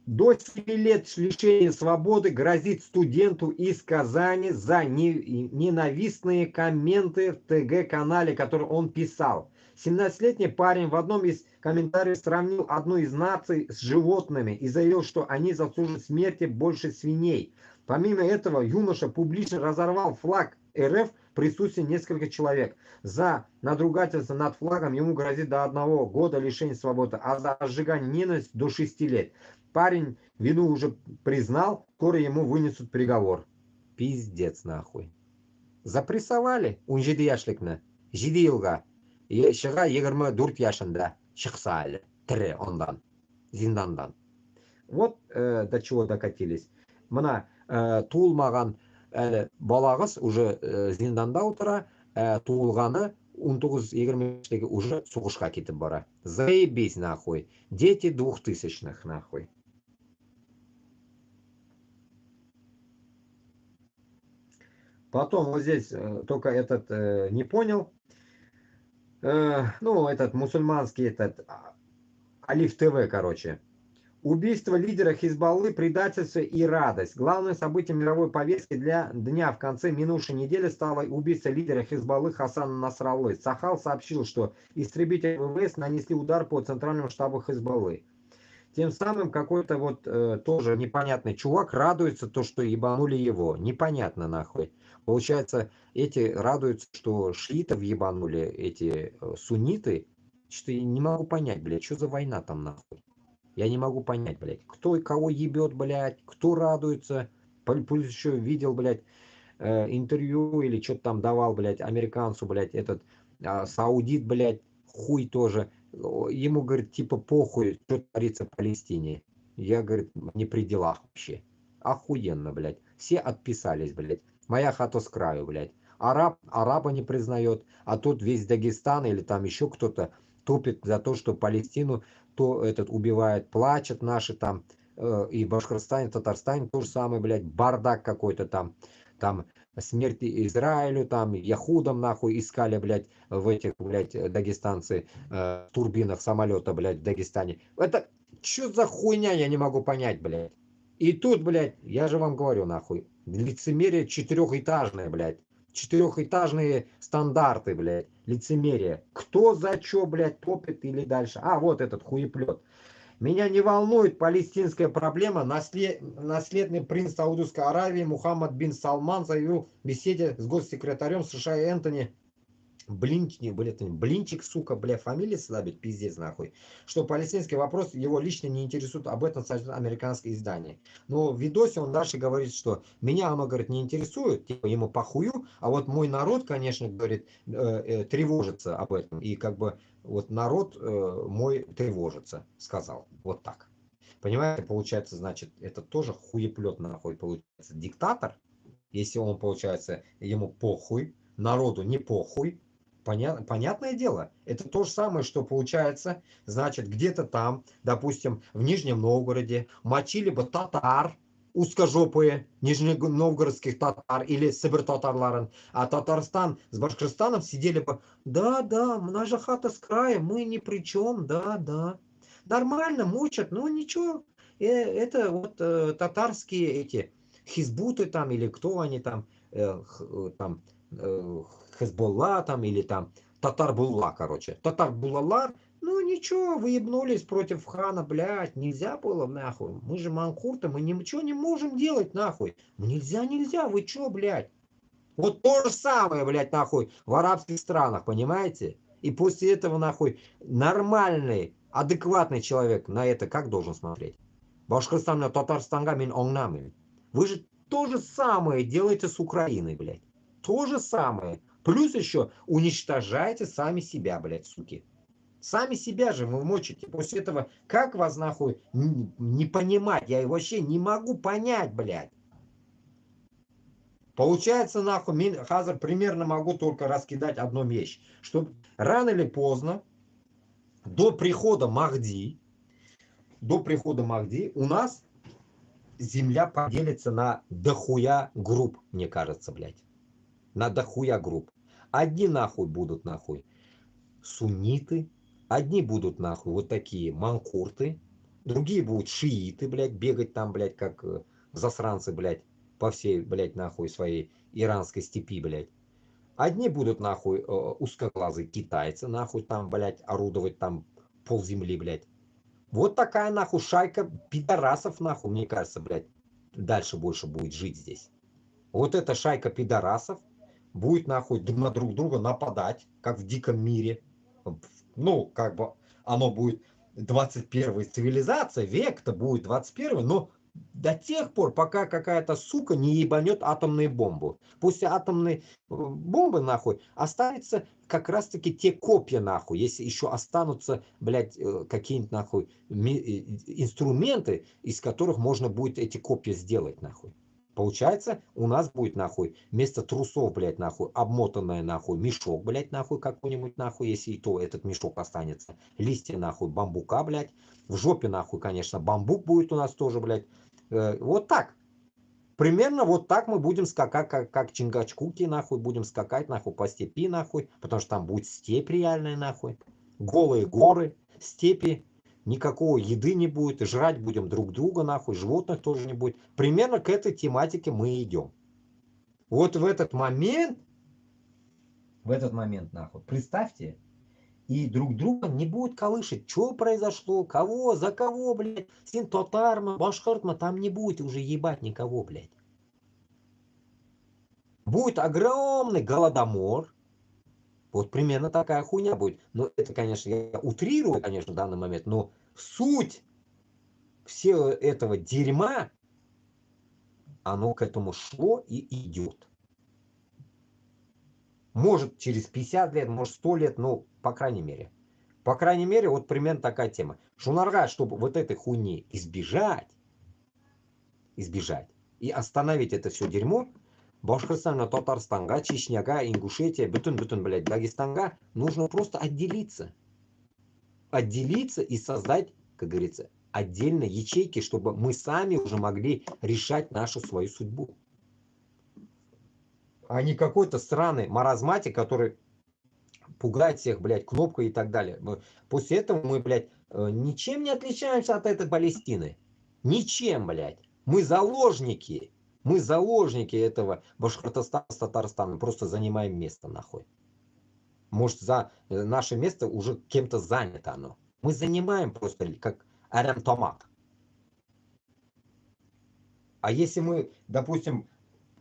До 7 лет лишения свободы грозит студенту из Казани за ненавистные комменты в ТГ-канале, который он писал. 17-летний парень в одном из комментариев сравнил одну из наций с животными и заявил, что они заслуживают смерти больше свиней. Помимо этого, юноша публично разорвал флаг РФ в присутствии нескольких человек. За надругательство над флагом ему грозит до 1 года лишения свободы, а за разжигание ненависти до 6 лет. Парень вину уже признал, скоро ему вынесут приговор. Пиздец, нахуй. Запрессовали. Он жиди яшликны. Жиди елга. Шыға 24 яшында шықса әлі. Тірі ондан. Зиндандан. Вот до чего докатились. Мына туылмаған балағыз уже зинданда отыра, туылғаны 19-20 уже соғышқа кетіп бара. Заебись, нахуй. Дети 2000-х, нахуй. Потом вот здесь только этот не понял. Ну, этот мусульманский, этот Алиф ТВ, короче. Убийство лидера Хизбаллы, предательство и радость. Главным событием мировой повестки для дня в конце минувшей недели стало убийство лидера Хизбаллы Хасана Насраллы. Сахал сообщил, что истребители ВВС нанесли удар по центральному штабу Хизбаллы. Тем самым какой-то вот тоже непонятный чувак радуется, то, что ебанули его. Непонятно, нахуй. Получается, эти радуются, что шиитов ебанули, эти сунниты. Что я не могу понять, блядь, что за война там, нахуй. Я не могу понять, блядь, кто и кого ебет, блядь, кто радуется. Плюс еще видел, блядь, интервью или что-то там давал, блядь, американцу, блядь, этот саудит, блядь, хуй тоже. Ему, говорит, типа похуй, что творится в Палестине. Я, говорит, не при делах вообще. Охуенно, блядь. Все отписались, блядь. Моя хата с краю, блядь. Араба не признает, а тут весь Дагестан или там еще кто-то топит за то, что Палестину то этот убивает, плачет наши там, и Башкортостане, Татарстане то же самое, блядь, бардак какой-то там смерть Израилю, там яхудам нахуй искали, блядь, в этих, блядь, дагестанцы в турбинах самолета, блядь, в Дагестане. Это что за хуйня, я не могу понять, блядь. И тут, блядь, я же вам говорю, нахуй, лицемерие четырехэтажное, блядь. Четырехэтажные стандарты, блядь, лицемерие. Кто за что, блядь, топит или дальше? А, вот этот хуеплет. Меня не волнует палестинская проблема. Наследный принц Саудовской Аравии Мухаммад бин Салман заявил в беседе с госсекретарем США Энтони Блинчик, сука, бля, фамилия слабит, пиздец, нахуй. Что палестинский вопрос его лично не интересует, об этом сообщает американское издание. Но в видосе он дальше говорит, что меня оно, говорит, не интересует, типа ему похую, а вот мой народ, конечно, говорит, тревожится об этом. И как бы вот народ мой тревожится, сказал. Вот так. Понимаете, получается, значит, это тоже хуеплет, нахуй, получается, диктатор. Если он, получается, ему похуй, народу не похуй, понятное дело, это то же самое, что получается, значит, где-то там, допустим, в Нижнем Новгороде мочили бы татар, узкожопые нижненовгородских татар или сыбір-татарларын, а Татарстан с Башкортостаном сидели бы, да, наша хата с края, мы ни при чем, да, нормально мучат, ну ничего, это вот татарские эти хизбуты там или кто они там, там Хезболла там или там Татар-Булла, короче. Татар-Булалар, ну ничего, выебнулись против хана, блядь, нельзя было нахуй. Мы же манхурты, мы ничего не можем делать нахуй. Нельзя, вы чё, блядь? Вот то же самое, блядь, нахуй, в арабских странах, понимаете? И после этого, нахуй, нормальный, адекватный человек на это как должен смотреть? Башкортостан, Татарстанга, мин онгнамин. Вы же то же самое делаете с Украиной, блядь. То же самое. Плюс еще уничтожаете сами себя, блядь, суки. Сами себя же вы мочите. После этого, как вас нахуй не понимать? Я вообще не могу понять, блядь. Получается, нахуй, Хазар примерно могу только раскидать одну вещь. Что рано или поздно, до прихода Махди у нас земля поделится на дохуя групп, мне кажется, блядь. На дохуя групп. Одни нахуй будут нахуй сунниты, одни будут нахуй вот такие манкурты, другие будут шииты, блядь, бегать там, блядь, как засранцы, блядь, по всей, блядь, нахуй своей иранской степи, блядь. Одни будут нахуй узкоглазые китайцы, нахуй там, блядь, орудовать там полземли, блядь. Вот такая нахуй шайка пидорасов, нахуй, мне кажется, блядь, дальше больше будет жить здесь. Вот эта шайка пидорасов будет нахуй на друг друга нападать, как в диком мире. Ну, как бы оно будет 21-й цивилизация, век-то будет 21-й, но до тех пор, пока какая-то сука не ебанет атомные бомбы. После атомной бомбы, нахуй, останется как раз-таки те копья, нахуй, если еще останутся, блядь, какие-нибудь, нахуй, инструменты, из которых можно будет эти копья сделать, нахуй. Получается, у нас будет, нахуй, вместо трусов, блядь, нахуй, обмотанная, нахуй, мешок, блядь, нахуй, какой-нибудь, нахуй, если и то этот мешок останется. Листья, нахуй, бамбука, блядь. В жопе, нахуй, конечно, бамбук будет у нас тоже, блядь. Вот так. Примерно вот так мы будем скакать, как Чингачгуки, нахуй, будем скакать, нахуй, по степи, нахуй, потому что там будет степь реальная, нахуй. Голые горы, степи. Никакого еды не будет, и жрать будем друг друга, нахуй, животных тоже не будет. Примерно к этой тематике мы идем. Вот в этот момент, нахуй, представьте, и друг друга не будет колышет. Что произошло, кого, за кого, блядь, син-татарма, башкортма, там не будет уже ебать никого, блядь. Будет огромный голодомор. Вот примерно такая хуйня будет. Но это, конечно, я утрирую, конечно, в данный момент, но суть всего этого дерьма, оно к этому шло и идет. Может через 50 лет, может 100 лет, ну, по крайней мере. По крайней мере, вот примерно такая тема. Шунарга, чтобы вот этой хуйни избежать и остановить это все дерьмо, Башкортостана, Татарстанга, Чечняга, Ингушетия, бүтін, блядь, Дагестанга нужно просто отделиться. Отделиться и создать, как говорится, отдельные ячейки, чтобы мы сами уже могли решать нашу свою судьбу. А не какой-то странный маразматик, который пугает всех, блядь, кнопкой и так далее. После этого мы, блядь, ничем не отличаемся от этой Палестины. Ничем, блядь. Мы заложники Мы заложники этого Башкортостана с Татарстаном, просто занимаем место нахуй. Может, наше место уже кем-то занято оно. Мы занимаем просто как арам томак. А если мы, допустим,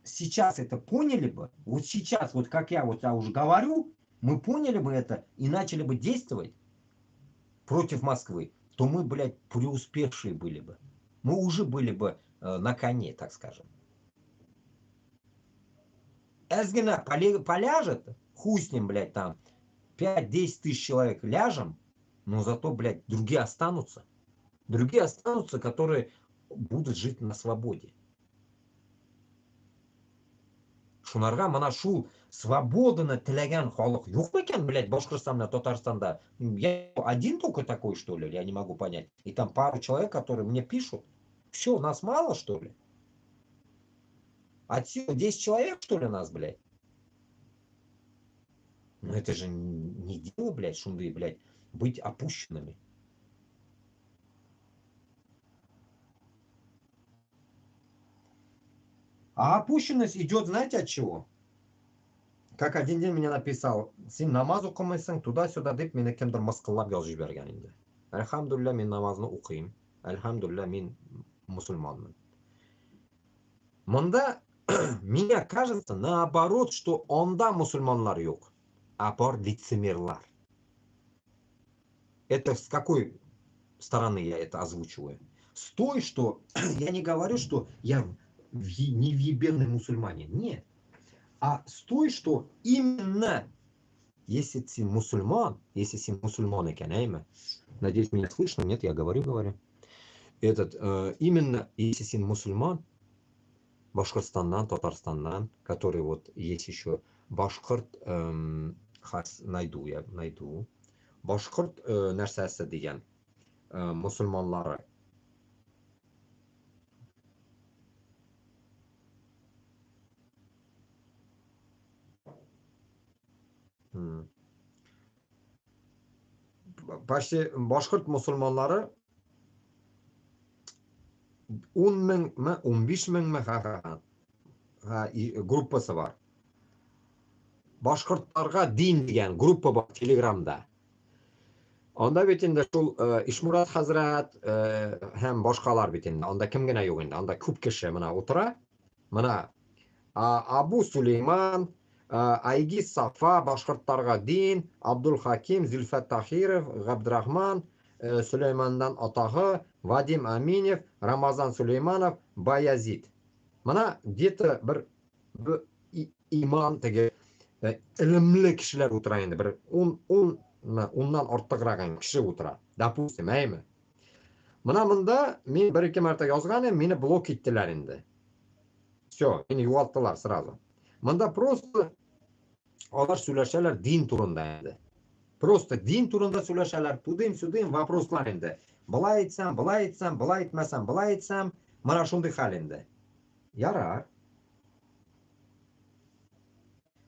сейчас это поняли бы, вот сейчас, вот как я уже говорю, мы поняли бы это и начали бы действовать против Москвы, то мы, блядь, преуспевшие были бы. Мы уже были бы на коне, так скажем. Эсгина поляжет, хуй с ним, блядь, там 5-10 тысяч человек ляжем, но зато, блядь, другие останутся. Другие останутся, которые будут жить на свободе. Шунарға мана шу свободаны тілеген халық жоқ па екен, блядь, Башкортостанда, Татарстанда? Я один только такой, что ли? Я не могу понять. И там пару человек, которые мне пишут. Все, нас мало, что ли? Отсюда 10 человек, что ли, нас, блядь? Ну это же не дело, блядь, шунды, блядь, быть опущенными. А опущенность идет, знаете, от чего? Как один день мне написал, сен намаз оқымайсың, туда-сюда деп мені кімдір мысқыллап жазып жіберген енді. Альхамдулилля, мен намазны оқимын. Альхамдулилля, мен мұсылманмын. Мында, мне кажется, наоборот, что онда мусульманлар yok, а бар лицемерлар. Это с какой стороны я это озвучиваю? С той, что я не говорю, что я невъебенный мусульманин. Нет. А с той, что именно если ты мусульман, если ты мусульман, надеюсь, меня слышно, нет, я говорю. Именно если ты мусульман, Башкортостаннан, Татарстаннан, который вот есть еще Башкорт, найду. Башкорт нәрсәсе дигән мусульманлары. Почти Башкорт мусульманлары 10 меңме, 15 меңме группасы бар. Башкортларга дин дигән группа бар Телеграмда. Анда бит инде шул Ишмурат хәзрәт һәм башкалар бит инде. Анда кем генә юк инде. Анда күп кеше менә утыра. Менә Абу Сулейман, Айгиз Сафа, башкортларга дин, Абдул Хаким, Зülфат Тахиров, Габдрахман, Сулеймандан атагы, Вадим Аминев, Рамазан Сулейманов, Баязид. Менә где-то бер иман теге илемле кешеләр утыра инде. Бер 10 артыграк кеше утыра. Допустим, әйме. Менә монда мин 1-2 мәртә язган идем, мине блок иттеләр инде. Все, мені юалттылар сразу. Мында просто алар сөйләшәләр дин турында инде. Просто дин турында сөйләшәләр, тудым-судым вопрослар инде. Былай әйтсәм, былай әйтмәсәм, былай әйтсәм, менә шундый хәл инде. Ярар.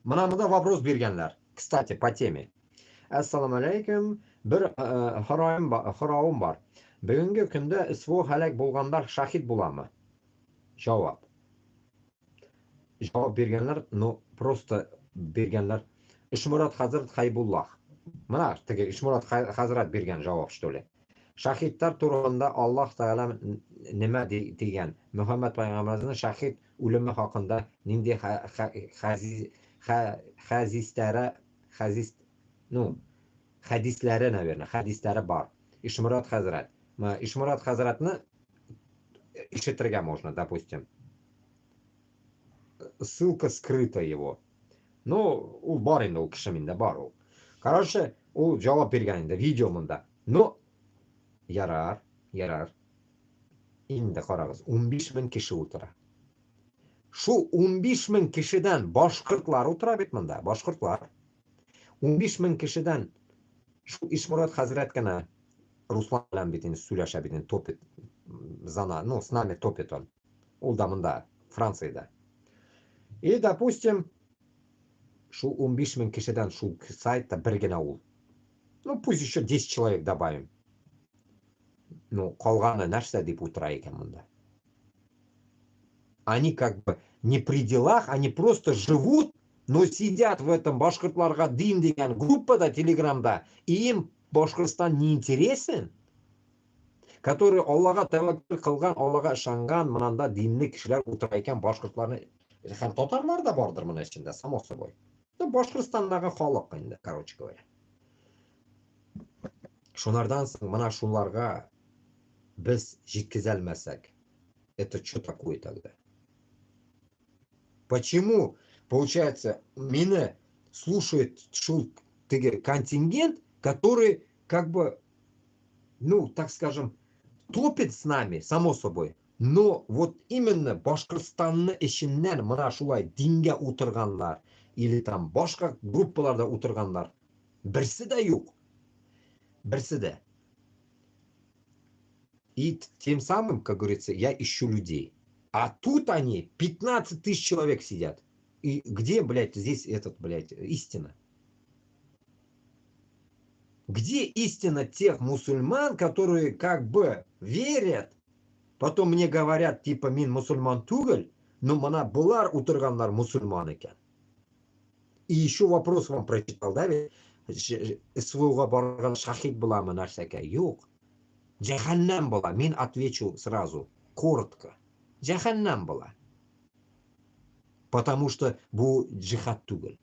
Менә монда вопрос биргәннәр. Кстати, по теме. Ассаламу алейкум. Бер харауым бар. Бүгенге көндә СВО һәлак булгандар шахид буламы? Җавап. Жауап бергенлер, но просто бергенлер Ишмурат Хазрат Хайбуллах. Мына теге Ишмурат Хазрат берген жауап, что ли. Шахидтар турында Аллах Таала нима дигән? Мөхәммәд пайгамбарыбызның шахид үлеме хакында нинди хадисләре, наверное, хадисләре бар. Ишмурат Хазрат. Ишмурат Хазратны ишетергә можно, допустим. Ссылка скрыта его. Ну, у бар инде, у кишеминде бар ул. Короче, ул жауап берген инде, видеомында. Но, ярар. Инде карагыз, 15 мең кеше утыра. Шу 15 мең кешедән башкортлар утыра бит монда, башкортлар. 15 мең кешедән шу Ишмурат Хазрат кенә Руслан белән бит инде сөйләшә бит инде, топит. С нами топит он. Ул да монда, Франциядә. И, допустим, шу 15 мең кешедән шу сайтта бер генә ул. Ну, пусть еще 10 человек добавим. Ну, калганы нәрсә дип утыра икән монда. Они как бы не при делах, они просто живут, но сидят в этом башкортларга дин деген группада телеграмда, и им Башкортостан не интересен, который Аллаға тәвәккүл кылган, Аллаға ышанган, мынанда динле кешеләр утыра икән, башкортларны, һәм татарлар да бардыр моның içinde, само собой. Башкортстандагы халык инде, короче говоря. Шунардан соң мына шуларга без җиткезә алмасак, это что такое тогда? Почему, получается, меня слушает контингент, который как бы, ну, так скажем, топит с нами, само собой. Но вот именно Башкортстанны ішіннен мына шулай динге утырганлар, или там башка группаларда утырганлар, берсе де yok. Берсе де. И тем самым, как говорится, я ищу людей. А тут они, 15 тысяч человек сидят. И где, блядь, здесь этот, блядь, истина? Где истина тех мусульман, которые как бы верят, потом мне говорят, типа, мин мусульман тугель, но мана булар утырганлар мусульман екен. И еще вопрос вам прочитал, да, СВОга барган шахид буламы нәрсәкә? Юк. Джаханнам была. Мин отвечу сразу, коротко. Джаханнам была. Потому что бу джихад тугель.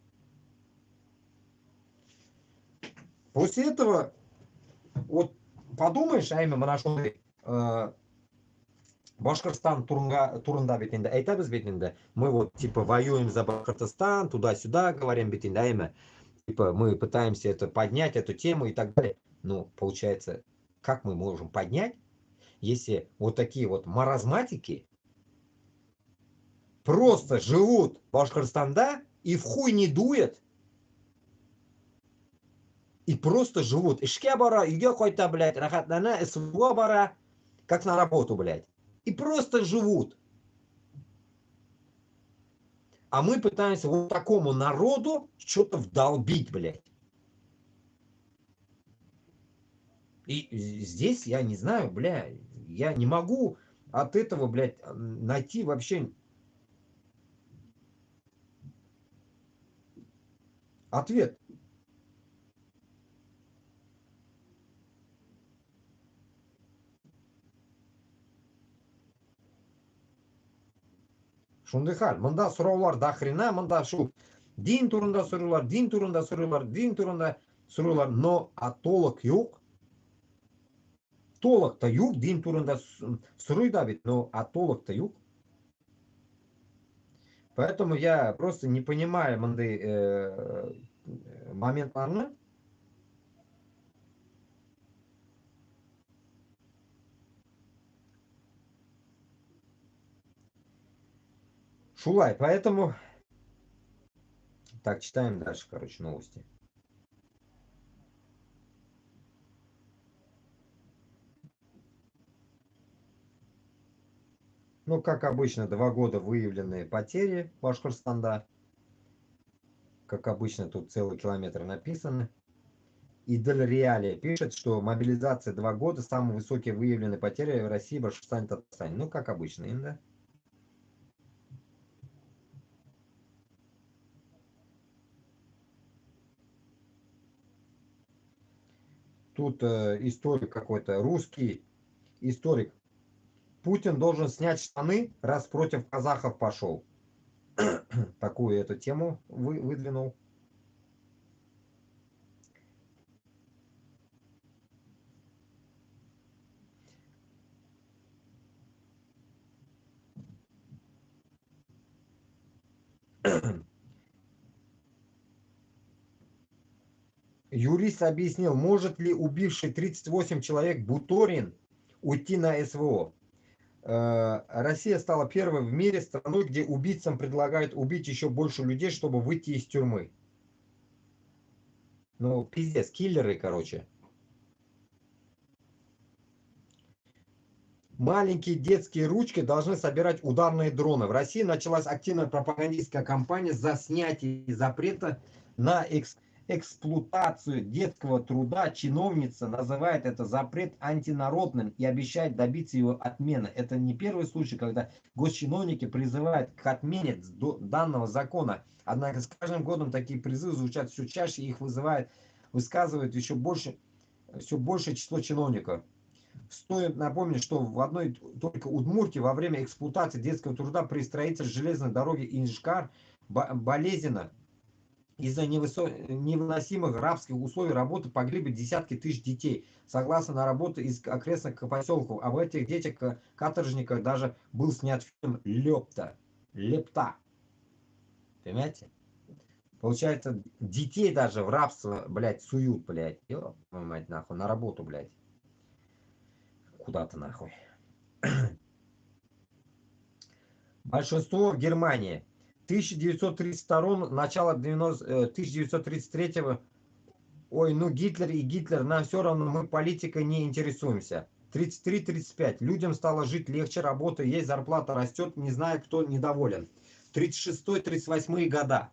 После этого, вот подумаешь, Айме, мына шундай Башкортостан турында бит инде әйтәбез бит инде. Мы вот типа воюем за Башкортостан, туда-сюда говорим бит инде, Айме. Типа мы пытаемся это поднять, эту тему и так далее. Ну, получается, как мы можем поднять, если вот такие вот маразматики просто живут в Башкортостанда и в хуй не дует, и просто живут. Ишке бара, үйге койта, блядь, рахатлана, СВО бара, как на работу, блядь. И просто живут. А мы пытаемся вот такому народу что-то вдолбить, блядь. И здесь я не знаю, блядь, я не могу от этого, блядь, найти вообще ответ. Шундай хал. Мында сұраулар да хрена, мында шу дин турында сұраулар, дин турында сұраулар, дин турында сұраулар, но а толық жоқ. Толық-то жоқ, дин турында сұрой да бит, но а толық-то жоқ. Поэтому я просто не понимаю мындай моментларны. Шулай, поэтому... Так, читаем дальше, короче, новости. Ну, как обычно, 2 года выявленные потери Башкортостанда. Как обычно, тут целый километр написано. И Дель Реалия пишет, что мобилизация 2 года, самые высокие выявленные потери в России, Башкортостане, Татарстане. Ну, как обычно, им, да? Тут историк какой-то, русский историк. Путин должен снять штаны, раз против казахов пошел. Такую эту тему выдвинул. Юрист объяснил, может ли убивший 38 человек Буторин уйти на СВО. Россия стала первой в мире страной, где убийцам предлагают убить еще больше людей, чтобы выйти из тюрьмы. Ну, пиздец, киллеры, короче. Маленькие детские ручки должны собирать ударные дроны. В России началась активная пропагандистская кампания за снятие запрета на эксплуатацию детского труда чиновница называет это запрет антинародным и обещает добиться его отмены. Это не первый случай, когда госчиновники призывают к отмене данного закона. Однако с каждым годом такие призывы звучат все чаще, и их высказывают еще больше, все большее число чиновников. Стоит напомнить, что в одной только Удмуртии во время эксплуатации детского труда при строительстве железной дороги Инжкар болезненно из-за невыносимых рабских условий работы погибли десятки тысяч детей. Согласно на работу из окрестных поселков, об этих детях-каторжниках даже был снят фильм Лепта. Понимаете? Получается, детей даже в рабство, блядь, суют, блядь. Ёб твою мать, нахуй, на работу, блядь. Куда-то, нахуй. Большинство в Германии. 1932, начало 1933. Ой, ну Гитлер, нам все равно, мы политикой не интересуемся. 33-35. Людям стало жить легче, работа есть, зарплата растет, не знаю, кто недоволен. 36-38 года.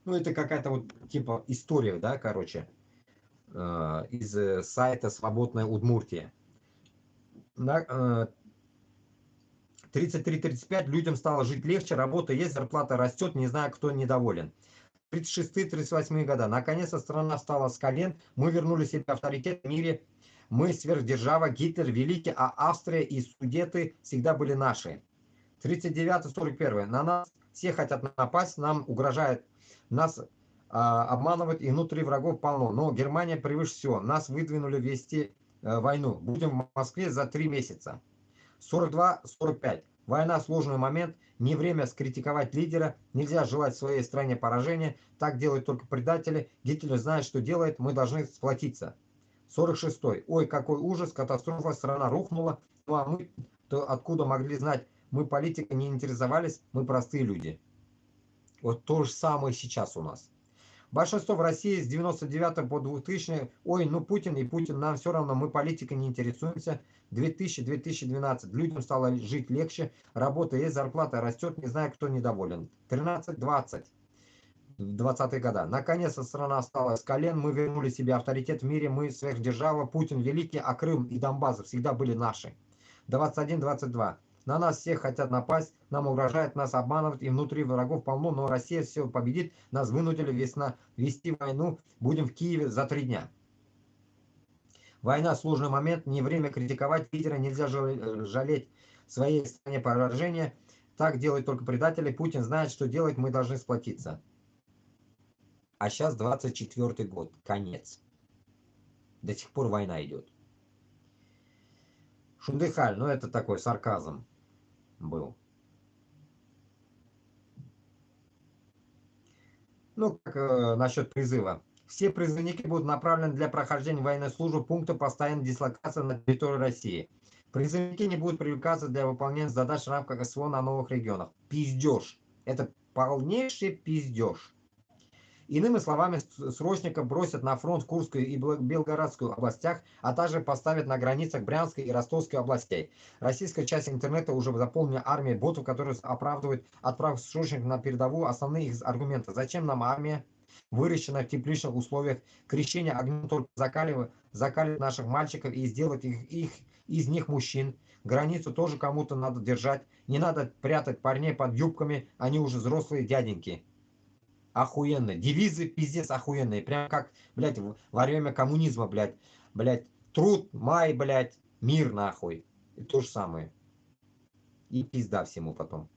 Ну, это какая-то вот типа история, да, короче, из сайта «Свободная Удмуртия». 33-35 людям стало жить легче, работа есть, зарплата растет, не знаю, кто недоволен. 36-38 года. Наконец-то страна встала с колен, мы вернули себе авторитет в мире, мы сверхдержава, Гитлер великий, а Австрия и Судеты всегда были наши. 39-41. На нас все хотят напасть, нам угрожает, нас обманывают, и внутри врагов полно. Но Германия превыше всего. Нас выдвинули вести войну. Будем в Москве за 3 месяца. 42-45. Война – сложный момент, не время скритиковать лидера, нельзя желать своей стране поражения, так делают только предатели, Гитлер знает, что делает, мы должны сплотиться. 46. Ой, какой ужас, катастрофа, страна рухнула, ну а мы-то откуда могли знать, мы политикой не интересовались, мы простые люди. Вот то же самое сейчас у нас. Большинство в России с 99 по 2000, ой, ну Путин и Путин, нам все равно, мы политикой не интересуемся. 2000-2012, людям стало жить легче, работа есть, зарплата растет, не знаю, кто недоволен. 13-20, 20-е года. Наконец-то страна встала с колен, мы вернули себе авторитет в мире, мы сверхдержава, Путин великий, а Крым и Донбасс всегда были наши. 21-22. На нас всех хотят напасть, нам угрожают, нас обманывают, и внутри врагов полно, но Россия все победит, нас вынудили вести войну, будем в Киеве за 3 дня. Война – сложный момент, не время критиковать лидера, нельзя жалеть своей стране поражения, так делают только предатели, Путин знает, что делать, мы должны сплотиться. А сейчас 24-й год, конец. До сих пор война идет. Шундыхаль, ну это такой сарказм был. Ну, как насчет призыва. Все призывники будут направлены для прохождения военной службы пункта постоянной дислокации на территории России. Призывники не будут привлекаться для выполнения задач в рамках СВО на новых регионах. Пиздеж. Это полнейший пиздеж. Иными словами, срочников бросят на фронт в Курской и Белгородской областях, а также поставят на границах Брянской и Ростовской областей. Российская часть интернета уже заполнена армией ботов, которые оправдывают отправку срочников на передовую. Основные их аргументы. Зачем нам армия, выращенная в тепличных условиях? Крещение огнем только закалит наших мальчиков и сделать из них мужчин. Границу тоже кому-то надо держать. Не надо прятать парней под юбками, они уже взрослые дяденьки. Охуенные. Девизы пиздец охуенные. Прям как, блядь, во время коммунизма, блядь, труд, май, блядь, мир нахуй. И то же самое. И пизда всему потом.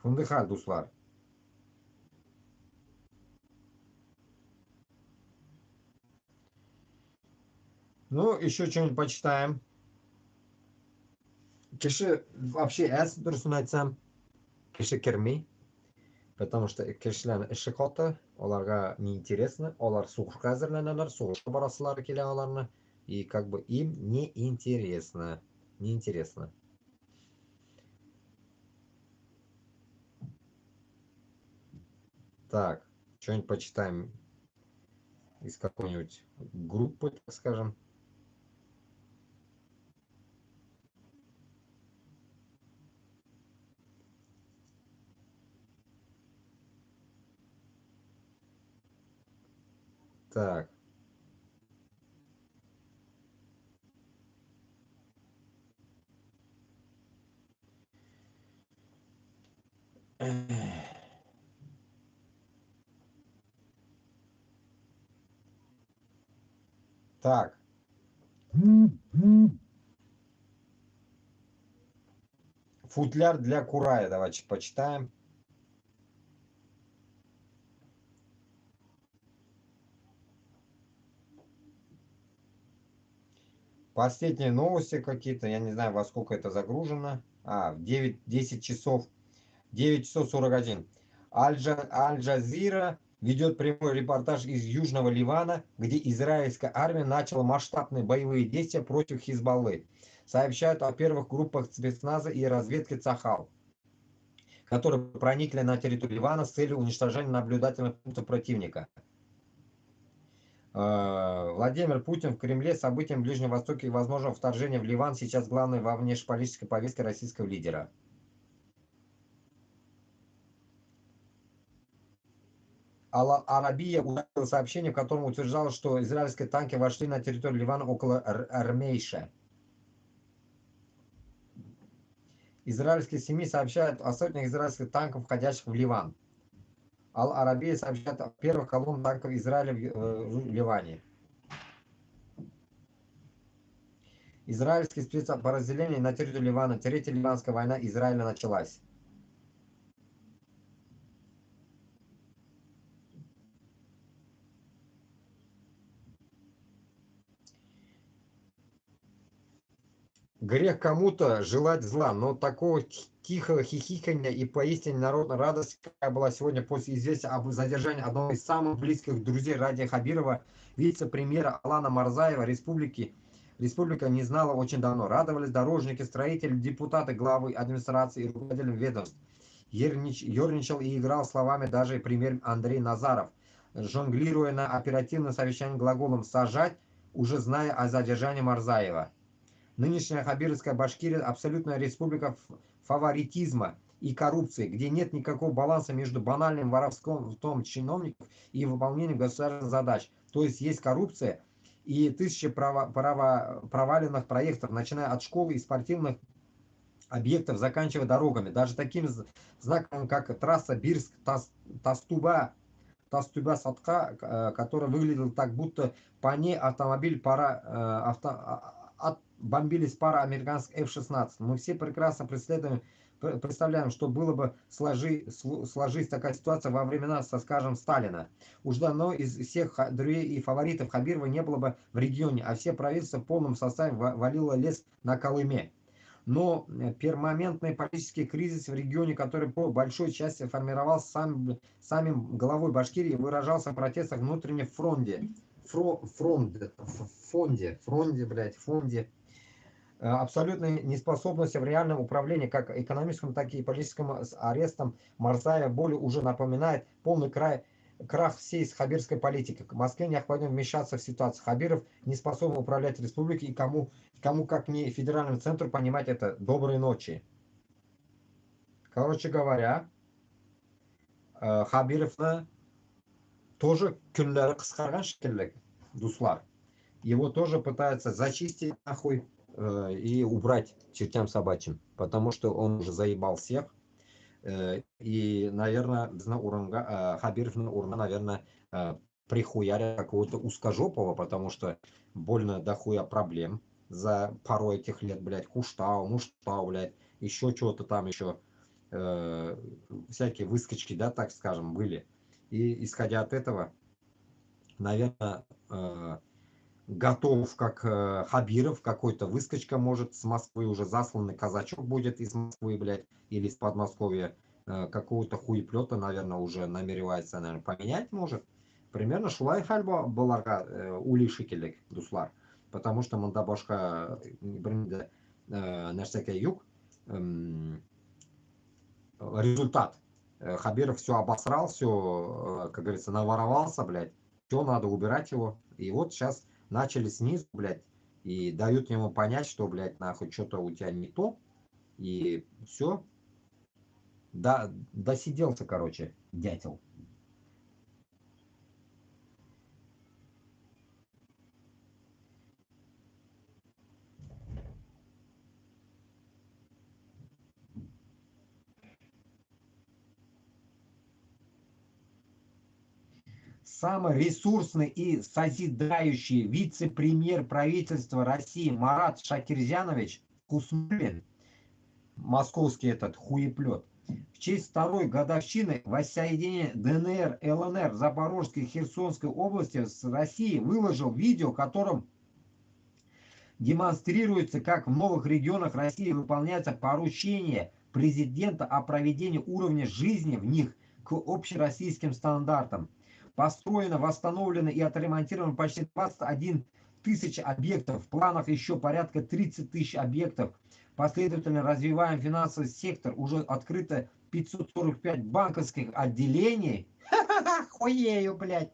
Фундыхаль, Дуслар. Ну, еще что-нибудь почитаем. Киши вообще эс дұрыс киши керми. Потому что кешілерін іші қоты, оларға неинтересно, олар соғысқа әзірленелер, соғысқа барасылары келе аларны, и как бы им неинтересно. Неинтересно. Так, что-нибудь почитаем из какой-нибудь группы, так скажем. Так. Так. Футляр для Курая. Давайте почитаем. Последние новости какие-то. Я не знаю, во сколько это загружено. В 9-10 часов. 9 часов 41. Аль-Джазира ведет прямой репортаж из Южного Ливана, где израильская армия начала масштабные боевые действия против Хизбаллы. Сообщают о первых группах спецназа и разведки Цахал, которые проникли на территорию Ливана с целью уничтожения наблюдательных пунктов противника. Владимир Путин в Кремле. Событиям в Ближнем Востоке и возможного вторжения в Ливан сейчас главное во внешнеполитической повестке российского лидера. Аль-Арабия установила сообщение, в котором утверждалось, что израильские танки вошли на территорию Ливана около Армейша. Израильские СМИ сообщают о сотнях израильских танков, входящих в Ливан. Аль-Арабия сообщает о первых колоннах танков Израиля в Ливане. Израильские спецподразделения на территории Ливана. Третья ливанская война Израиля началась. Грех кому-то желать зла, но такого тихого хихикания и поистине народной радости, какая была сегодня после известия об задержании одного из самых близких друзей Радия Хабирова, вице-премьера Алана Марзаева, республика не знала очень давно. Радовались дорожники, строители, депутаты, главы администрации и руководители ведомств. Ерничал и играл словами даже и премьер Андрей Назаров, жонглируя на оперативном совещании глаголом «сажать», уже зная о задержании Марзаева. Нынешняя Хабировская Башкирия – абсолютная республика фаворитизма и коррупции, где нет никакого баланса между банальным воровством чиновников и выполнением государственных задач. То есть коррупция и тысячи проваленных проектов, начиная от школы и спортивных объектов, заканчивая дорогами. Даже таким знаком, как трасса Бирск-Тастуба, Тастуба-Садка, которая выглядела так, будто по ней автомобиль бомбились пара американских F-16. Мы все прекрасно представляем, что было бы сложись такая ситуация во времена, скажем, Сталина. Уж давно из всех друзей и фаворитов Хабирова не было бы в регионе, а все правительства в полном составе валило лес на Колыме. Но перманентный политический кризис в регионе, который по большой части формировался самим главой Башкирии, выражался в протестах внутреннем фронте. Фонде абсолютной неспособности в реальном управлении, как экономическом, так и политическим, с арестом Марзаева более уже напоминает полный крах всей хабирской политики. К Москве необходимо вмешаться в ситуацию. Хабиров не способен управлять республикой, и кому как не федеральному центру понимать это. Доброй ночи. Короче говоря, Хабировна тоже күнләре кыскарган шикелле, дуслар. Его тоже пытаются зачистить нахуй и убрать чертям собачьим, потому что он уже заебал всех. И, наверное, Хабиров на урна, наверное, прихуяря какого-то узкожопого, потому что больно дохуя проблем за пару этих лет, блядь, Куштау, Муштау, блядь, еще что-то там еще, всякие выскочки, да, так скажем, были. И исходя от этого, наверное, готов, как Хабиров, какой-то выскочка, может, с Москвы уже засланный казачок будет из Москвы, блядь, или из Подмосковья, какого-то хуеплета, наверное, уже намеревается, наверное, поменять, может. Примерно шулай хальба буларға ули шикеллек, дуслар. Потому что мында башка бірінде нәрсеке юк. Результат. Хабиров все обосрал, все, как говорится, наворовался, блядь. Все, надо убирать его. И вот сейчас начали снизу, блядь, и дают ему понять, что, блядь, нахуй, что-то у тебя не то. И все. Да, досиделся, короче, дятел. самый ресурсный и созидающий вице-премьер правительства России Марат Шакирзянович Хуснуллин, московский этот хуеплет, в честь второй годовщины воссоединения ДНР, ЛНР, Запорожской и Херсонской области с Россией выложил видео, в котором демонстрируется, как в новых регионах России выполняются поручения президента о проведении уровня жизни в них к общероссийским стандартам. Построено, восстановлено и отремонтировано почти 21 тысяч объектов. В планах еще порядка 30 тысяч объектов. Последовательно развиваем финансовый сектор. Уже открыто 545 банковских отделений. Ха-ха-ха, хуею, блядь.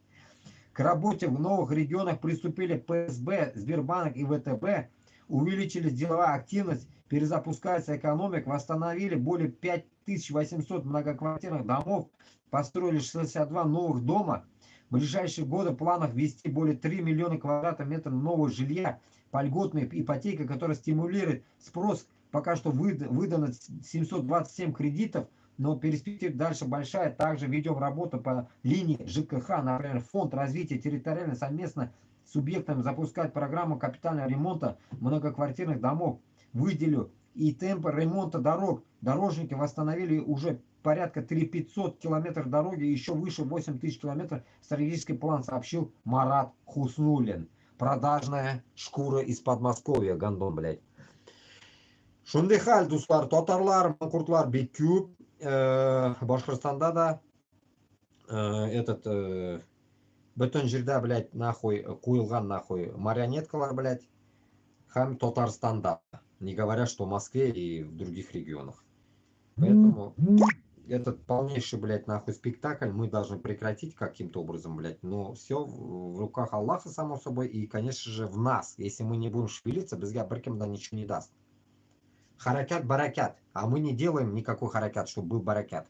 К работе в новых регионах приступили ПСБ, Сбербанк и ВТБ. Увеличились деловая активность, перезапускается экономика, восстановили более 5800 многоквартирных домов, построили 62 новых дома. В ближайшие годы в планах ввести более 3 миллиона квадратных метров нового жилья по льготной ипотеке, которая стимулирует спрос. Пока что выдано 727 кредитов, но перспектива дальше большая. Также ведем работу по линии ЖКХ, например, фонд развития территориально совместно с субъектами запускать программу капитального ремонта многоквартирных домов. Выделю и темпы ремонта дорог. Дорожники восстановили уже порядка 3500 километров дороги, еще выше 8000 километров. Стратегический план сообщил Марат Хуснуллин. Продажная шкура из Подмосковья, гондон, блядь. Шундай хал, дуслар, татарлар, манкуртлар бек көп. Башкортостанда да бүтін жерде, блядь, нахуй қойылған, нахуй марионеткалар, блядь, хам Татарстанда, не говоря, что в Москве и в других регионах. Поэтому этот полнейший, блядь, нахуй спектакль мы должны прекратить каким-то образом, блядь. Но все в руках Аллаха, само собой, и, конечно же, в нас. Если мы не будем шевелиться, без Баркемда ничего не даст. Харакят, баракят. А мы не делаем никакой харакят, чтобы был баракят.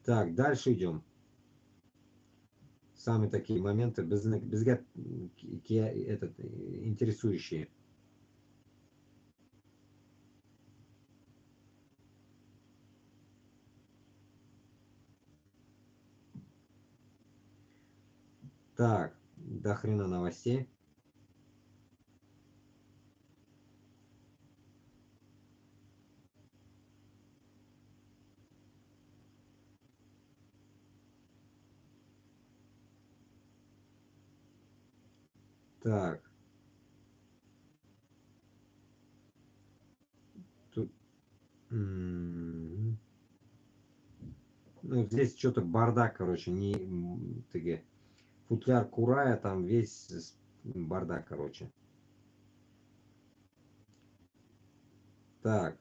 Так, дальше идем. Самые такие моменты интересующие. Так, до хрена новостей. Так. Тут... Ну, здесь что-то бардак, короче, не... Футляр Курая, там весь бардак, короче. Так.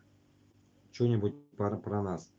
Что-нибудь про нас.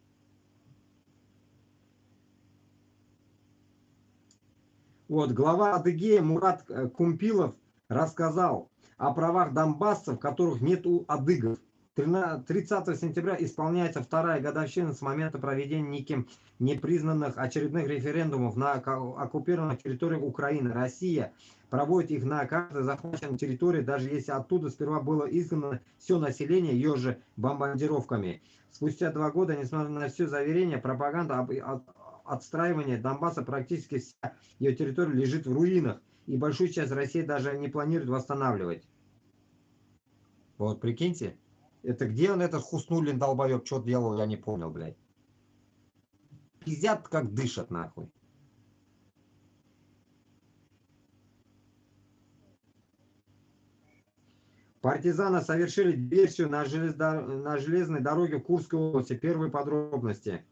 Вот, глава Адыгеи Мурат Кумпилов рассказал о правах донбассцев, в которых нет у адыгов. 30 сентября исполняется вторая годовщина с момента проведения никем непризнанных очередных референдумов на оккупированных территориях Украины. Россия проводит их на каждой захваченной территории, даже если оттуда сперва было изгнано все население ее же бомбардировками. Спустя 2 года, несмотря на все заверения, пропаганда отстраивания Донбасса, практически вся ее территория лежит в руинах, и большую часть России даже не планирует восстанавливать. Вот, прикиньте. Это где он, этот Хуснуллин долбоеб, что делал, я не понял, блядь. Пиздят, как дышат, нахуй. Партизаны совершили диверсию на железной дороге в Курской области. Первые подробности.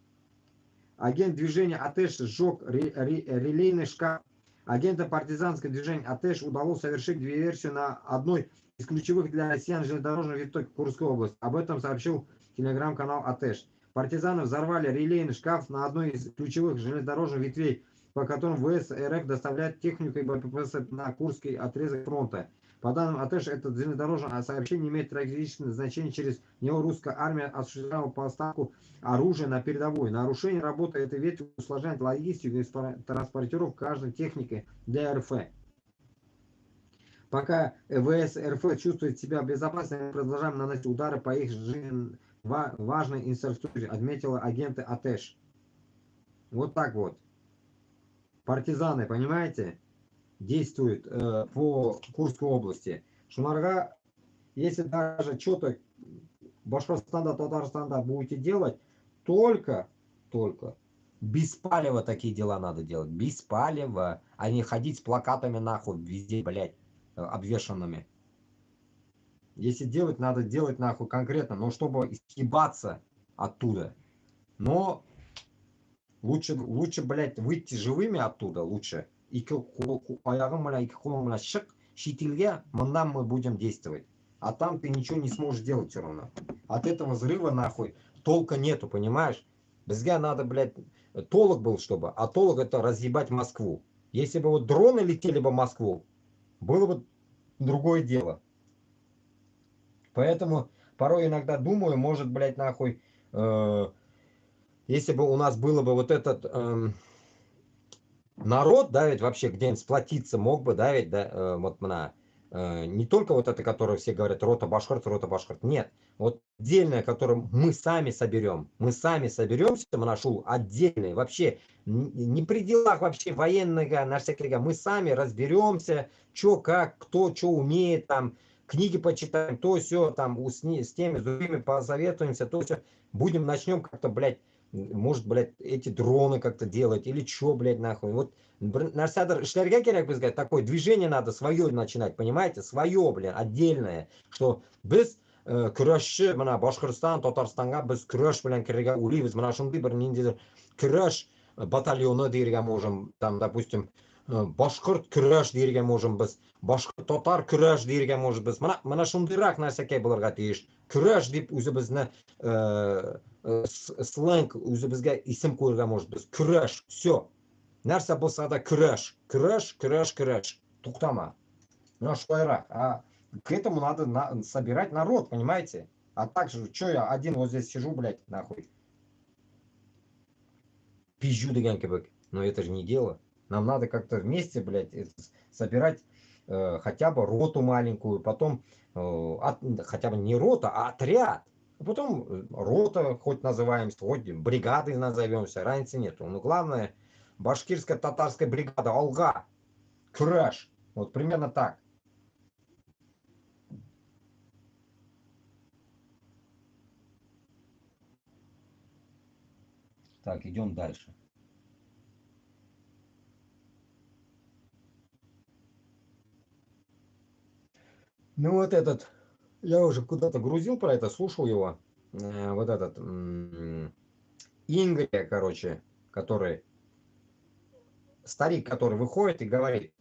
Агент движения АТЭШ сжег релейный шкаф. Агента партизанского движения АТЭШ удалось совершить диверсию на одной из ключевых для россиян железнодорожных веток Курской области. Об этом сообщил телеграм-канал АТЭШ. Партизаны взорвали релейный шкаф на одной из ключевых железнодорожных ветвей, по которым ВС РФ доставляет технику и боеприпасы на Курский отрезок фронта. По данным АТЭШ, это железнодорожное сообщение имеет стратегическое значение. Через него русская армия осуществляла поставку оружия на передовую. Нарушение работы этой ветви усложняет логистику и транспортировку каждой техники для РФ. Пока ВС РФ чувствует себя безопасно, мы продолжаем наносить удары по их жизненно важной инфраструктуре, отметила агенты АТЭШ. Вот так вот. Партизаны, понимаете, действуют по Курской области. Шумарга, если даже что-то Башкортостанда, Татарстанда будете делать, только без палева такие дела надо делать. Без палева, а не ходить с плакатами нахуй везде, блядь, обвешанными. Если делать, надо делать нахуй конкретно, но чтобы съебаться оттуда. Но лучше, блядь, выйти живыми оттуда, лучше. Аяғың менен екі қолың менен шық, шетелге, мындан мы будем действовать. А там ты ничего не сможешь делать все равно. От этого взрыва нахуй толка нету, понимаешь? Бізге надо, блядь, толк был, чтобы. А толк это разъебать Москву. Если бы вот дроны летели бы в Москву, было бы другое дело. Поэтому порой иногда думаю, может, блядь, нахуй, если бы у нас было бы вот этот народ, да, ведь вообще где-нибудь сплотиться мог бы, да, ведь, да, вот на, не только вот это, которое все говорят, рота башкорт, нет, вот отдельное, которое мы сами соберемся, мы нашу отдельное, вообще, не при делах вообще военного, на всякие, мы сами разберемся, что, как, кто, что умеет, там, книги почитаем, то все, там, с теми, с другими посоветуемся, то все, начнем как-то, блядь, может, блядь, эти дроны как-то делать, или что, блядь, нахуй. Вот, нарсадыр ішлерге керек бізге, такое движение надо свое начинать, понимаете, свое, блин, отдельное, что біз күрәшші, мына Башқұртстан, Татарстанға біз күрәш белән кірерге уйлыйбыз, мына шундый бір ниндидер күрәш батальоны дирге можем, там, допустим, башкорт күрәш дирге можем біз, башкорт татар күрәш дирге можем біз, мына шундыйрак нәрсәкәй булырга тиеш. Күрәш дип үзебезне сленг үзебезгә исем куярга может без. Күрәш, все. Нәрсә булса да күрәш. Күрәш. Туктама. Ну, шулайрак. А к этому надо собирать народ, понимаете? А так же, что я один вот здесь сижу, блядь, нахуй. Пизжу деген кебек. Но это же не дело. Нам надо как-то вместе, блядь, собирать хотя бы роту маленькую, потом хотя бы не рота, а отряд. Потом рота хоть называемся, хоть бригадой назовемся, разницы нету. Но главное, башкирская татарская бригада, Алга, Күрәш. Вот примерно так. Так, идем дальше. Ну вот этот, я уже куда-то грузил про это, слушал его. Вот этот Ингрия, короче, который старик, который выходит и говорит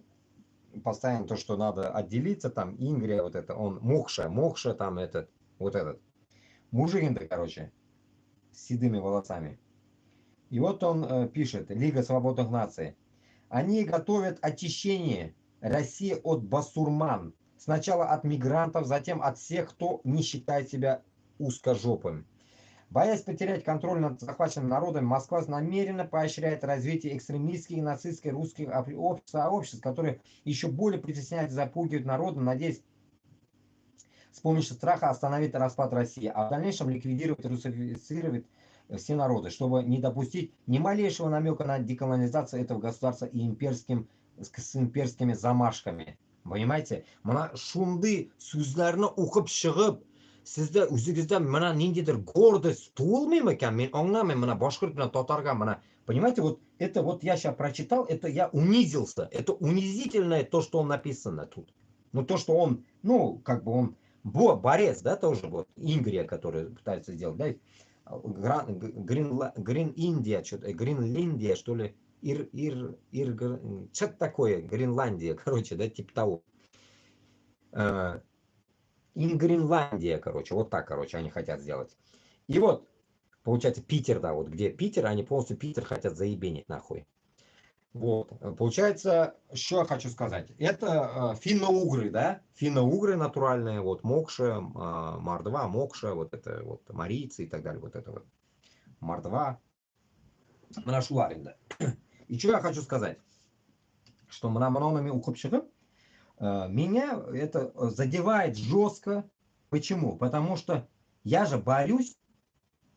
постоянно то, что надо отделиться, там Ингрия, вот это, он Мокша там этот, вот этот мужик-то, короче, с седыми волосами. И вот он пишет, Лига свободных наций. Они готовят очищение России от басурман. Сначала от мигрантов, затем от всех, кто не считает себя узкожопым. Боясь потерять контроль над захваченным народом, Москва намеренно поощряет развитие экстремистских, нацистских, русских сообществ, которые еще более притесняют и запугивают народа, надеясь с помощью страха остановить распад России, а в дальнейшем ликвидировать и русифицировать все народы, чтобы не допустить ни малейшего намека на деколонизацию этого государства и с имперскими замашками. Понимаете? Мына шунды сүзләрне укып чыгып, сездә үзегездә мына ниндидер гордость туылмыймы икән? Мен аңламыйм, мына башкорт белән татарга мына. Понимаете, вот это вот я сейчас прочитал, это я унизился. Это унизительное то, что он написано тут. Ну то, что он, ну, как бы он борец, да, тоже вот, Ингрия, который пытается сделать, да, Грин Индия, что-то, Гринландия, что ли, что-то такое, Гренландия, короче, да, типа того. Ингринландия, короче, вот так, короче, они хотят сделать. И вот, получается, Питер, да, вот где Питер, они полностью Питер хотят заебенить нахуй. Вот, получается, что я хочу сказать. Это финно-угры, да, финно-угры натуральные, вот Мокша, Мордва, Мокша, вот это вот марийцы и так далее, вот это вот Мордва, Манашуларин, да. И что я хочу сказать, что мына мынауны мен укып чыгып, Меня это задевает жестко. Почему? Потому что я же борюсь,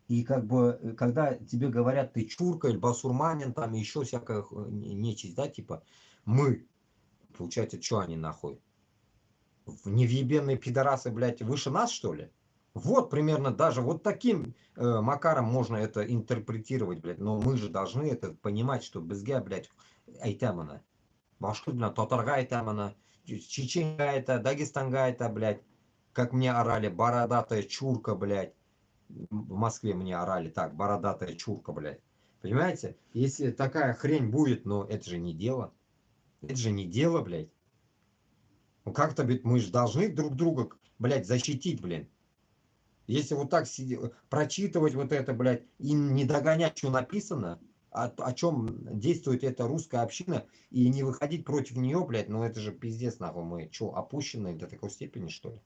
и как бы, когда тебе говорят, ты чурка или басурманин, там еще всякая нечисть, да, типа, мы, получается, что они нахуй? Невъебенные пидорасы, блядь, выше нас, что ли? Вот примерно даже вот таким макаром можно это интерпретировать, блядь. Но мы же должны это понимать, что бізге, блядь, айтамана. Башкир, блядь, татарға айтамана, чеченға айта, дагестанға айта, блядь. Как мне орали, бородатая чурка, блядь. В Москве мне орали так, бородатая чурка, блядь. Понимаете? Если такая хрень будет, но это же не дело. Это же не дело, блядь. Ну как-то, ведь мы же должны друг друга, блядь, защитить, блин. Если вот так прочитывать вот это, блядь, и не догонять, что написано, о чем действует эта русская община, и не выходить против нее, блядь, ну это же пиздец, нахуй, мы что, опущенные до такой степени, что ли?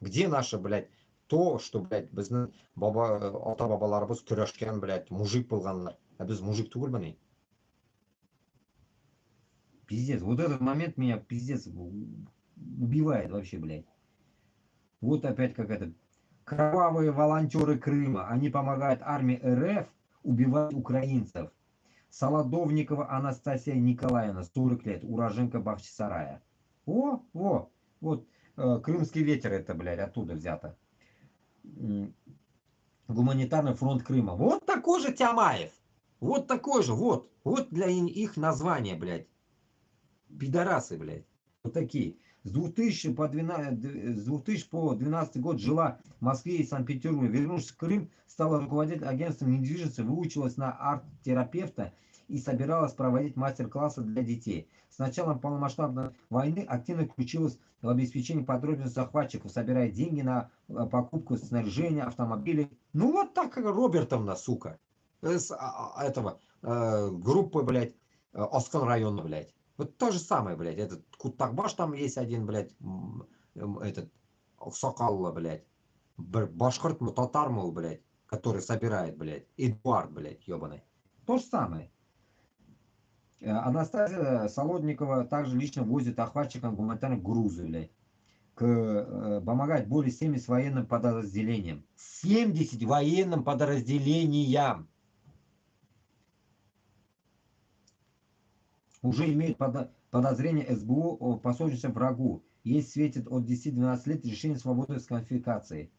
Где наше, блядь, то, что, блядь, біздің ата бабаларыбыз күрәшкен, блядь, мужик болғанлар, а біз мужик түгілміне. Пиздец, вот этот момент меня, пиздец, убивает вообще, блядь. Вот опять как это. Кровавые волонтеры Крыма. Они помогают армии РФ убивать украинцев. Солодовникова Анастасия Николаевна, 40 лет, уроженка Бахчисарая. Вот. Крымский ветер это, блядь, оттуда взято. Гуманитарный фронт Крыма. Вот такой же Тямаев. Вот такой же, вот. Вот для их названия, блядь. Пидорасы, блядь. Вот такие. С 2000 по 2012 год жила в Москве и Санкт-Петербурге. Вернувшись в Крым, стала руководитель агентством недвижимости, выучилась на арт-терапевта и собиралась проводить мастер-классы для детей. С началом полномасштабной войны активно включилась в обеспечение подробностей захватчиков, собирая деньги на покупку снаряжения, автомобилей. Ну вот так, как Робертовна, сука. С этого группы, блядь, Оскан района, блядь. Вот то же самое, блядь. Этот Кутакбаш там есть один, блядь. Этот Сокалла, блядь. Башкорт, татар, мол, блядь. Который собирает, блядь. Эдуард, блядь, ебаный. То же самое. Анастасия Солодникова также лично возит охватчикам гуманитарных грузы, блядь. Помогать более 70 военным подразделениям. 70 военным подразделениям. Уже имеют подозрение СБУ о посольстве врагу. Ей светит от 10-12 лет решение свободы с конфискацией.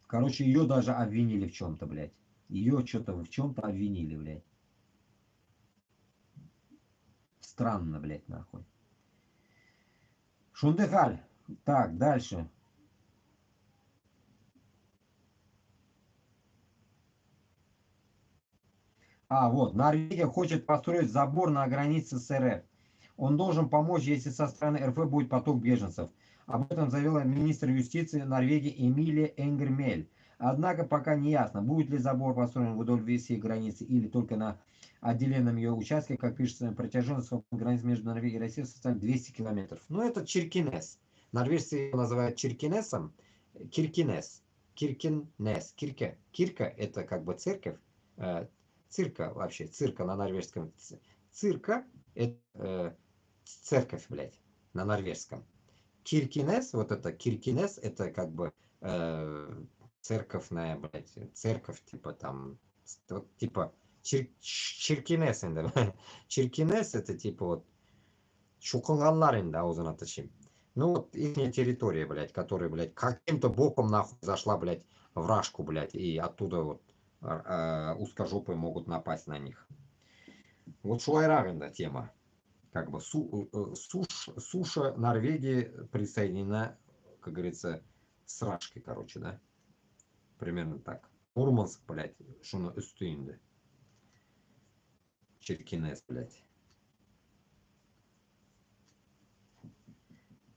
Короче, ее даже обвинили в чем-то, блядь. Ее что-то в чем-то обвинили, блядь. Странно, блядь, нахуй. Шундыхаль. Так, дальше. Вот, Норвегия хочет построить забор на границе с РФ. Он должен помочь, если со стороны РФ будет поток беженцев. Об этом заявила министр юстиции Норвегии Эмилия Энгермель. Однако пока не ясно, будет ли забор построен вдоль всей границы или только на отделенном ее участке, как пишется, протяженность границы между Норвегией и Россией составит 200 километров. Ну, это Чиркинес. Норвежцы его называют Чиркинесом. Киркинес. Киркинес. Кирка – это как бы церковь. Цирка вообще, цирка на норвежском. Цирка – это церковь, блядь, на норвежском. Киркинес, вот это Киркинес, это как бы церковная, блядь, церковь, типа там, вот, типа Чиркинес, Чиркинес это типа вот Шуканганларин, да, узанаточим. Ну вот их территория, блядь, которая, блядь, каким-то боком нахуй зашла, блядь, в Рашку, блядь, и оттуда вот узкожопые могут напасть на них. Вот Шуайрагенда тема. Как бы суша Норвегии присоединена, как говорится, с Рашкой, короче, да? Примерно так. Мурманск, блядь, шуна üstünde. Черкинес, блядь.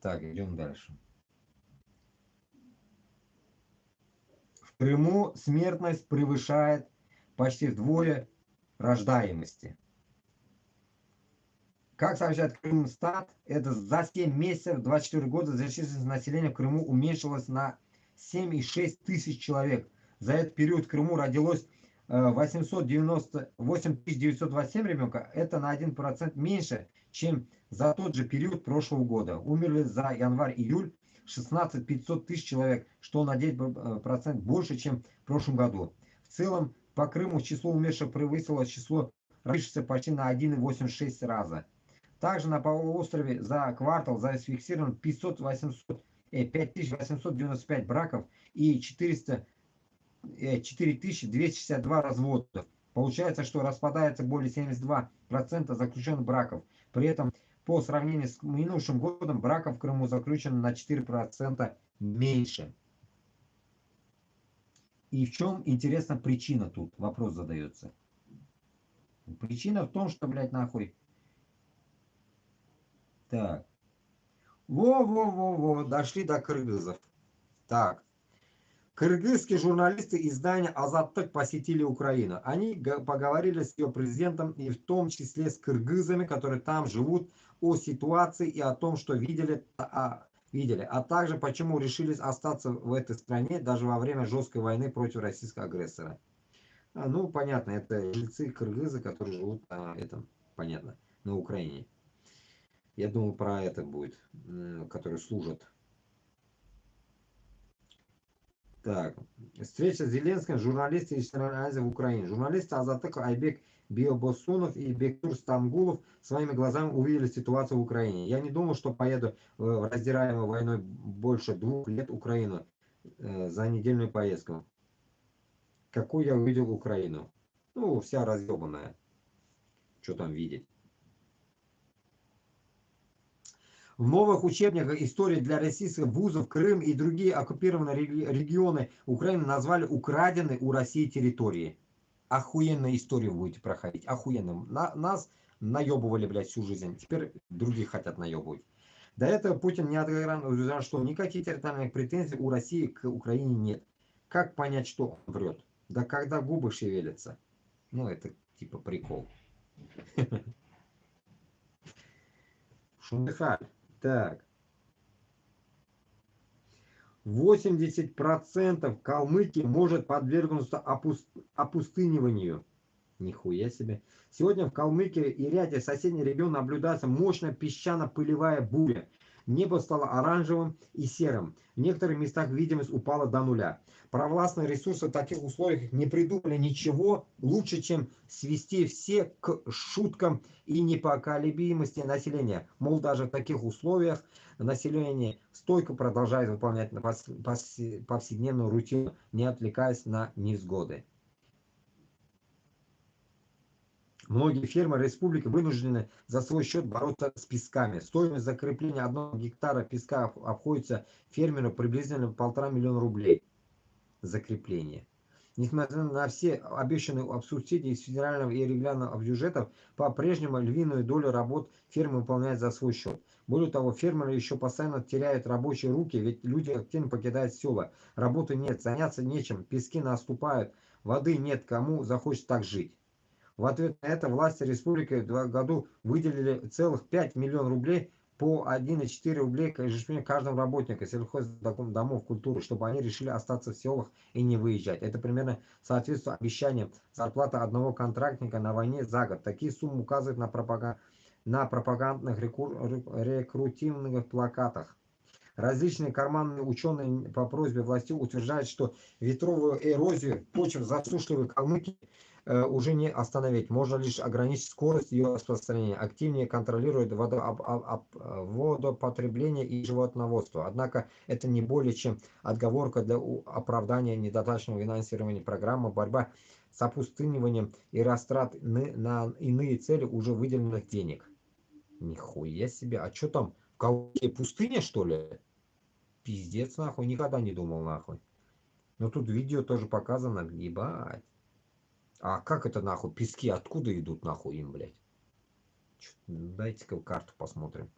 Так, идем дальше. В Крыму смертность превышает почти вдвое рождаемости. Как сообщает Крымстат, это за 7 месяцев 24 года численность населения в Крыму уменьшилась на 7,6 тысяч человек. За этот период в Крыму родилось 8927 ребенка, это на 1% меньше, чем за тот же период прошлого года. Умерли за январь-июль 16 500 тысяч человек, что на 9% больше, чем в прошлом году. В целом, по Крыму число умерших превысило число родившихся почти на 1,86 раза. Также на полуострове за квартал зафиксировано 5895 браков и 4262 разводов. Получается, что распадается более 72% заключенных браков. При этом, по сравнению с минувшим годом, браков в Крыму заключено на 4% меньше. И в чем, интересно, причина тут? Вопрос задается. Причина в том, что, блядь, нахуй. Так. Во-во-во-во, дошли до кыргызов. Так. Кыргызские журналисты издания «Азаттык» посетили Украину. Они поговорили с ее президентом и в том числе с кыргызами, которые там живут, о ситуации и о том, что видели, а также почему решились остаться в этой стране даже во время жесткой войны против российского агрессора. Ну, понятно, это жильцы кыргызы, которые живут на этом, понятно, на Украине. Я думаю, про это будет, которые служат. Так, встреча с Зеленским, журналисты из Центральной Азии в Украине. Журналисты Азаттык Айбек Биобосунов и Бектур Стамгулов своими глазами увидели ситуацию в Украине. Я не думал, что поеду в раздираемую войной больше 2 лет Украину за недельную поездку. Какую я увидел Украину? Ну, вся разъебанная. Что там видеть? В новых учебниках истории для российских вузов Крым и другие оккупированные регионы Украины назвали украденной у России территории. Охуенную историю будете проходить. Охуенно. Нас наебывали, блядь, всю жизнь. Теперь других хотят наебывать. До этого Путин неоднократно утверждал, что никаких территориальных претензий у России к Украине нет. Как понять, что он врет? Да когда губы шевелятся. Ну, это типа прикол. Шундыхаль. Так. 80% Калмыкии может подвергнуться опустыниванию. Нихуя себе. Сегодня в Калмыкии и ряде соседних регионов наблюдается мощная песчано-пылевая буря. Небо стало оранжевым и серым. В некоторых местах видимость упала до нуля. Провластные ресурсы в таких условиях не придумали ничего лучше, чем свести все к шуткам и непоколебимости населения. Мол, даже в таких условиях население стойко продолжает выполнять повседневную рутину, не отвлекаясь на невзгоды. Многие фермеры республики вынуждены за свой счет бороться с песками. Стоимость закрепления 1 гектара песка обходится фермеру приблизительно 1,5 миллиона рублей. Закрепление. Несмотря на все обещанные субсидии из федерального и регионального бюджетов, по-прежнему львиную долю работ фермы выполняют за свой счет. Более того, фермеры еще постоянно теряют рабочие руки, ведь люди активно покидают села. Работы нет, заняться нечем, пески наступают, воды нет, кому захочет так жить. В ответ на это власти республики в 2020 году выделили целых 5 миллионов рублей по 1,4 рублей каждому работнику сельхоздомов культуры, чтобы они решили остаться в селах и не выезжать. Это примерно соответствует обещаниям зарплаты одного контрактника на войне за год. Такие суммы указывают на пропагандных рекрутивных плакатах. Различные карманные ученые по просьбе властей утверждают, что ветровую эрозию почв засушливой Калмыкии уже не остановить. Можно лишь ограничить скорость ее распространения, активнее контролировать водопотребление и животноводство. Однако это не более чем отговорка для оправдания недостаточного финансирования программы борьба с опустыниванием и растрат на иные цели уже выделенных денег. Нихуя себе. А что там? В Калмыкии пустыня, что ли? Пиздец, нахуй. Никогда не думал, нахуй. Но тут видео тоже показано. Ебать. А как это нахуй? Пески откуда идут нахуй им, блядь? Дайте-ка карту посмотрим.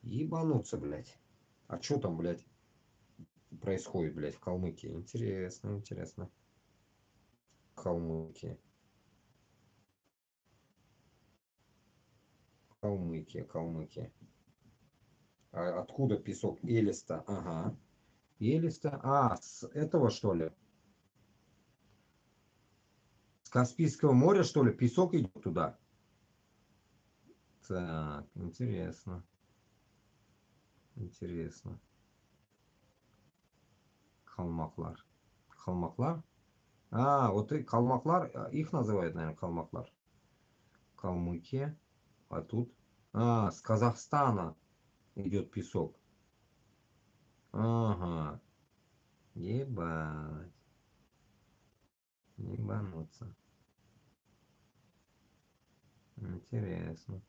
Ебануться, блядь. А что там, блядь, происходит, блядь, в Калмыкии? Интересно, интересно. Калмыкия. Калмыкия. А откуда песок? Элиста. Ага. Элиста. А, с этого, что ли? С Каспийского моря, что ли, песок идет туда? Так, интересно. Интересно. Калмаклар. Калмаклар? А, вот и калмаклар, их называют, наверное, калмаклар. Калмыкия. А тут? А, с Казахстана идет песок. Ага. Ебать. Ебануться. Интересно.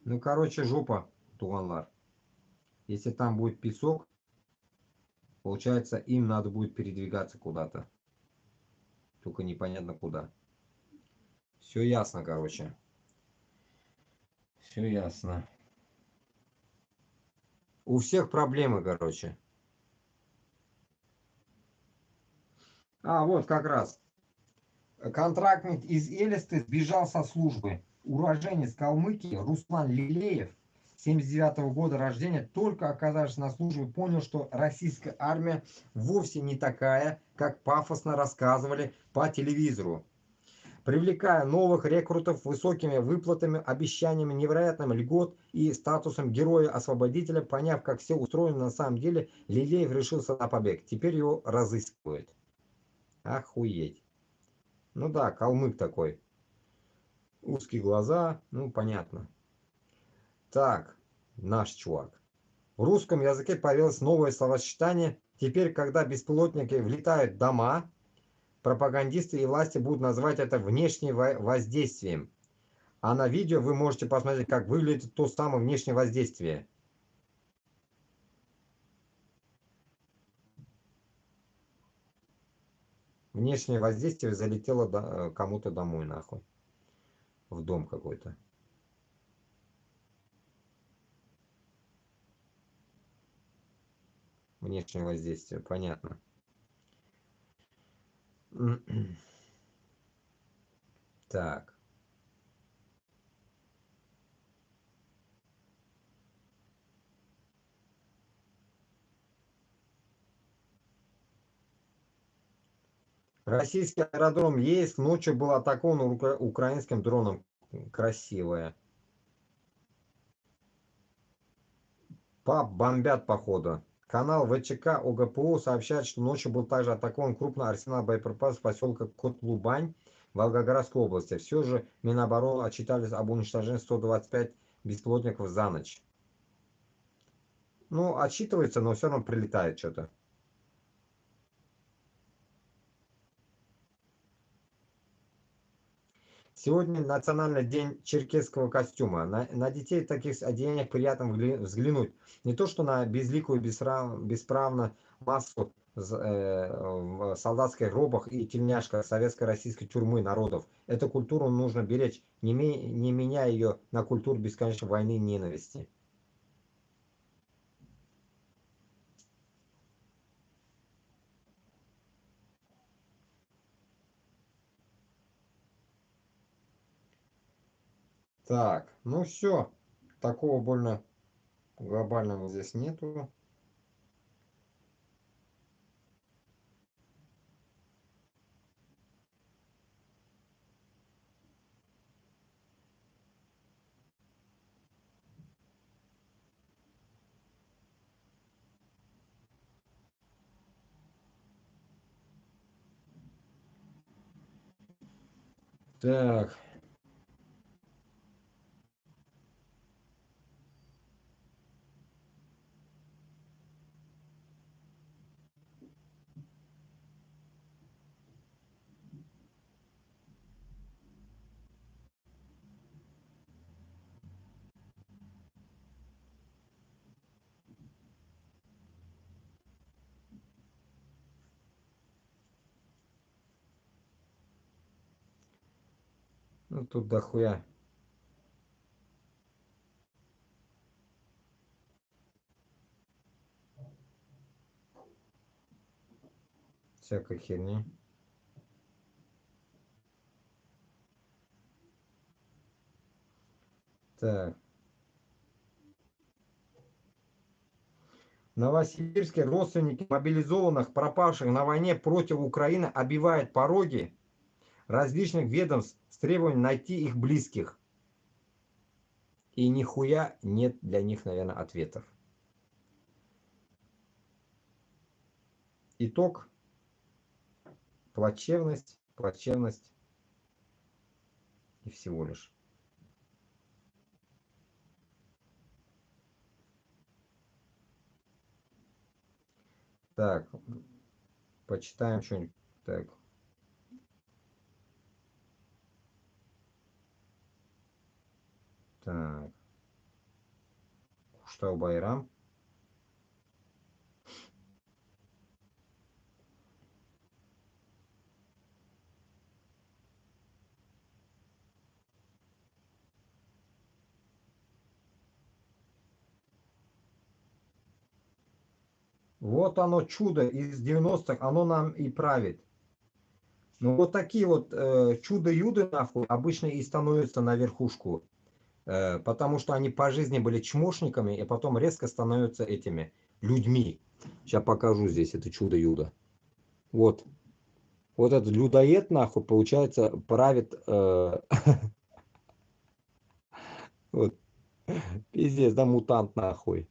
Ну, короче, жопа, туганлар. Если там будет песок, получается, им надо будет передвигаться куда-то. Только непонятно куда. Все ясно, короче. Все ясно. У всех проблемы, короче. А, вот как раз. Контрактник из Элисты сбежал со службы. Уроженец Калмыкии Руслан Лилеев, 79 года рождения, только оказавшись на службе, понял, что российская армия вовсе не такая, как пафосно рассказывали по телевизору. Привлекая новых рекрутов высокими выплатами, обещаниями невероятным льгот и статусом героя-освободителя, поняв, как все устроено на самом деле, Лилеев решился на побег. Теперь его разыскивают. Охуеть. Ну да, калмык такой. Узкие глаза, ну понятно. Так, наш чувак. В русском языке появилось новое словосочетание. Теперь, когда беспилотники влетают в дома, пропагандисты и власти будут называть это внешним воздействием. А на видео вы можете посмотреть, как выглядит то самое внешнее воздействие. Внешнее воздействие залетело кому-то домой, нахуй. В дом какой-то. Внешнее воздействие, понятно. Так. Российский аэродром Ейск ночью был атакован украинским дроном. Красивое. ПАП бомбят, походу. Канал ВЧК ОГПУ сообщает, что ночью был также атакован крупный арсенал боеприпасов поселка Котлубань Волгоградской области. Все же Минобороны отчитались об уничтожении 125 беспилотников за ночь. Ну, отчитывается, но все равно прилетает что-то. Сегодня национальный день черкесского костюма. На детей в таких одеяниях приятно взглянуть. Не то что на безликую, бесправно массу в солдатских робах и тельняшках советско-российской тюрьмы народов. Эту культуру нужно беречь, не меняя ее на культуру бесконечной войны и ненависти. Так, ну все. Такого больно глобального здесь нету. Так, ну тут дохуя всякой херни. Так. В Новосибирске родственники мобилизованных, пропавших на войне против Украины, обивают пороги различных ведомств с требованием найти их близких. И нихуя нет для них, наверное, ответов. Итог. Плачевность, плачевность и всего лишь. Так, почитаем что-нибудь. Так. Так. Куштау Байрам. Вот оно чудо из 90-х, оно нам и правит. Ну вот такие вот чудо-юды нахуй обычно и становятся на верхушку. Потому что они по жизни были чмошниками, и потом резко становятся этими людьми. Сейчас покажу здесь это чудо-юдо. Вот. Вот этот людоед нахуй, получается, правит... вот. Пиздец, да, мутант нахуй.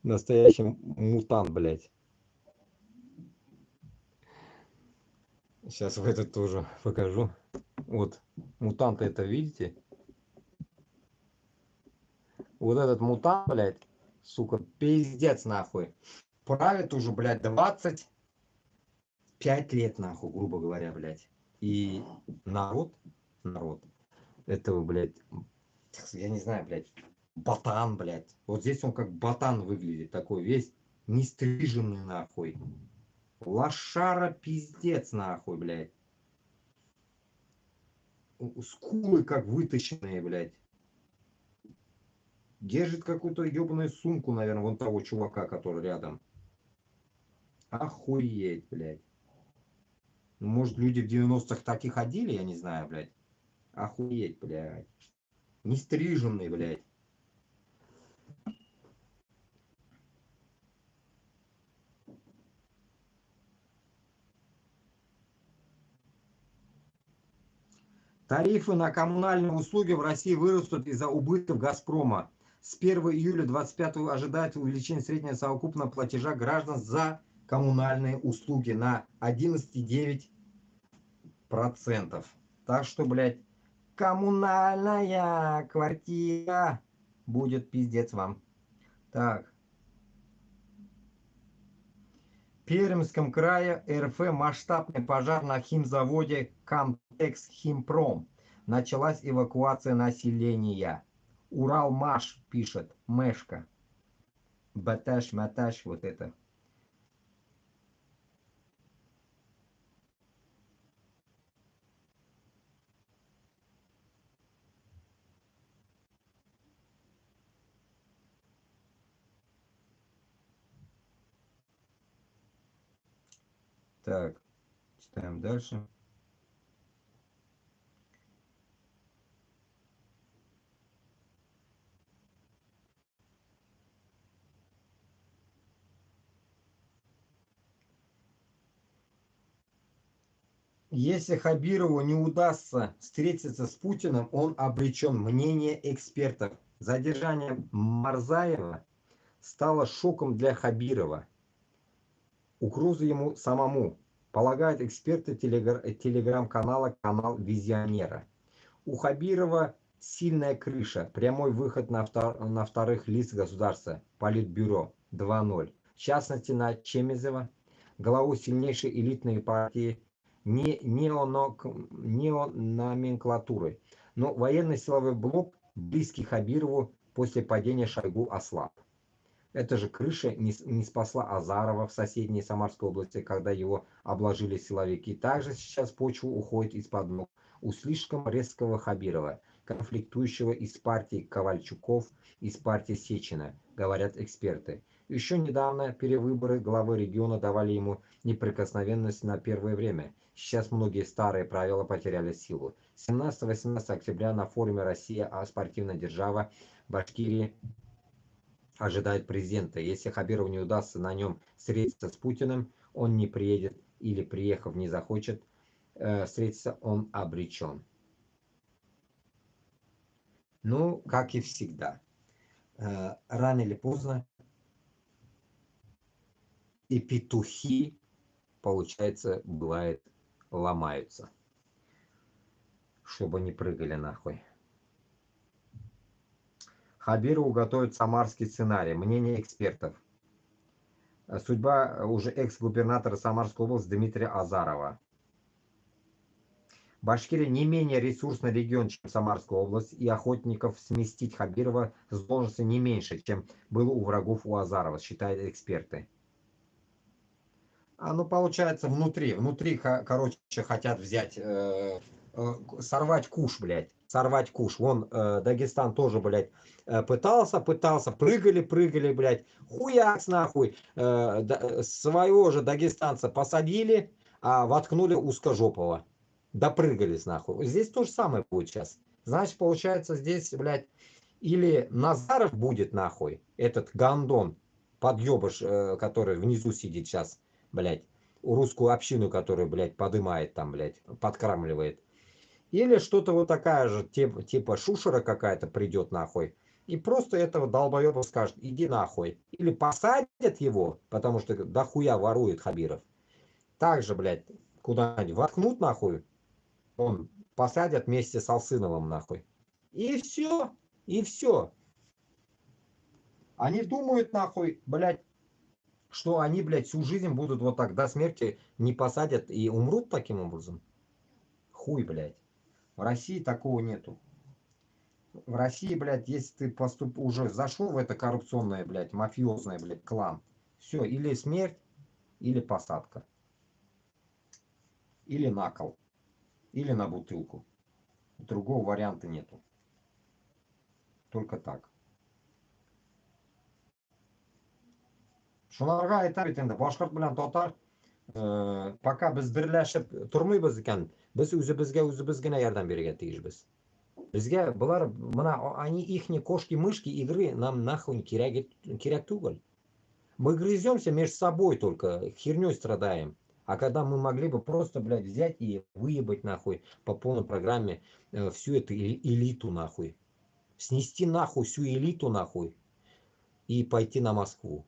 Настоящий мутант, блядь. Сейчас в этот тоже покажу. Вот, мутанты это видите? Вот этот мутант, блядь, сука, пиздец нахуй. Правит уже, блядь, 25 лет нахуй, грубо говоря, блядь. И народ этого, блядь, я не знаю, блядь, ботан, блядь. Вот здесь он как ботан выглядит, такой весь нестриженный нахуй. Лошара пиздец нахуй, блядь. Скулы как вытащенные, блядь. Держит какую-то ебаную сумку, наверное, вон того чувака, который рядом. Охуеть, блядь. Может, люди в 90-х так и ходили, я не знаю, блядь. Охуеть, блядь. Нестриженный, блядь. Тарифы на коммунальные услуги в России вырастут из-за убытков «Газпрома». С 1 июля 2025 ожидается увеличение среднего совокупного платежа граждан за коммунальные услуги на 11,9%. Так что, блядь, коммунальная квартира будет пиздец вам. Так. В Пермском крае РФ масштабный пожар на химзаводе «Камтекс Химпром». Началась эвакуация населения. Уралмаш пишет, Мешка. Баташ, маташ, вот это. Так, читаем дальше. Если Хабирову не удастся встретиться с Путиным, он обречен. Мнение экспертов. Задержание Марзаева стало шоком для Хабирова. Угроза ему самому, полагают эксперты телеграм-канала «Канал Визионера». У Хабирова сильная крыша, прямой выход на вторых лиц государства, Политбюро 2.0. В частности, на Чемезова, главу сильнейшей элитной партии неономенклатуры. Но военный силовой блок, близкий Хабирову, после падения Шойгу ослаб. Эта же крыша не спасла Азарова в соседней Самарской области, когда его обложили силовики. Также сейчас почва уходит из-под ног у слишком резкого Хабирова, конфликтующего из партии Ковальчуков, из партии Сечина, говорят эксперты. Еще недавно перевыборы главы региона давали ему неприкосновенность на первое время. Сейчас многие старые правила потеряли силу. 17-18 октября на форуме «Россия, спортивная держава» в Башкирии ожидает президента. Если Хабирову не удастся на нем встретиться с Путиным, он не приедет или, приехав, не захочет встретиться, он обречен. Ну, как и всегда, рано или поздно и петухи, получается, бывает, ломаются, чтобы не прыгали нахуй. Хабирову готовят самарский сценарий. Мнение экспертов. Судьба уже экс-губернатора Самарской области Дмитрия Азарова. Башкирия не менее ресурсный регион, чем Самарская область, и охотников сместить Хабирова с должности не меньше, чем было у врагов у Азарова, считают эксперты. Ну получается внутри, короче, хотят взять, сорвать куш, блядь, сорвать куш. Вон Дагестан тоже, блядь, пытался, прыгали, блядь, хуяц нахуй, своего же дагестанца посадили, а воткнули узкожопого. Допрыгались нахуй. Здесь то же самое будет сейчас. Значит, получается здесь, блядь, или Назаров будет нахуй, этот гандон, подъебыш, который внизу сидит сейчас, блядь, русскую общину, которую, блядь, подымает там, блядь, подкармливает. Или что-то вот такая же, типа шушера какая-то придет нахуй. И просто этого долбоеба скажет, иди нахуй. Или посадят его, потому что дохуя ворует Хабиров. Также, блядь, куда-нибудь воткнут нахуй, он посадят вместе с Алсыновым нахуй. И все. И все. Они думают нахуй, блядь, что они, блядь, всю жизнь будут вот так до смерти не посадят и умрут таким образом. Хуй, блядь. В России такого нету. В России, блядь, если ты уже зашел в это коррупционное, блядь, мафиозное, блядь, клан, все, или смерть, или посадка. Или на кол. Или на бутылку. Другого варианта нету. Только так. Шунарга айтар бит инде башкорт белән татар пока без берләшеп тормыйбыз икән, без үзебез генә ярдәм бирергә тиешбез. Безгә болар мына они ихние кошки-мышки игры нам нахуй кирәк түгел. Мы грыземся между собой только, херней страдаем. А когда мы могли бы просто, блядь, взять и выебать нахуй по полной программе всю эту элиту нахуй. Снести нахуй всю элиту нахуй и пойти на Москву.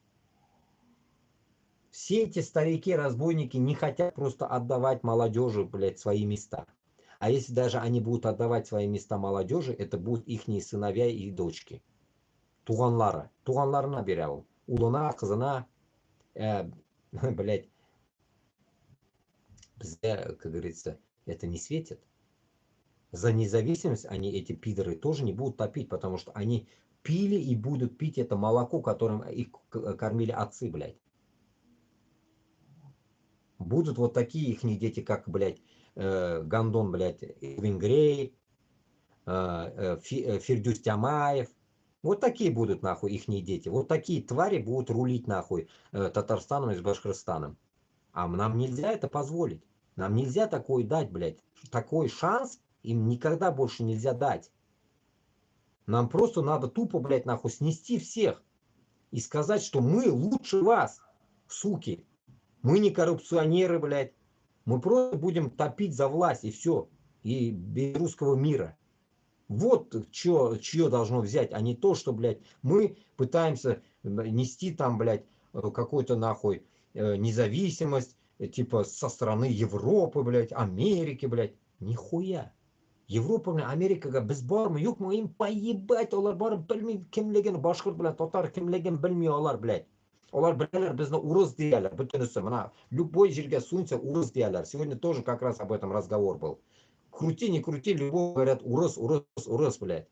Все эти старики-разбойники не хотят просто отдавать молодежи, блядь, свои места. А если даже они будут отдавать свои места молодежи, это будут ихние сыновья и дочки. Туганларына бере ул. Улына, кызына, блядь, как говорится, это не светит. За независимость они, эти пидоры, тоже не будут топить, потому что они пили и будут пить это молоко, которым их кормили отцы, блядь. Будут вот такие ихние дети, как, блядь, Гандон, блядь, Венгрей, Фирдюс Тямаев. Вот такие будут, нахуй, ихние дети. Вот такие твари будут рулить, нахуй, Татарстаном и с Башкортостаном. А нам нельзя это позволить. Нам нельзя такой дать, блядь. Такой шанс им никогда больше нельзя дать. Нам просто надо тупо, блядь, нахуй, снести всех. И сказать, что мы лучше вас, суки. Мы не коррупционеры, блядь. Мы просто будем топить за власть и все. И без русского мира. Вот чье должно взять, а не то, что, блядь, мы пытаемся нести там, блядь, какой-то нахуй независимость, типа со стороны Европы, блядь, Америки, блядь. Нихуя. Европа белән Америкага без бармы, юкмы, им поебать, алар барып белми кимлеген, башкорт белән татар кимлеген белми алар, блядь. Алар беләләр безне урыс дияләр, бөтенесе. Мына любой җиргә сунься, урыс дияләр. Сегодня тоже как раз об этом разговор был. Крути, не крути, любого говорят урыс, блядь.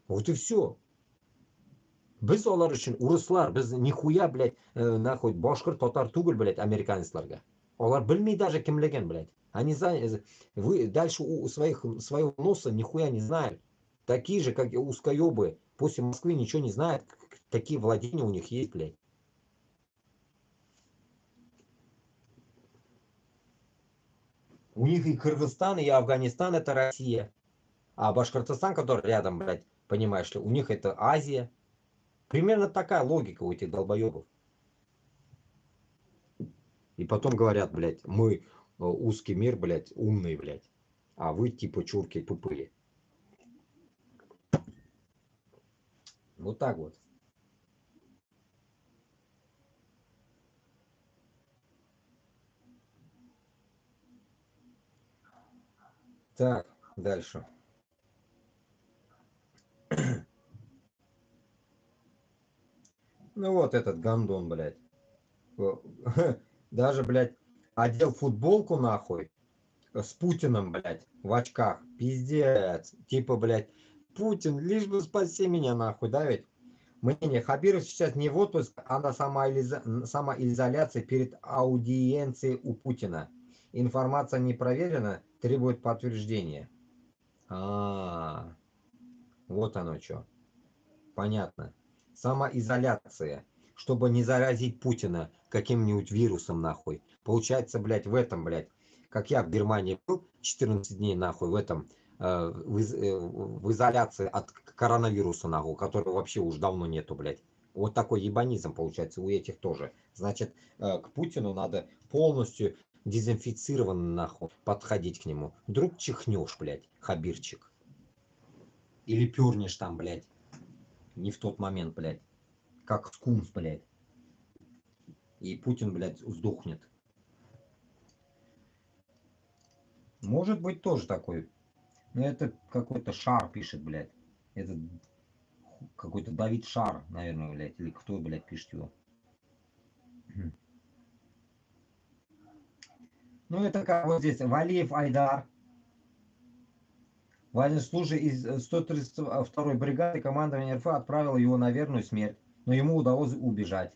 Вот и все. Без алар өчен урыслар, без нихуя, блядь, нахуй башкорт, татар түгел, блядь, американецларга. Алар белми даже кимлеген, блядь. Они вы дальше у своего носа нихуя не знают. Такие же, как и узкоебы. После Москвы ничего не знают, какие владения у них есть, блядь. У них и Кыргызстан, и Афганистан это Россия. А Башкортостан, который рядом, блядь, понимаешь ли, у них это Азия. Примерно такая логика у этих долбоебов. И потом говорят, блядь, мы узкий мир, блядь, умный, блядь. А вы типа чурки тупые. Вот так вот. Так, дальше. Ну вот этот гандон, блядь. Даже, блядь, одел футболку нахуй с Путиным, блядь, в очках. Пиздец. Типа, блядь, Путин, лишь бы спаси меня, нахуй, да ведь? Мнение, Хабиров сейчас не в отпуск, а на самоизоляции перед аудиенцией у Путина. Информация не проверена, требует подтверждения. А, вот оно что. Понятно. Самоизоляция, чтобы не заразить Путина каким-нибудь вирусом, нахуй. Получается, блядь, в этом, блядь, как я в Германии был 14 дней, нахуй, в этом, в изоляции от коронавируса, нахуй, которого вообще уж давно нету, блядь. Вот такой ебанизм получается у этих тоже. Значит, к Путину надо полностью дезинфицированно, нахуй, подходить к нему. Вдруг чихнешь, блядь, Хабирчик. Или пернешь там, блядь. Не в тот момент, блядь. Как скунс, блядь. И Путин, блядь, сдохнет. Может быть тоже такой. Но это какой-то Шар пишет, блядь. Это какой-то Давид Шар, наверное, блядь. Или кто, блядь, пишет его. Ну это как вот здесь. Валиев Айдар. Военнослужащий из 132-й бригады командования РФ отправил его на верную смерть. Но ему удалось убежать.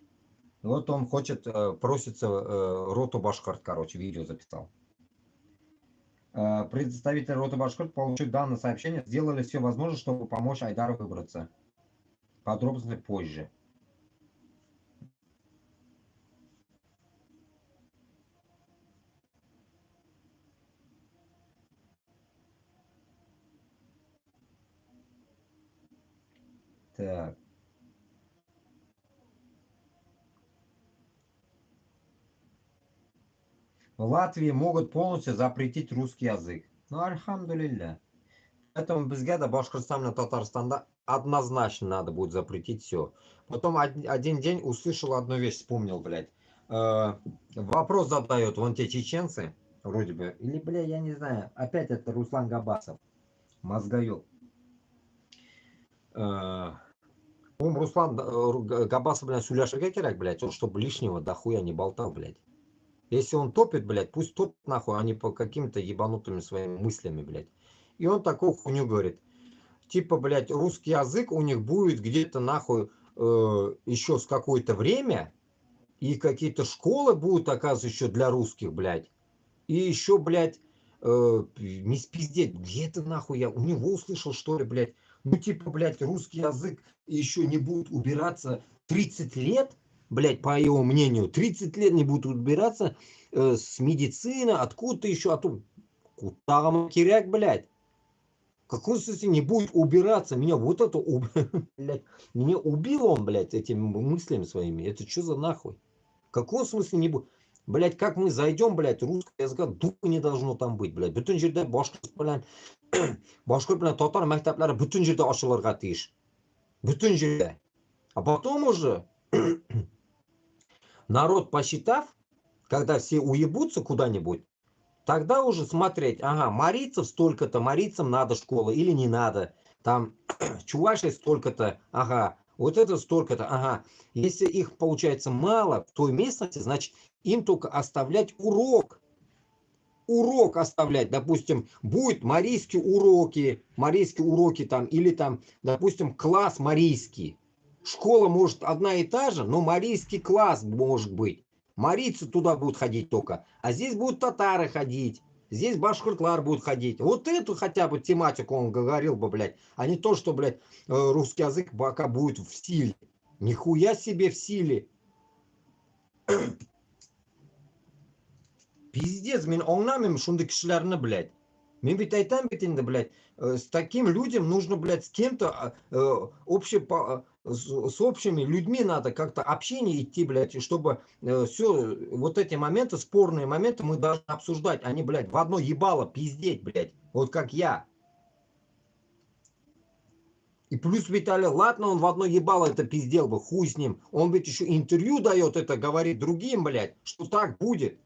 Вот он хочет, просится роту Башкарт, короче, видео записал. Представитель роты Башкорт, получив данное сообщение, сделали все возможное, чтобы помочь Айдару выбраться. Подробности позже. Так. В Латвии могут полностью запретить русский язык. Ну, альхамдулилля. Поэтому бізге де Башкортостана, Татарстанда однозначно надо будет запретить все. Потом один день услышал одну вещь, вспомнил, блядь. Вопрос задают вон те чеченцы, вроде бы. Или, бля, я не знаю. Опять это Руслан Габасов. Мозгоёб. Руслан Габасов, блядь, Суляшеге керек, блядь, он чтобы лишнего дохуя не болтал, блядь. Если он топит, блядь, пусть топит нахуй, а не по каким-то ебанутыми своими мыслями, блядь. И он такую хуйню говорит. Типа, блядь, русский язык у них будет где-то нахуй еще с какое-то время. И какие-то школы будут, оказывается, еще для русских, блядь. И еще, блядь, не спиздеть, где это нахуй я у него услышал, что ли, блядь. Ну, типа, блядь, русский язык еще не будет убираться 30 лет, блядь, по его мнению, 30 лет не будут убираться с медицины, откуда-то еще, оттуда. Куда киряк, блядь. В каком смысле не будет убираться? Меня вот это, блядь, меня убил он, блядь, этими мыслями своими. Это что за нахуй? В каком смысле не будет? Блядь, как мы зайдем, блядь, русского языка духа не должно там быть, блядь. Бүтін жерде башқұрт білән татар мәктәпләре бүтін жерде ашылырга тиеш. Бүтін жерде. А потом уже народ посчитав, когда все уебутся куда-нибудь, тогда уже смотреть, ага, марийцев столько-то, марийцам надо школа или не надо. Там чувашей столько-то, ага, вот это столько-то, ага. Если их получается мало в той местности, значит им только оставлять урок. Урок оставлять, допустим, будет марийские уроки там, или там, допустим, класс марийский. Школа может одна и та же, но марийский класс может быть. Марийцы туда будут ходить только, а здесь будут татары ходить. Здесь башкортлар будут ходить. Вот эту хотя бы тематику он говорил бы, блядь. А не то, что, блядь, русский язык пока будет в силе. Нихуя себе в силе. Пиздец, мен аңламаймын шундай кішілеріні, блядь. Мен бит айтам бит енді, блядь, с таким людям нужно, блядь, с кем-то с общими людьми надо как-то общение идти, блядь, чтобы все вот эти моменты, спорные моменты мы должны обсуждать, а не, блядь, в одно ебало пиздеть, блядь, вот как я. И плюс Виталий, ладно, он в одно ебало это пиздел бы, хуй с ним. Он ведь еще интервью дает это, говорит другим, блядь, что так будет.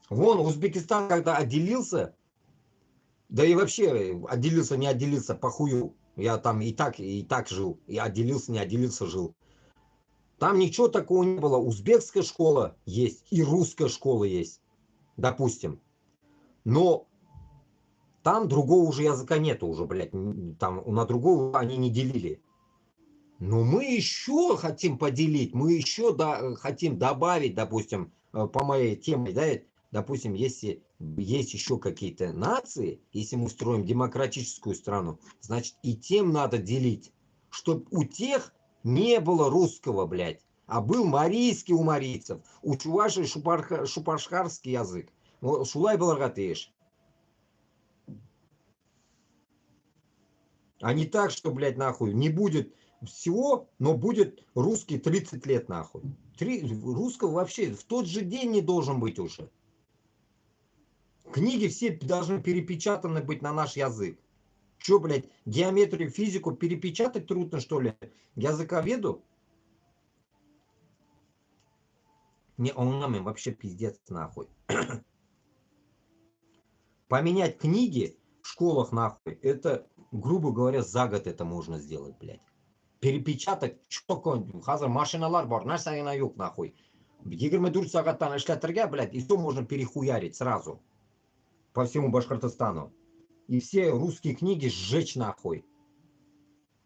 Вон, Узбекистан, когда отделился, да и вообще отделился, не отделился, похую. Я там и так жил, и отделился, не отделился, жил. Там ничего такого не было. Узбекская школа есть и русская школа есть, допустим. Но там другого уже языка нету уже, блядь. Там на другого они не делили. Но мы еще хотим поделить, мы еще хотим добавить, допустим, по моей теме, да, допустим, если есть еще какие-то нации, если мы строим демократическую страну, значит и тем надо делить, чтобы у тех не было русского, блядь, а был марийский у марийцев, у чувашей шупашкарский язык. Шулай балагатыш. А не так, что, блядь, нахуй, не будет всего, но будет русский 30 лет, нахуй. Русского вообще в тот же день не должен быть уже. Книги все должны перепечатаны быть на наш язык. Че, блядь, геометрию, физику перепечатать трудно, что ли? Языковеду? Не, он нам вообще пиздец, нахуй. Поменять книги в школах, нахуй, это, грубо говоря, за год это можно сделать, блядь. Перепечатать, что хазар машиналар бар, нәрсәгенә юк, нахуй. 24 сағаттан эшләтергә, блядь, и все можно перехуярить сразу по всему Башкортостану. И все русские книги сжечь, нахуй.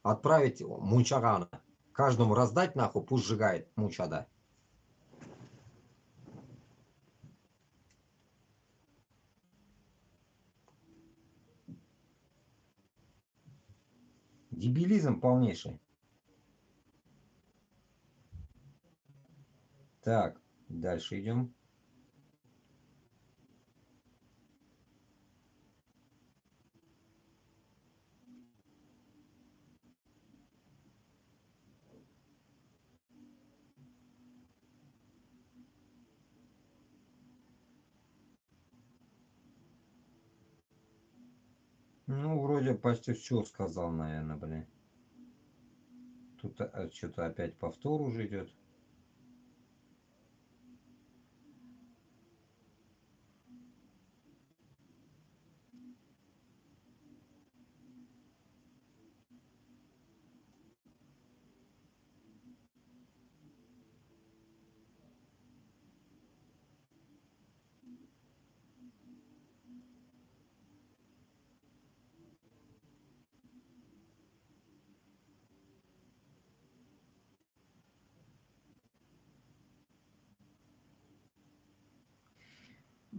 Отправить Мунчагана. Каждому раздать, нахуй, пусть сжигает Мунчада. Дебилизм полнейший. Так, дальше идем. Ну, вроде почти все сказал, наверное, блин. Тут что-то опять повтор уже идет.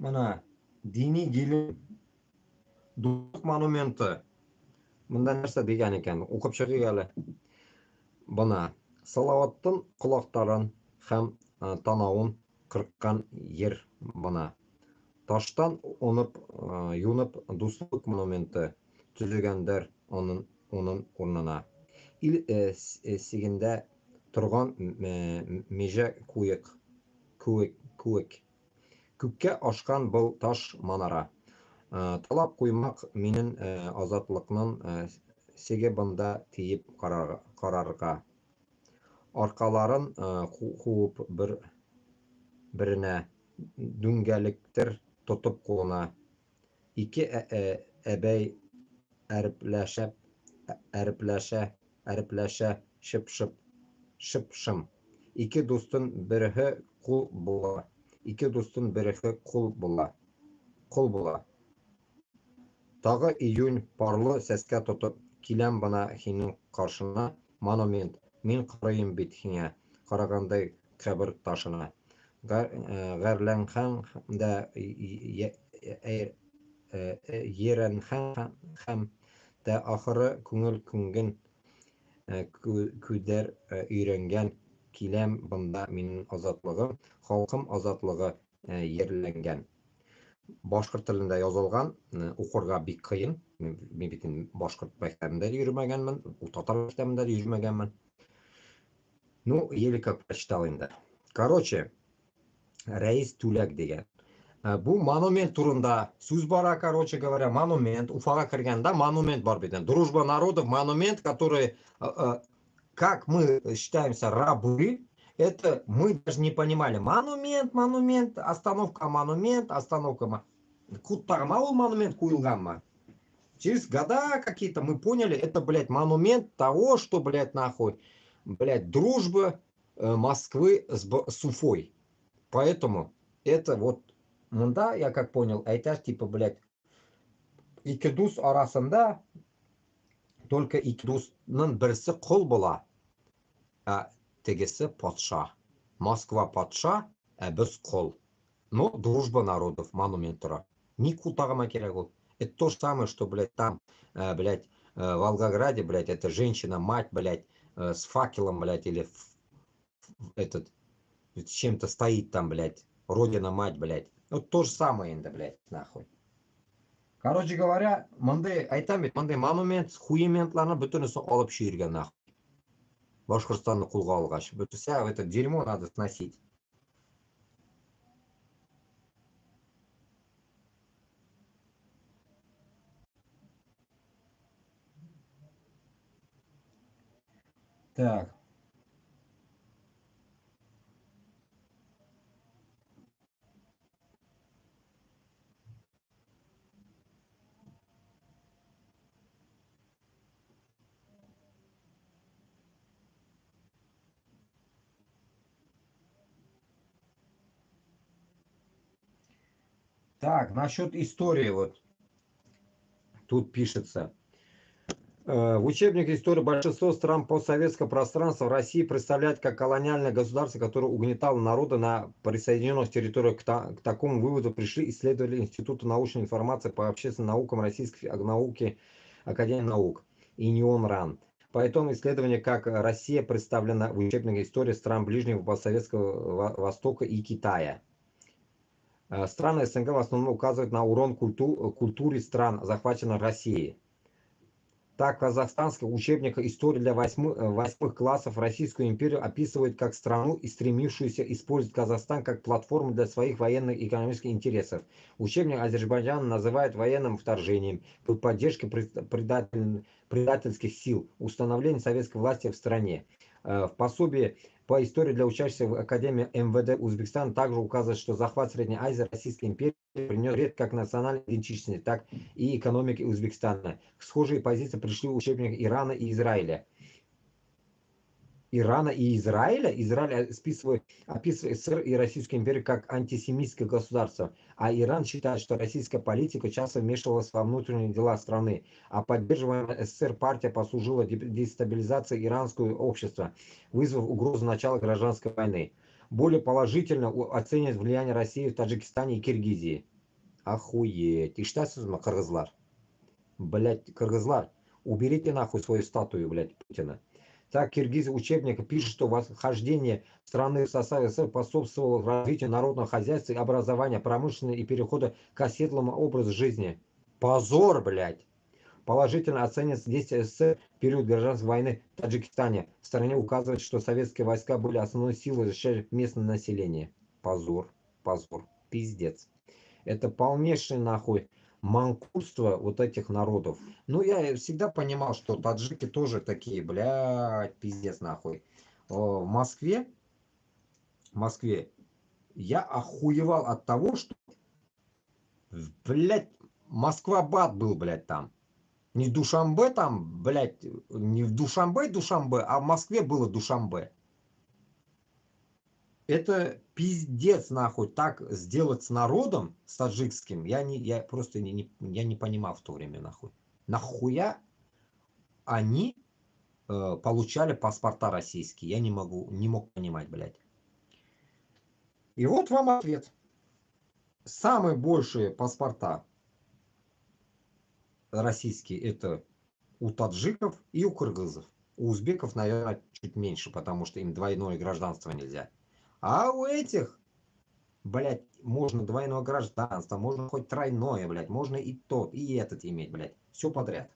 Мына дини гилем дух монументы. Мында нәрсә дигән икән? Укып чыгыйк әле. Бына Салаваттың колактарын һәм танавын кырккан ер бына. Таштан юнып дуслык монументы төзегәндер оның урнына. Ил сигендә торган межә куек. Күккә ашкан был таш манара. Талап куймак минем азатлыкның сеге бында тиеп карарга. Аркаларын куып беренә дүңгәлектер тотып кулына. Ике әбәй әрпләшә шып-шым. Ике дустың береһе кул була. Ике дустың береһе кул була. Тагы июнь парлы сәскә тотып киләм бына һинең каршына, монумент. Мин карыйм бит һиңа, карагандай кабер ташына. Гәрләнгән дә ерәнгән һәм дә ахыры күңел күнген күдәр өйрәнгән киләм бында минем азатлыгым, халкым азатлыгы ерләнгән. башкорт тілінде язылған, оқырға бик қиын. Мен битен башкорт мәктәбендә дә йөрмәгәнмен, татар мәктәбендә дә йөрмәгәнмен. Ну, еле как прочитал инде. Короче, Рәис Түләк деген. Бу монумент турында сүз бара, короче говоря, монумент. Уфага кергәндә монумент бар бит. Дружба народов, монумент, который, как мы считаемся рабы, это мы даже не понимали. Монумент, монумент, остановка, монумент, остановка. Куттагыма ул монумент куелганмы? Через года какие-то мы поняли, это, блядь, монумент того, что, блядь, нахуй, блядь, дружба Москвы с Уфой. Поэтому это вот, мында, я как понял, айтар типа, блядь, икидус арасында только икидусның бірісі құл бола, тегесі патша. Москва патша, біз құл. Но дружба народов, монумент тұра. Ни кутагыма керек ол. Это то же самое, что, блядь, там, блядь, в Волгограде, блядь, это женщина, мать, блядь, с факелом, блядь, или этот, с чем-то стоит там, блядь, родина, мать, блядь. Вот то же самое, блядь, нахуй. Короче говоря, мындай айтам бит, мындай монумент, хуементларны бүтүнүсүн алып шүйүргөн нахуй. Башкортстанды кулга алгач, бүтүн вся это дерьмо надо сносить. Так. Так, насчет истории вот. Тут пишется. В учебнике истории большинство стран постсоветского пространства России представляет как колониальное государство, которое угнетало народы на присоединенных территориях. К такому выводу пришли исследователи Института научной информации по общественным наукам Российской науки Академии наук и НИОН РАН. Поэтому исследование, как Россия представлена в учебнике истории стран Ближнего постсоветского Востока и Китая. Страны СНГ в основном указывают на урон культуре стран, захваченных Россией. Так, казахстанский учебник истории для восьмых классов Российскую империю описывает как страну, стремившуюся использовать Казахстан как платформу для своих военных и экономических интересов. Учебник Азербайджана называет военным вторжением, поддержкой предательских сил, установлением советской власти в стране. В пособии по истории для учащихся в Академии МВД Узбекистана также указывает, что захват Средней Азии Российской империи принес вред как национальной идентичности, так и экономике Узбекистана. Схожие позиции пришли в учебниках Ирана и Израиля. Ирана и Израиля? Израиль описывает СССР и Российскую империю как антисемитское государство, а Иран считает, что российская политика часто вмешивалась во внутренние дела страны, а поддерживаемая СССР партия послужила дестабилизации иранского общества, вызвав угрозу начала гражданской войны. Более положительно оценивает влияние России в Таджикистане и Киргизии. Охуеть. И что это, кыргызлар? Блять, кыргызлар, уберите нахуй свою статую, блять, Путина. Так, Киргиз учебник пишет, что восхождение страны в состав СССР способствовало развитию народного хозяйства и образования, промышленности и перехода к оседлому образу жизни. Позор, блядь! Положительно оценивается действия СССР в период гражданской войны в Таджикистане. В стране указывает, что советские войска были основной силой, защищая местное население. Позор, позор, пиздец. Это полнейшее нахуй манкурство вот этих народов. Ну, я всегда понимал, что таджики тоже такие, блядь, пиздец нахуй. В Москве я охуевал от того, что, блядь, Москва-Бад был, блядь, там. Не Душанбе там, блядь, не в Душанбе, а в Москве было Душанбе. Это пиздец, нахуй, так сделать с народом, с таджикским, я просто не понимал в то время, нахуй. Нахуя они получали паспорта российские? Я не мог понимать, блядь. И вот вам ответ. Самые большие паспорта российские это у таджиков и у кыргызов. У узбеков, наверное, чуть меньше, потому что им двойное гражданство нельзя. А у этих блядь, можно двойное гражданство, можно хоть тройное, блядь, можно и тот, и этот иметь, блядь. Все подряд.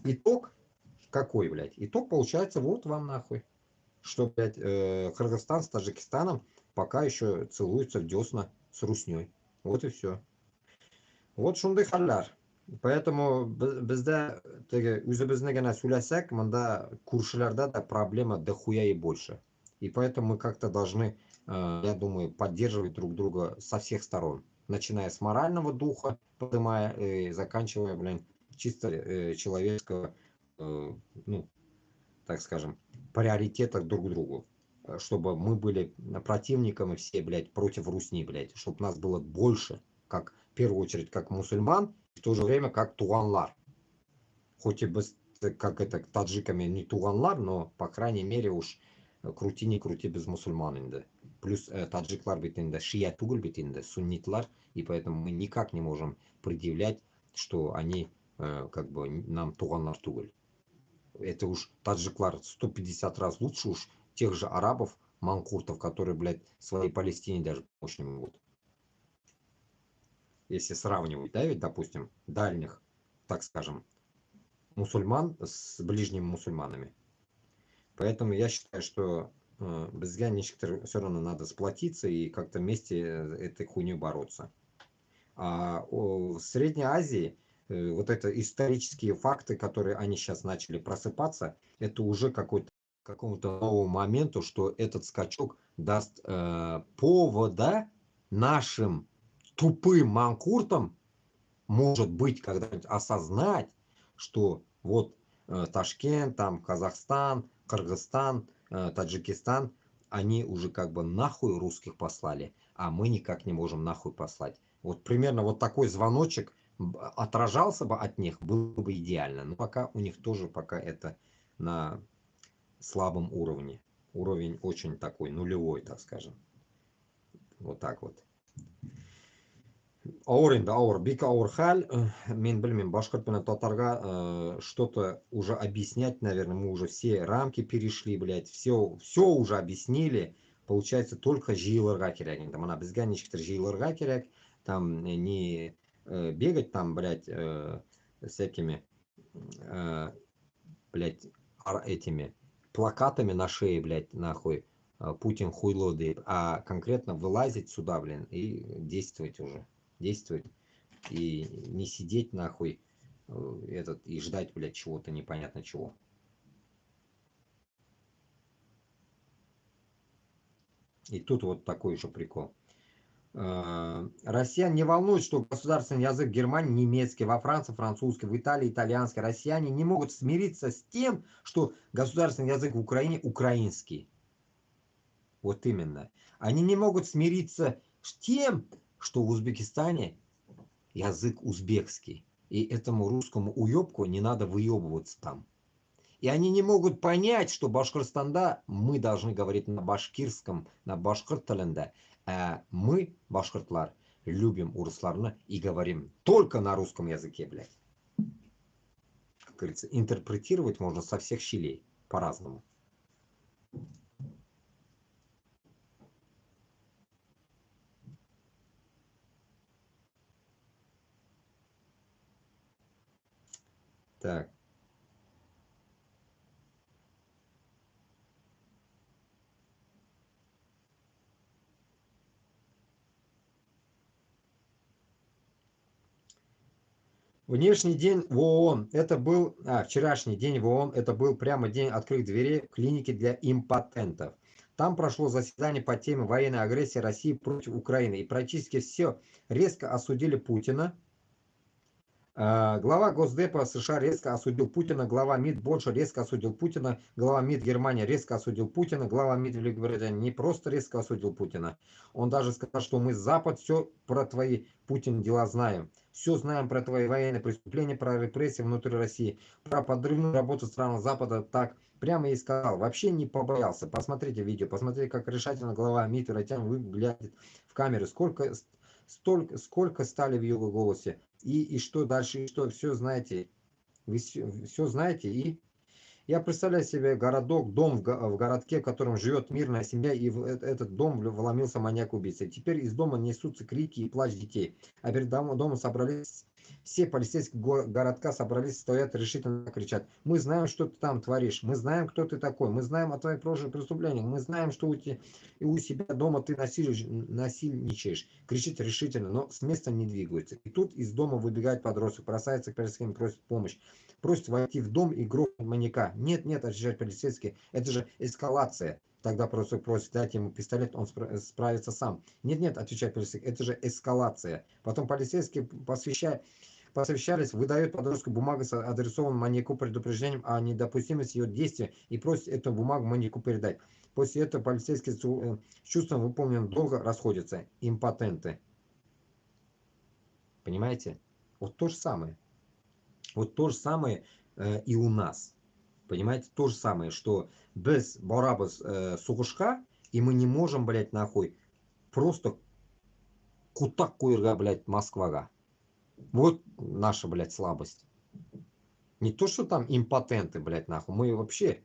Итог какой, блядь? Итог получается вот вам нахуй. Что, блядь, Кыргызстан с Таджикистаном пока еще целуются в десна с Русней. Вот и все. Вот шундай халлар. Поэтому бездә теге үзебезне генә сөйләсәк, монда күршеләрдә да проблема дохуя и больше. И поэтому мы как-то должны, я думаю, поддерживать друг друга со всех сторон. Начиная с морального духа, поднимая, и заканчивая, блин, чисто человеческого, ну, так скажем, приоритета друг к другу. Чтобы мы были противниками все, блядь, против Русни, блядь. Чтобы нас было больше, как, в первую очередь, как мусульман, в то же время, как туганлар. Хоть и без, как это, таджиками не туганлар, но, по крайней мере, уж крути не крути без мусульман инде. Плюс таджиклар бит инде, шия тугл бит инде, суннитлар, и поэтому мы никак не можем предъявлять, что они как бы нам туганлар тугл. Это уж таджиклар 150 раз лучше уж тех же арабов, манкуртов, которые, блядь, своей Палестине даже помочь не могут. Если сравнивать, да, ведь, допустим, дальних, так скажем, мусульман с ближними мусульманами. Поэтому я считаю, что безгя ничектор все равно надо сплотиться и как-то вместе этой хуйней бороться. А в Средней Азии вот это исторические факты, которые они сейчас начали просыпаться, это уже какому-то новому моменту, что этот скачок даст повода нашим тупым манкуртам, может быть, когда-нибудь осознать, что вот Ташкент, там Казахстан, Кыргызстан, Таджикистан, они уже как бы нахуй русских послали, а мы никак не можем нахуй послать. Вот примерно вот такой звоночек отражался бы от них, было бы идеально. Но пока у них тоже пока это на слабом уровне. Уровень очень такой нулевой, так скажем. Вот так вот. Ауыр енді ауыр, бик ауыр хәл. Мен білмеймін, башқұрт пен татарға что-то уже объяснять, наверное, мы уже все рамки перешли, блядь, все уже объяснили. Получается, только жиылырға керек. Енді мына бізге нешіктір жиылырға керек, там не бегать там, блядь, всякими, блядь, этими плакатами на шее, блядь, нахуй, Путин хуйло, а конкретно вылазить сюда, блин, и действовать уже. Действовать и не сидеть нахуй этот и ждать, блядь, чего-то непонятно чего. И тут вот такой еще прикол. Россиян не волнует, что государственный язык в Германии немецкий, во Франции французский, в Италии итальянский. Россияне не могут смириться с тем, что государственный язык в Украине украинский. Вот именно. Они не могут смириться с тем, что в Узбекистане язык узбекский. И этому русскому уебку не надо выебываться там. И они не могут понять, что Башкортостанда мы должны говорить на башкирском, на башкорт тілінде. А мы, башкортлар, любим урысларны и говорим только на русском языке, блядь. Как говорится, интерпретировать можно со всех щелей по-разному. Так. Внешний день в ООН, это был, вчерашний день в ООН, это был прямо день открытых дверей клиники для импотентов. Там прошло заседание по теме военной агрессии России против Украины. И практически все резко осудили Путина. Глава Госдепа США резко осудил Путина, глава МИД больше резко осудил Путина, глава МИД Германии резко осудил Путина, глава МИД Великобритании не просто резко осудил Путина, он даже сказал, что мы Запад все про твои, Путин, дела знаем. Все знаем про твои военные преступления, про репрессии внутри России, про подрывную работу стран Запада. Так прямо и сказал. Вообще не побоялся. Посмотрите видео, посмотрите, как решательно глава МИД выглядит в камеры. Сколько стали в его голосе. И что дальше, и что все знаете. Вы все знаете. И Я представляю себе городок, дом в городке, в котором живет мирная семья, и в этот дом вломился маньяк-убийца. Теперь из дома несутся крики и плач детей. А перед домом собрались все полицейские городка, собрались, стоят, решительно кричат. Мы знаем, что ты там творишь, мы знаем, кто ты такой, мы знаем о твоих прошлых преступлениях, мы знаем, что у себя дома ты насильничаешь. Кричит решительно, но с места не двигается. И тут из дома выбегает подросток, бросается к полицейским, просит помощь. Просит войти в дом и грохнуть маньяка. Нет, нет, отвечает полицейский, это же эскалация. Тогда просто просит дать ему пистолет, он справится сам. Нет, нет, отвечает полицейский, это же эскалация. Потом полицейские посовещались, выдает подростку бумагу с адресованным маньяку предупреждением о недопустимости ее действия и просит эту бумагу маньяку передать. После этого полицейские с чувством выполненного долга расходятся. Импотенты. Понимаете? Вот то же самое. Вот то же самое и у нас. Понимаете? То же самое, что без барабас сугушка, и мы не можем, блядь, нахуй, просто кутак куирга, блядь, Москвага. Вот наша, блядь, слабость. Не то, что там импотенты, блядь, нахуй. Мы вообще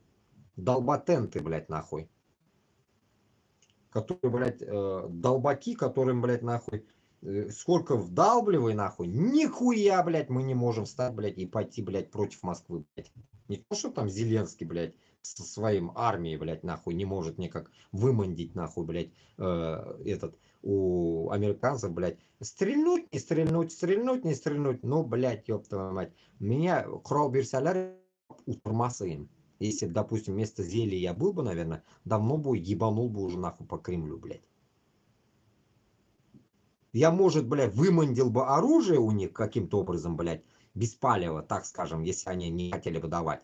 долботенты, блядь, нахуй. Которые, блядь, долбаки, которым, блядь, нахуй, сколько вдалбливай, нахуй, нихуя, блядь, мы не можем встать, блядь, и пойти, блядь, против Москвы, блядь. Не то, что там Зеленский, блядь, со своим армией, блядь, нахуй, не может никак вымандить, нахуй, блядь, у американцев, блядь, стрельнуть, не стрельнуть, стрельнуть, не стрельнуть, ну, блядь, ёб твою мать. Меня крол берсалярь утурмасы им. Если бы, допустим, вместо зелья я был бы, наверное, давно бы ебанул бы уже нахуй по Кремлю, блядь. Я, может, блядь, вымандил бы оружие у них каким-то образом, блядь, беспалево, так скажем, если они не хотели бы давать.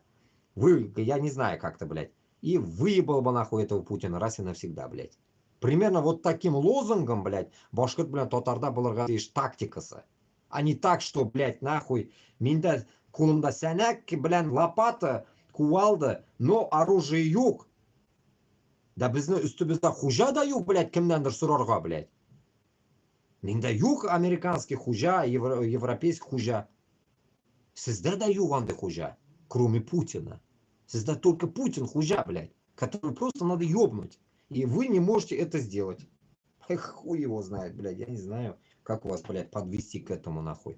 Я не знаю как-то, блядь. И выебал бы нахуй этого Путина раз и навсегда, блядь. Примерно вот таким лозунгом, блядь, башкет, блядь, татарда был иш тактикасы. А не так, что, блядь, нахуй, минда кулымда сәнәк, блядь, лопата, кувалда, но оружие юк. Да біздің үстімізде хужа да юк, блядь, кімдендір сұрарға, блядь. Минда юк американский хужа, европейский хужа. Сізде да юк андай хужа, кроме Путина. Сізде только Путин хужа, блядь, который просто надо ёбнуть. И вы не можете это сделать. Хуй его знает, блядь, я не знаю, как вас, блядь, подвести к этому нахуй.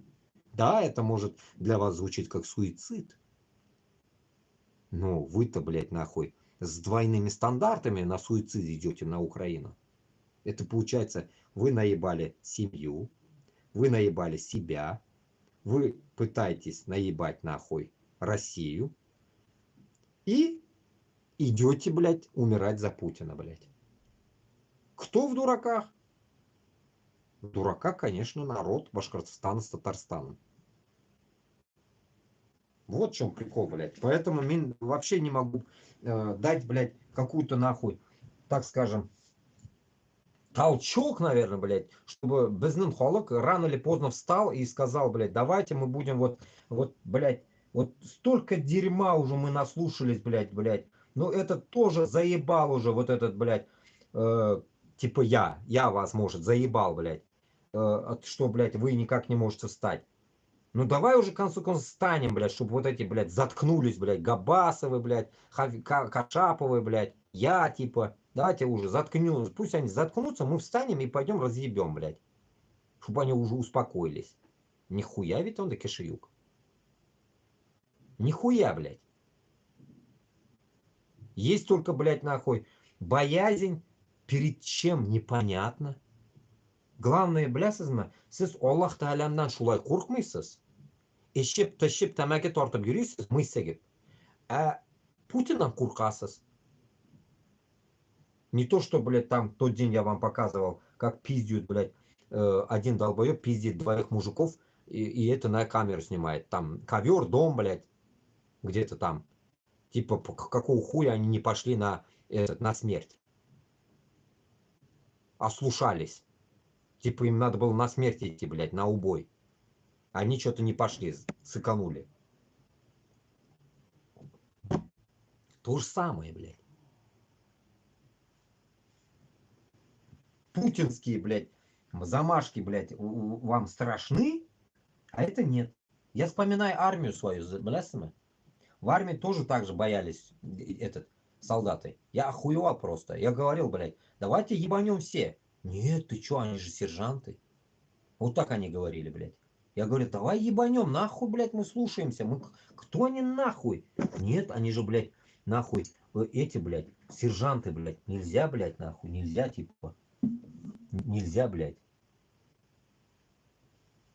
Да, это может для вас звучить как суицид. Но вы-то, блядь, нахуй, с двойными стандартами на суицид идете на Украину. Это получается, вы наебали семью, вы наебали себя, вы пытаетесь наебать нахуй Россию и идете, блядь, умирать за Путина, блядь. Кто в дураках? В дураках, конечно, народ Башкортостана с Татарстаном. Вот в чем прикол, блядь. Поэтому я вообще не могу дать, блядь, какую-то нахуй, так скажем, толчок, наверное, блядь, чтобы безнын холок рано или поздно встал и сказал, блядь, давайте мы будем вот, блядь, вот столько дерьма уже мы наслушались, блядь. Ну это тоже заебал уже вот этот, блядь, типа я вас, может, заебал, блядь, что, блядь, вы никак не можете встать. Ну давай уже к концу концов встанем, блядь, чтобы вот эти, блядь, заткнулись, блядь, Габасовы, блядь, Кашаповы, блядь, я, типа, давайте уже заткнем, пусть они заткнутся, мы встанем и пойдем разъебем, блядь, чтобы они уже успокоились. Нихуя ведь он да кишиюк. Нихуя, блядь. Есть только, блядь, нахуй, боязнь перед чем непонятно. Главное, білясізме, сіз Аллах Тағаламдан шулай қорқмайсыз. Ішіп, тішіп, тәмәке тартып жүресіз, ми сегіп. А Путиннан қорқасыз. Не то, что, блядь, там тот день я вам показывал, как пиздят, блядь, один долбоеб пиздит двоих мужиков, и это на камеру снимает. Там ковер, дом, блядь, где-то там. Типа, какого хуя они не пошли на смерть? Ослушались. Типа, им надо было на смерть идти, блядь, на убой. Они что-то не пошли, сыканули. То же самое, блядь. Путинские, блядь, замашки, блядь, вам страшны, а это нет. Я вспоминаю армию свою, блядь, В армии тоже так же боялись солдаты. Я охуевал просто. Я говорил, блядь, давайте ебанем все. Нет, ты чё, они же сержанты. Вот так они говорили, блядь. Я говорю, давай ебанем, нахуй, блядь, мы слушаемся. Кто они нахуй? Нет, они же, блядь, нахуй, эти, блядь, сержанты, блядь. Нельзя, блядь, нахуй, нельзя, типа. Нельзя, блядь.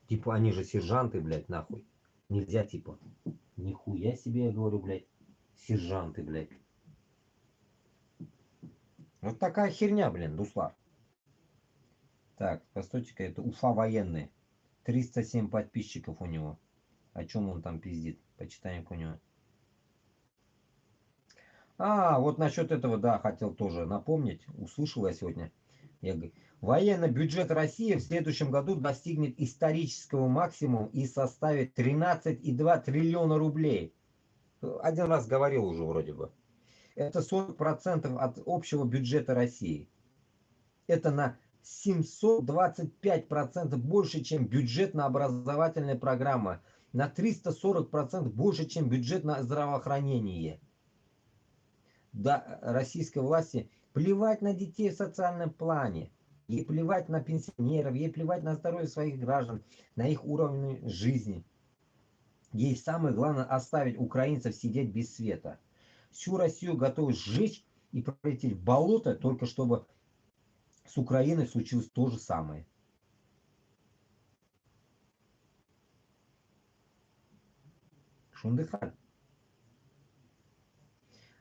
Типа, они же сержанты, блядь, нахуй. Нельзя, типа. Нихуя себе, я говорю, блядь. Сержанты, блядь. Вот такая херня, блин, Дуслар. Так, постойте-ка, это Уфа военные. 307 подписчиков у него. О чем он там пиздит? Почитаем у него. А, вот насчет этого, да, хотел тоже напомнить. Услышал я сегодня. Я говорю, военный бюджет России в следующем году достигнет исторического максимума и составит 13,2 триллиона рублей. Один раз говорил уже вроде бы. Это 40% от общего бюджета России. Это на 725% больше, чем бюджет на образовательные программы. На 340% больше, чем бюджет на здравоохранение. Да, российской власти плевать на детей в социальном плане. Ей плевать на пенсионеров, ей плевать на здоровье своих граждан, на их уровень жизни. Ей самое главное оставить украинцев сидеть без света. Всю Россию готовы сжечь и пролететь в болото, только чтобы с Украиной случилось то же самое. Шундыхаль.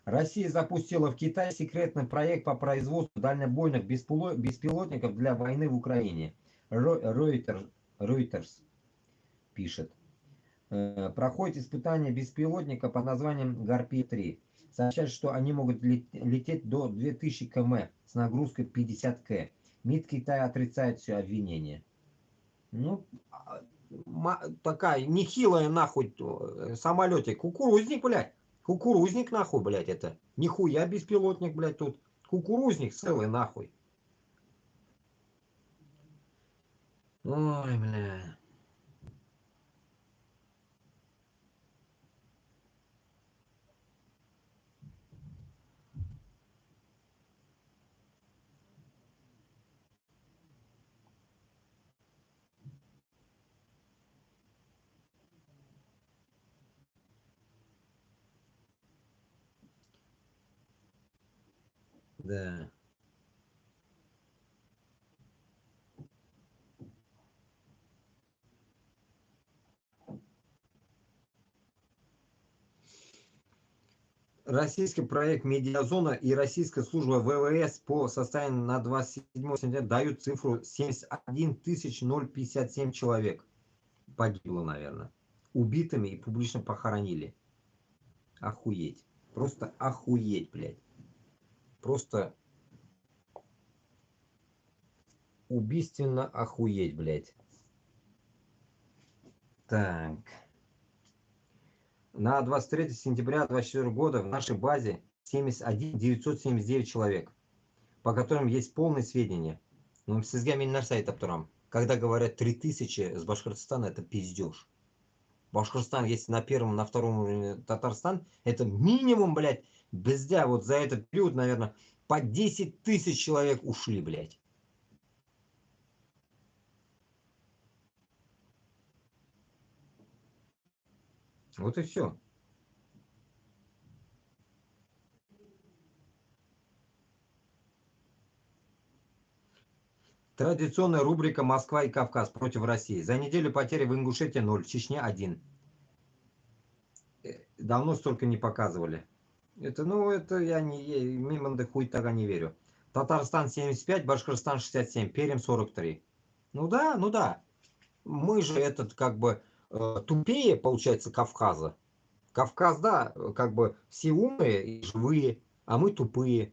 Россия запустила в Китае секретный проект по производству дальнобойных беспилотников для войны в Украине. Reuters пишет. Проходит испытание беспилотника под названием Гарпия-3. Сообщает, что они могут лететь до 2000 км с нагрузкой 50 к. МИД Китая отрицает все обвинения. Ну, такая нехилая нахуй самолетик. Кукурузник, блядь. Кукурузник нахуй, блядь, это. Нихуя беспилотник, блядь, тут. Кукурузник целый нахуй. Ой, бля. Да. Российский проект «Медиазона» и российская служба ВВС по состоянию на 27 сентября дают цифру 71 057 человек. Погибло, наверное. Убитыми и публично похоронили. Охуеть. Просто охуеть, блядь. Просто убийственно охуеть, блядь. Так. На 23 сентября 2024 года в нашей базе 71 979 человек, по которым есть полные сведения. Но sizga men narsa aytib turam. Когда говорят 3000 с Башкортостана, это пиздеж. Башкортостан есть на первом, на втором уровне Татарстан, это минимум, блядь, бездя, вот за этот период, наверное, по 10 тысяч человек ушли, блядь. Вот и все. Традиционная рубрика «Москва и Кавказ против России». За неделю потери в Ингушетии 0, Чечня 1. Давно столько не показывали. Это, ну, это я не, мимо да хуй тага не верю. Татарстан 75, Башкортостан 67, Пермь 43. Ну да, ну да. Мы же этот как бы тупее, получается, Кавказа. Кавказ, да, как бы все умные и живые, а мы тупые.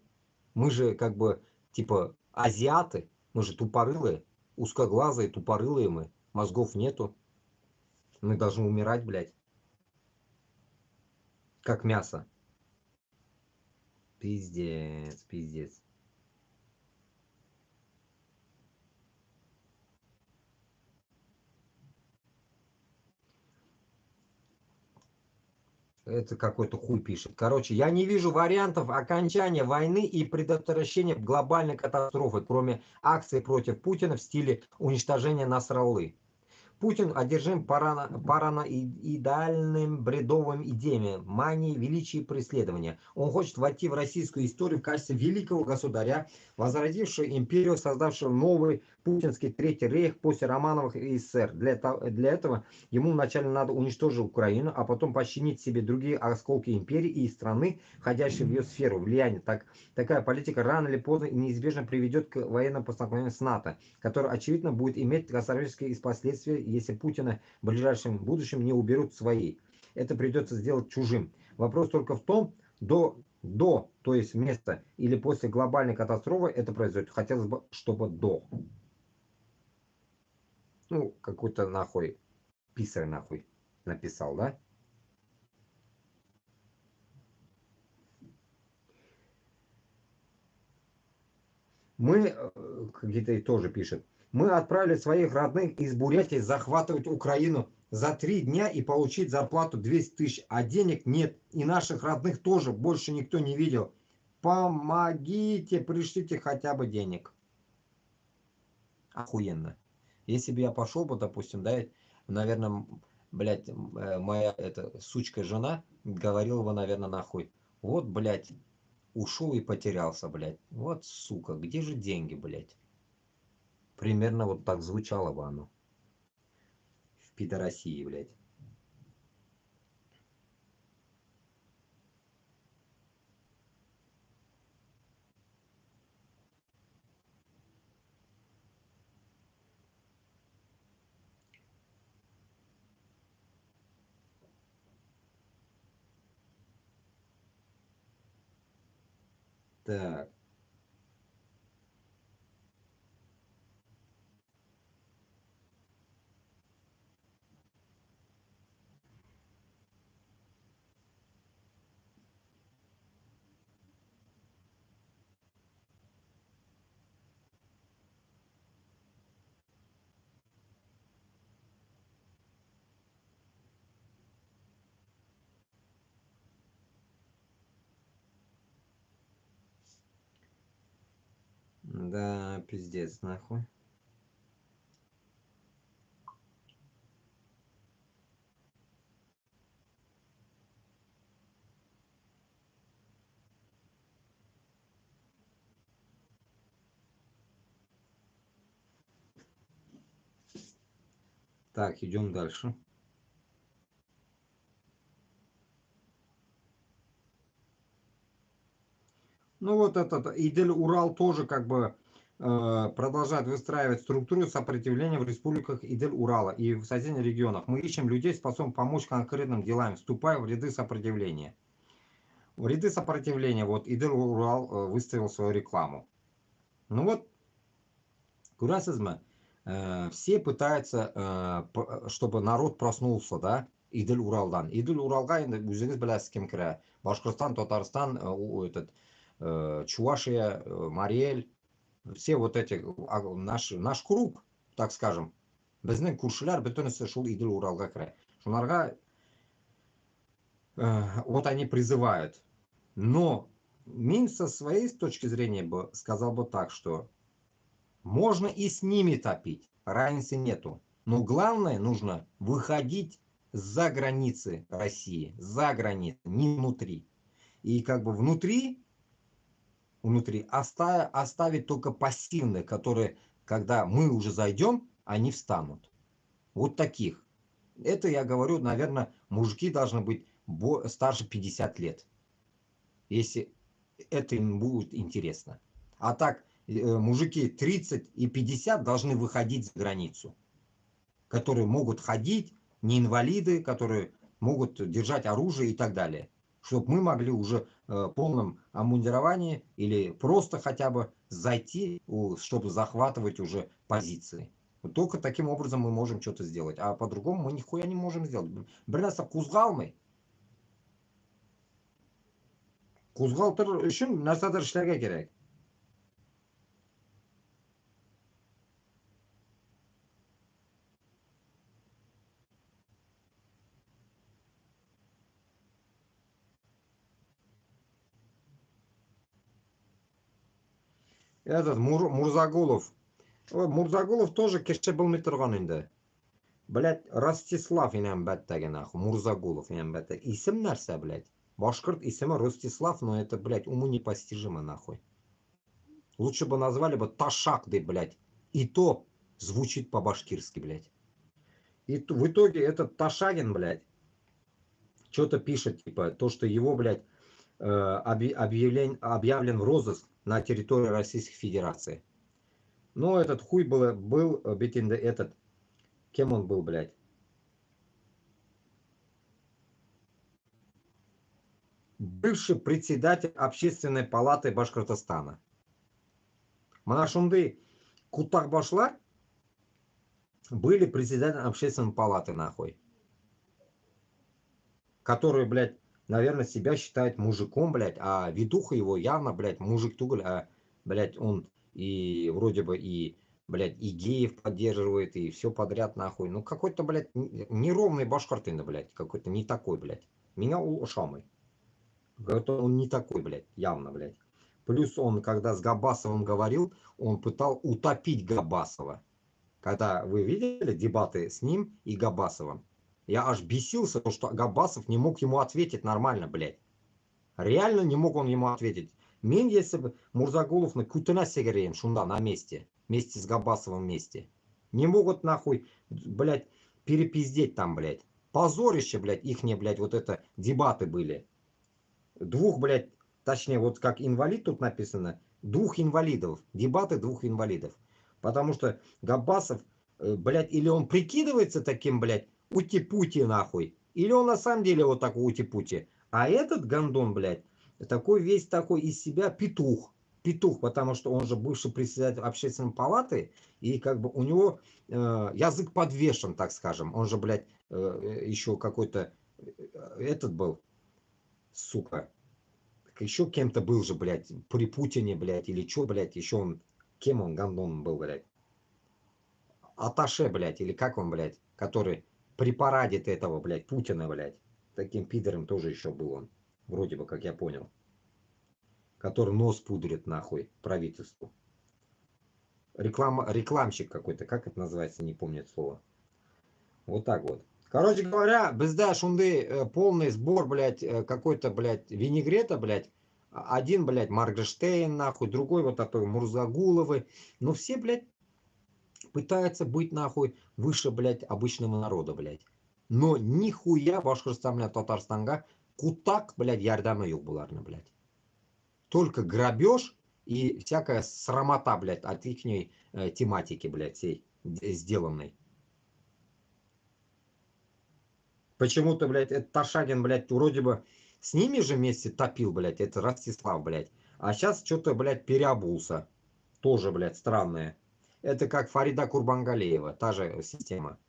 Мы же как бы типа азиаты, мы же тупорылые, узкоглазые, тупорылые мы. Мозгов нету. Мы должны умирать, блядь, как мясо. Пиздец, пиздец. Это какой-то хуй пишет. Короче, я не вижу вариантов окончания войны и предотвращения глобальной катастрофы, кроме акций против Путина в стиле уничтожения Насраллы. Путин одержим параноидальным бредовым идеями, манией, величия и преследования. Он хочет войти в российскую историю в качестве великого государя, возродившего империю, создавшего новый путинский Третий рейх после Романовых и СССР. Для этого ему вначале надо уничтожить Украину, а потом подчинить себе другие осколки империи и страны, входящие в ее сферу влияния. Такая политика рано или поздно и неизбежно приведет к военному столкновению с НАТО, который, очевидно, будет иметь катастрофические последствия, если Путина в ближайшем будущем не уберут свои. Это придется сделать чужим. Вопрос только в том, то есть вместо или после глобальной катастрофы это произойдет. Хотелось бы, чтобы до. Ну, какой-то нахуй писарь нахуй написал, да? Мы, какие-то тоже пишет, мы отправили своих родных из Бурятии захватывать Украину за 3 дня и получить зарплату 200 тысяч, а денег нет. И наших родных тоже больше никто не видел. Помогите, пришлите хотя бы денег. Охуенно. Если бы я пошел бы, допустим, да, наверное, блядь, моя эта сучка жена говорила бы, наверное, нахуй. Вот, блядь, ушел и потерялся, блядь. Вот, сука, где же деньги, блядь? Примерно вот так звучало бы оно. В пидорасии, блядь. Так, да, пиздец, нахуй. Так, идем дальше. Ну вот этот Идель-Урал тоже как бы продолжает выстраивать структуру сопротивления в республиках Идель-Урала и в соседних регионах. Мы ищем людей, способных помочь конкретным делам, вступая в ряды сопротивления. В ряды сопротивления вот Идель-Урал выставил свою рекламу. Ну вот, күрәсезме, все пытаются, чтобы народ проснулся, да, Идель-Уралдан. Идель-Уралга енді өзіңіз білесіз кім кірә. Башкортостан, Татарстан, Чувашия, Мариэль, все вот эти, наш круг, так скажем. Біздің күршілер бөтенесе шул Идель-Уралга кірә. Шуларга вот они призывают. Но Мин со своей точки зрения бы сказал бы так, что можно и с ними топить, разницы нету. Но главное, нужно выходить за границы России, за границы, не внутри. И как бы внутри оставить только пассивные, которые, когда мы уже зайдем, они встанут. Вот таких. Это я говорю, наверное, мужики должны быть старше 50 лет. Если это им будет интересно. А так, мужики 30 и 50 должны выходить за границу. Которые могут ходить, не инвалиды, которые могут держать оружие и так далее. Чтобы мы могли уже в полном обмундировании или просто хотя бы зайти, чтобы захватывать уже позиции. Вот только таким образом мы можем что-то сделать. А по-другому мы нихуя не можем сделать. Бірнәрсе кузгалмый. Кузгалтыр үшін нәрсәдер эшләргә кирәк. Этот Мурзагулов. Ой, Мурзагулов тоже кеше был тұрған енді. Блять, Ростислав инем бәттәге нахуй. Мурзагулов инем бәттәге. Исем нәрсә, блять? Башкорт исеме Ростислав, но это, блять, уму непостижимо нахуй. Лучше бы назвали бы Ташак, да, блять. И то звучит по-башкирски, блять. И в итоге этот Ташагин, блять, что-то пишет, типа, то, что его, блядь, объявлен в розыск на территории Российской Федерации. Но этот хуй был этот, кем он был, блядь? Бывший председатель Общественной палаты Башкортостана. Манашунды Кутахбашлар были председателем Общественной палаты, нахуй. Который, блядь, наверное, себя считает мужиком, блядь, а ведуха его явно, блядь, мужик туголь, а, блядь, он и вроде бы и, блядь, и геев поддерживает, и все подряд, нахуй. Ну, какой-то, блядь, неровный башкортын, блядь, какой-то не такой, блядь. Меня ушамый. Это он не такой, блядь, явно, блядь. Плюс он, когда с Габасовым говорил, он пытал утопить Габасова. Когда вы видели дебаты с ним и Габасовым, я аж бесился, потому что Габасов не мог ему ответить нормально, блядь. Реально не мог он ему ответить. Мен, если бы Мурзагулов на кутына сегерейн, шунда, на месте. Вместе с Габасовым вместе. Не могут, нахуй, блядь, перепиздеть там, блядь. Позорище, блядь, ихние, блядь, вот это, дебаты были. Двух, блядь, точнее, вот как инвалид тут написано, двух инвалидов. Дебаты двух инвалидов. Потому что Габасов, блядь, или он прикидывается таким, блядь, ути-пути нахуй, или он на самом деле вот такой ути-пути. А этот гандон, блядь, такой весь такой из себя петух. Петух, потому что он же бывший председатель общественной палаты, и как бы у него язык подвешен, так скажем. Он же, блядь, еще какой-то этот был, сука. Еще кем-то был же, блядь, при Путине, блядь, или что, блядь, еще он, кем он, гандоном был, блядь. Аташе, блядь, или как он, блядь, который при параде этого, блядь, Путина, блядь. Таким пидором тоже еще был он, вроде бы, как я понял. Который нос пудрит, нахуй, правительству. Рекламщик какой-то, как это называется, не помню это слово. Вот так вот. Короче говоря, безда шунды, полный сбор, блядь, какой-то, блядь, винегрета, блядь. Один, блядь, Маргештейн, нахуй, другой вот такой Мурзагуловы. Но все, блядь, пытаются быть, нахуй, выше, блядь, обычного народа, блядь. Но нихуя Башкортостан, блядь, Татарстанга кутак, блядь, ярдама юг буларны, блядь. Только грабеж и всякая срамота, блядь, от ихней тематики, блядь, всей сделанной. Почему-то, блядь, этот Ташагин, блядь, вроде бы с ними же вместе топил, блядь, это Ростислав, блядь. А сейчас что-то, блядь, переобулся. Тоже, блядь, странное. Это как Фарида Курбангалеева, та же система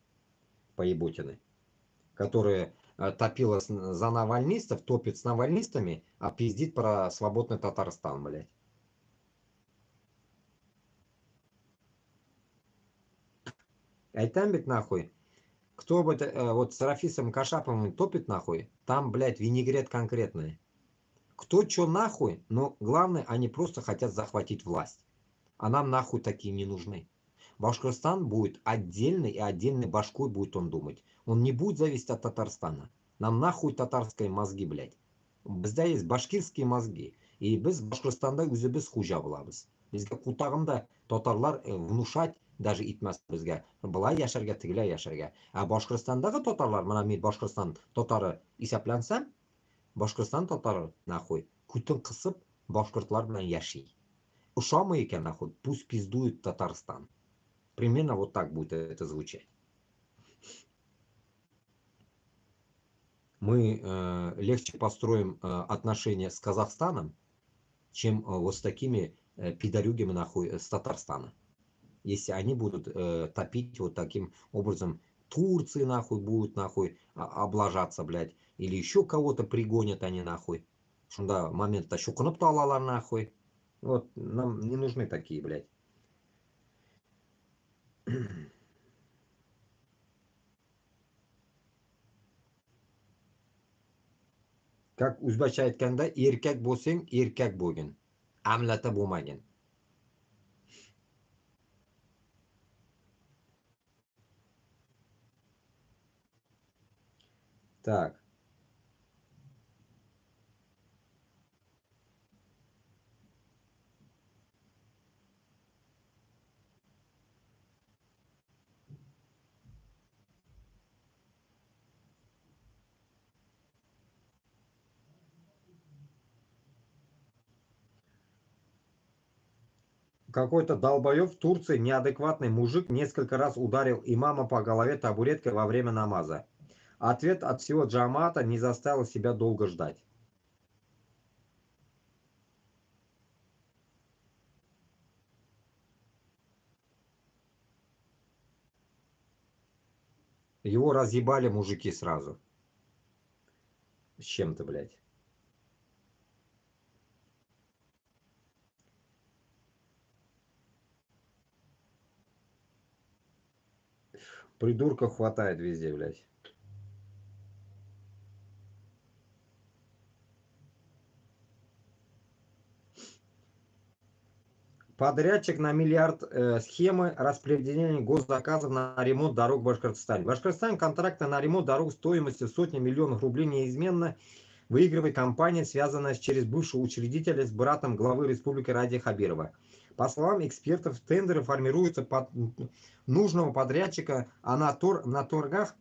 поебутины, которая топила за навальнистов, топит с навальнистами, а пиздит про свободный Татарстан, блядь. Айтамбик, нахуй. Кто бы вот с Рафисом Кашаповым топит, нахуй, там, блядь, винегрет конкретный. Кто чё нахуй, но главное, они просто хотят захватить власть. А нам нахуй такие не нужны. Башкортостан будет отдельный, и отдельной башкой будет он думать. Он не будет зависеть от Татарстана. Нам нахуй татарские мозги, блядь. Бізде есть башкирские мозги. И біз Башкортостанда өзіміз хужа боламыз. Бізге кутағында татарлар внушать даже итмәс бізге. Былай яшәргә, тегеләй яшәргә. А Башкортостандағы татарлар, мына мен Башкортостан татары исәпләнсәм, Башкортостан татары, нахуй, күтен кысып, башкортлар белән яши. Ушамый икән, нахуй, пусть пиздует Татарстан. Примерно вот так будет это звучать. Мы легче построим отношения с Казахстаном, чем вот с такими пидорюгами, нахуй, с Татарстана. Если они будут топить вот таким образом, Турции, нахуй, будут, нахуй, облажаться, блядь. Или еще кого-то пригонят они, нахуй. Шунда момент-то шукнуп алалар, нахуй. Вот, нам не нужны такие, блядь. Как үзбәкчә әйткәндә, еркәк булсаң, еркәк булгын. Амлата булмагын. Так. Какой-то долбоёб в Турции, неадекватный мужик, несколько раз ударил имама по голове табуреткой во время намаза. Ответ от всего джамаата не заставил себя долго ждать. Его разъебали мужики сразу. С чем-то, блядь. Придурков хватает везде, блядь. Подрядчик на миллиард схемы распределения госзаказов на ремонт дорог в Башкортостане. В Башкортостане контракты на ремонт дорог стоимостью сотни миллионов рублей неизменно выигрывает компания, связанная через бывшего учредителя с братом главы республики Ради Хабирова. По словам экспертов, тендеры формируются под нужного подрядчика, а на торгах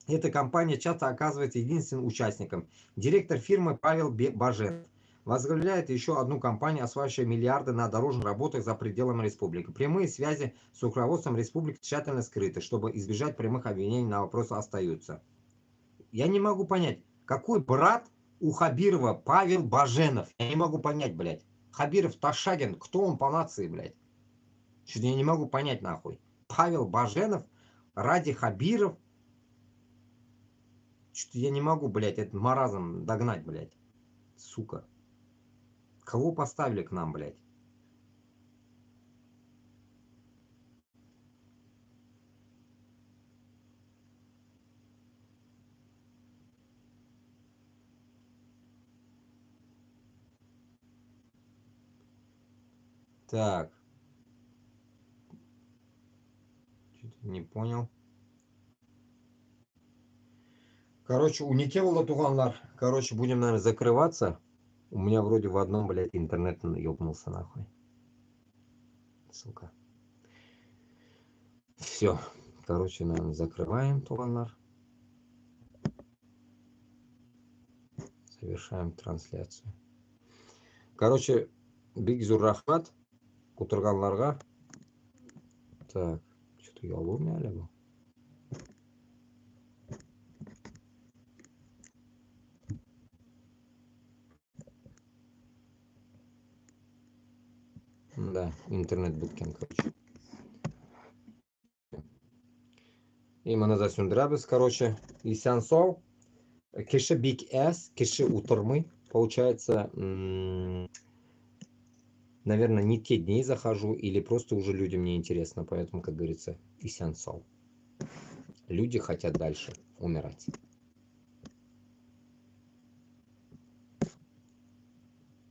эта компания часто оказывается единственным участником. Директор фирмы Павел Баженов возглавляет еще одну компанию, осваивающую миллиарды на дорожных работах за пределами республики. Прямые связи с руководством республики тщательно скрыты, чтобы избежать прямых обвинений, на вопросы остаются. Я не могу понять, какой брат у Хабирова Павел Баженов? Я не могу понять, блядь. Хабиров Ташагин, кто он по нации, блядь? Что-то я не могу понять, нахуй. Павел Баженов, Ради Хабиров. Что-то я не могу, блядь, этот маразм догнать, блядь. Сука. Кого поставили к нам, блядь? Так. Что-то не понял. Короче, у Никевала туганлар. Короче, будем, наверное, закрываться. У меня вроде в одном, блядь, интернет ёбнулся, нахуй. Сука. Все. Короче, наверное, закрываем туганлар. Совершаем трансляцию. Короче, Бигзур Рахмат. Кутурганларга. Так. Что-то я ломяли был. Да, интернет-буткин, короче. И маназа сюндрабис, короче. И сянсол. Киши биг эс, киши утормы. Получается, наверное, не те дни захожу, или просто уже людям не интересно. Поэтому, как говорится, и сянсол. Люди хотят дальше умирать.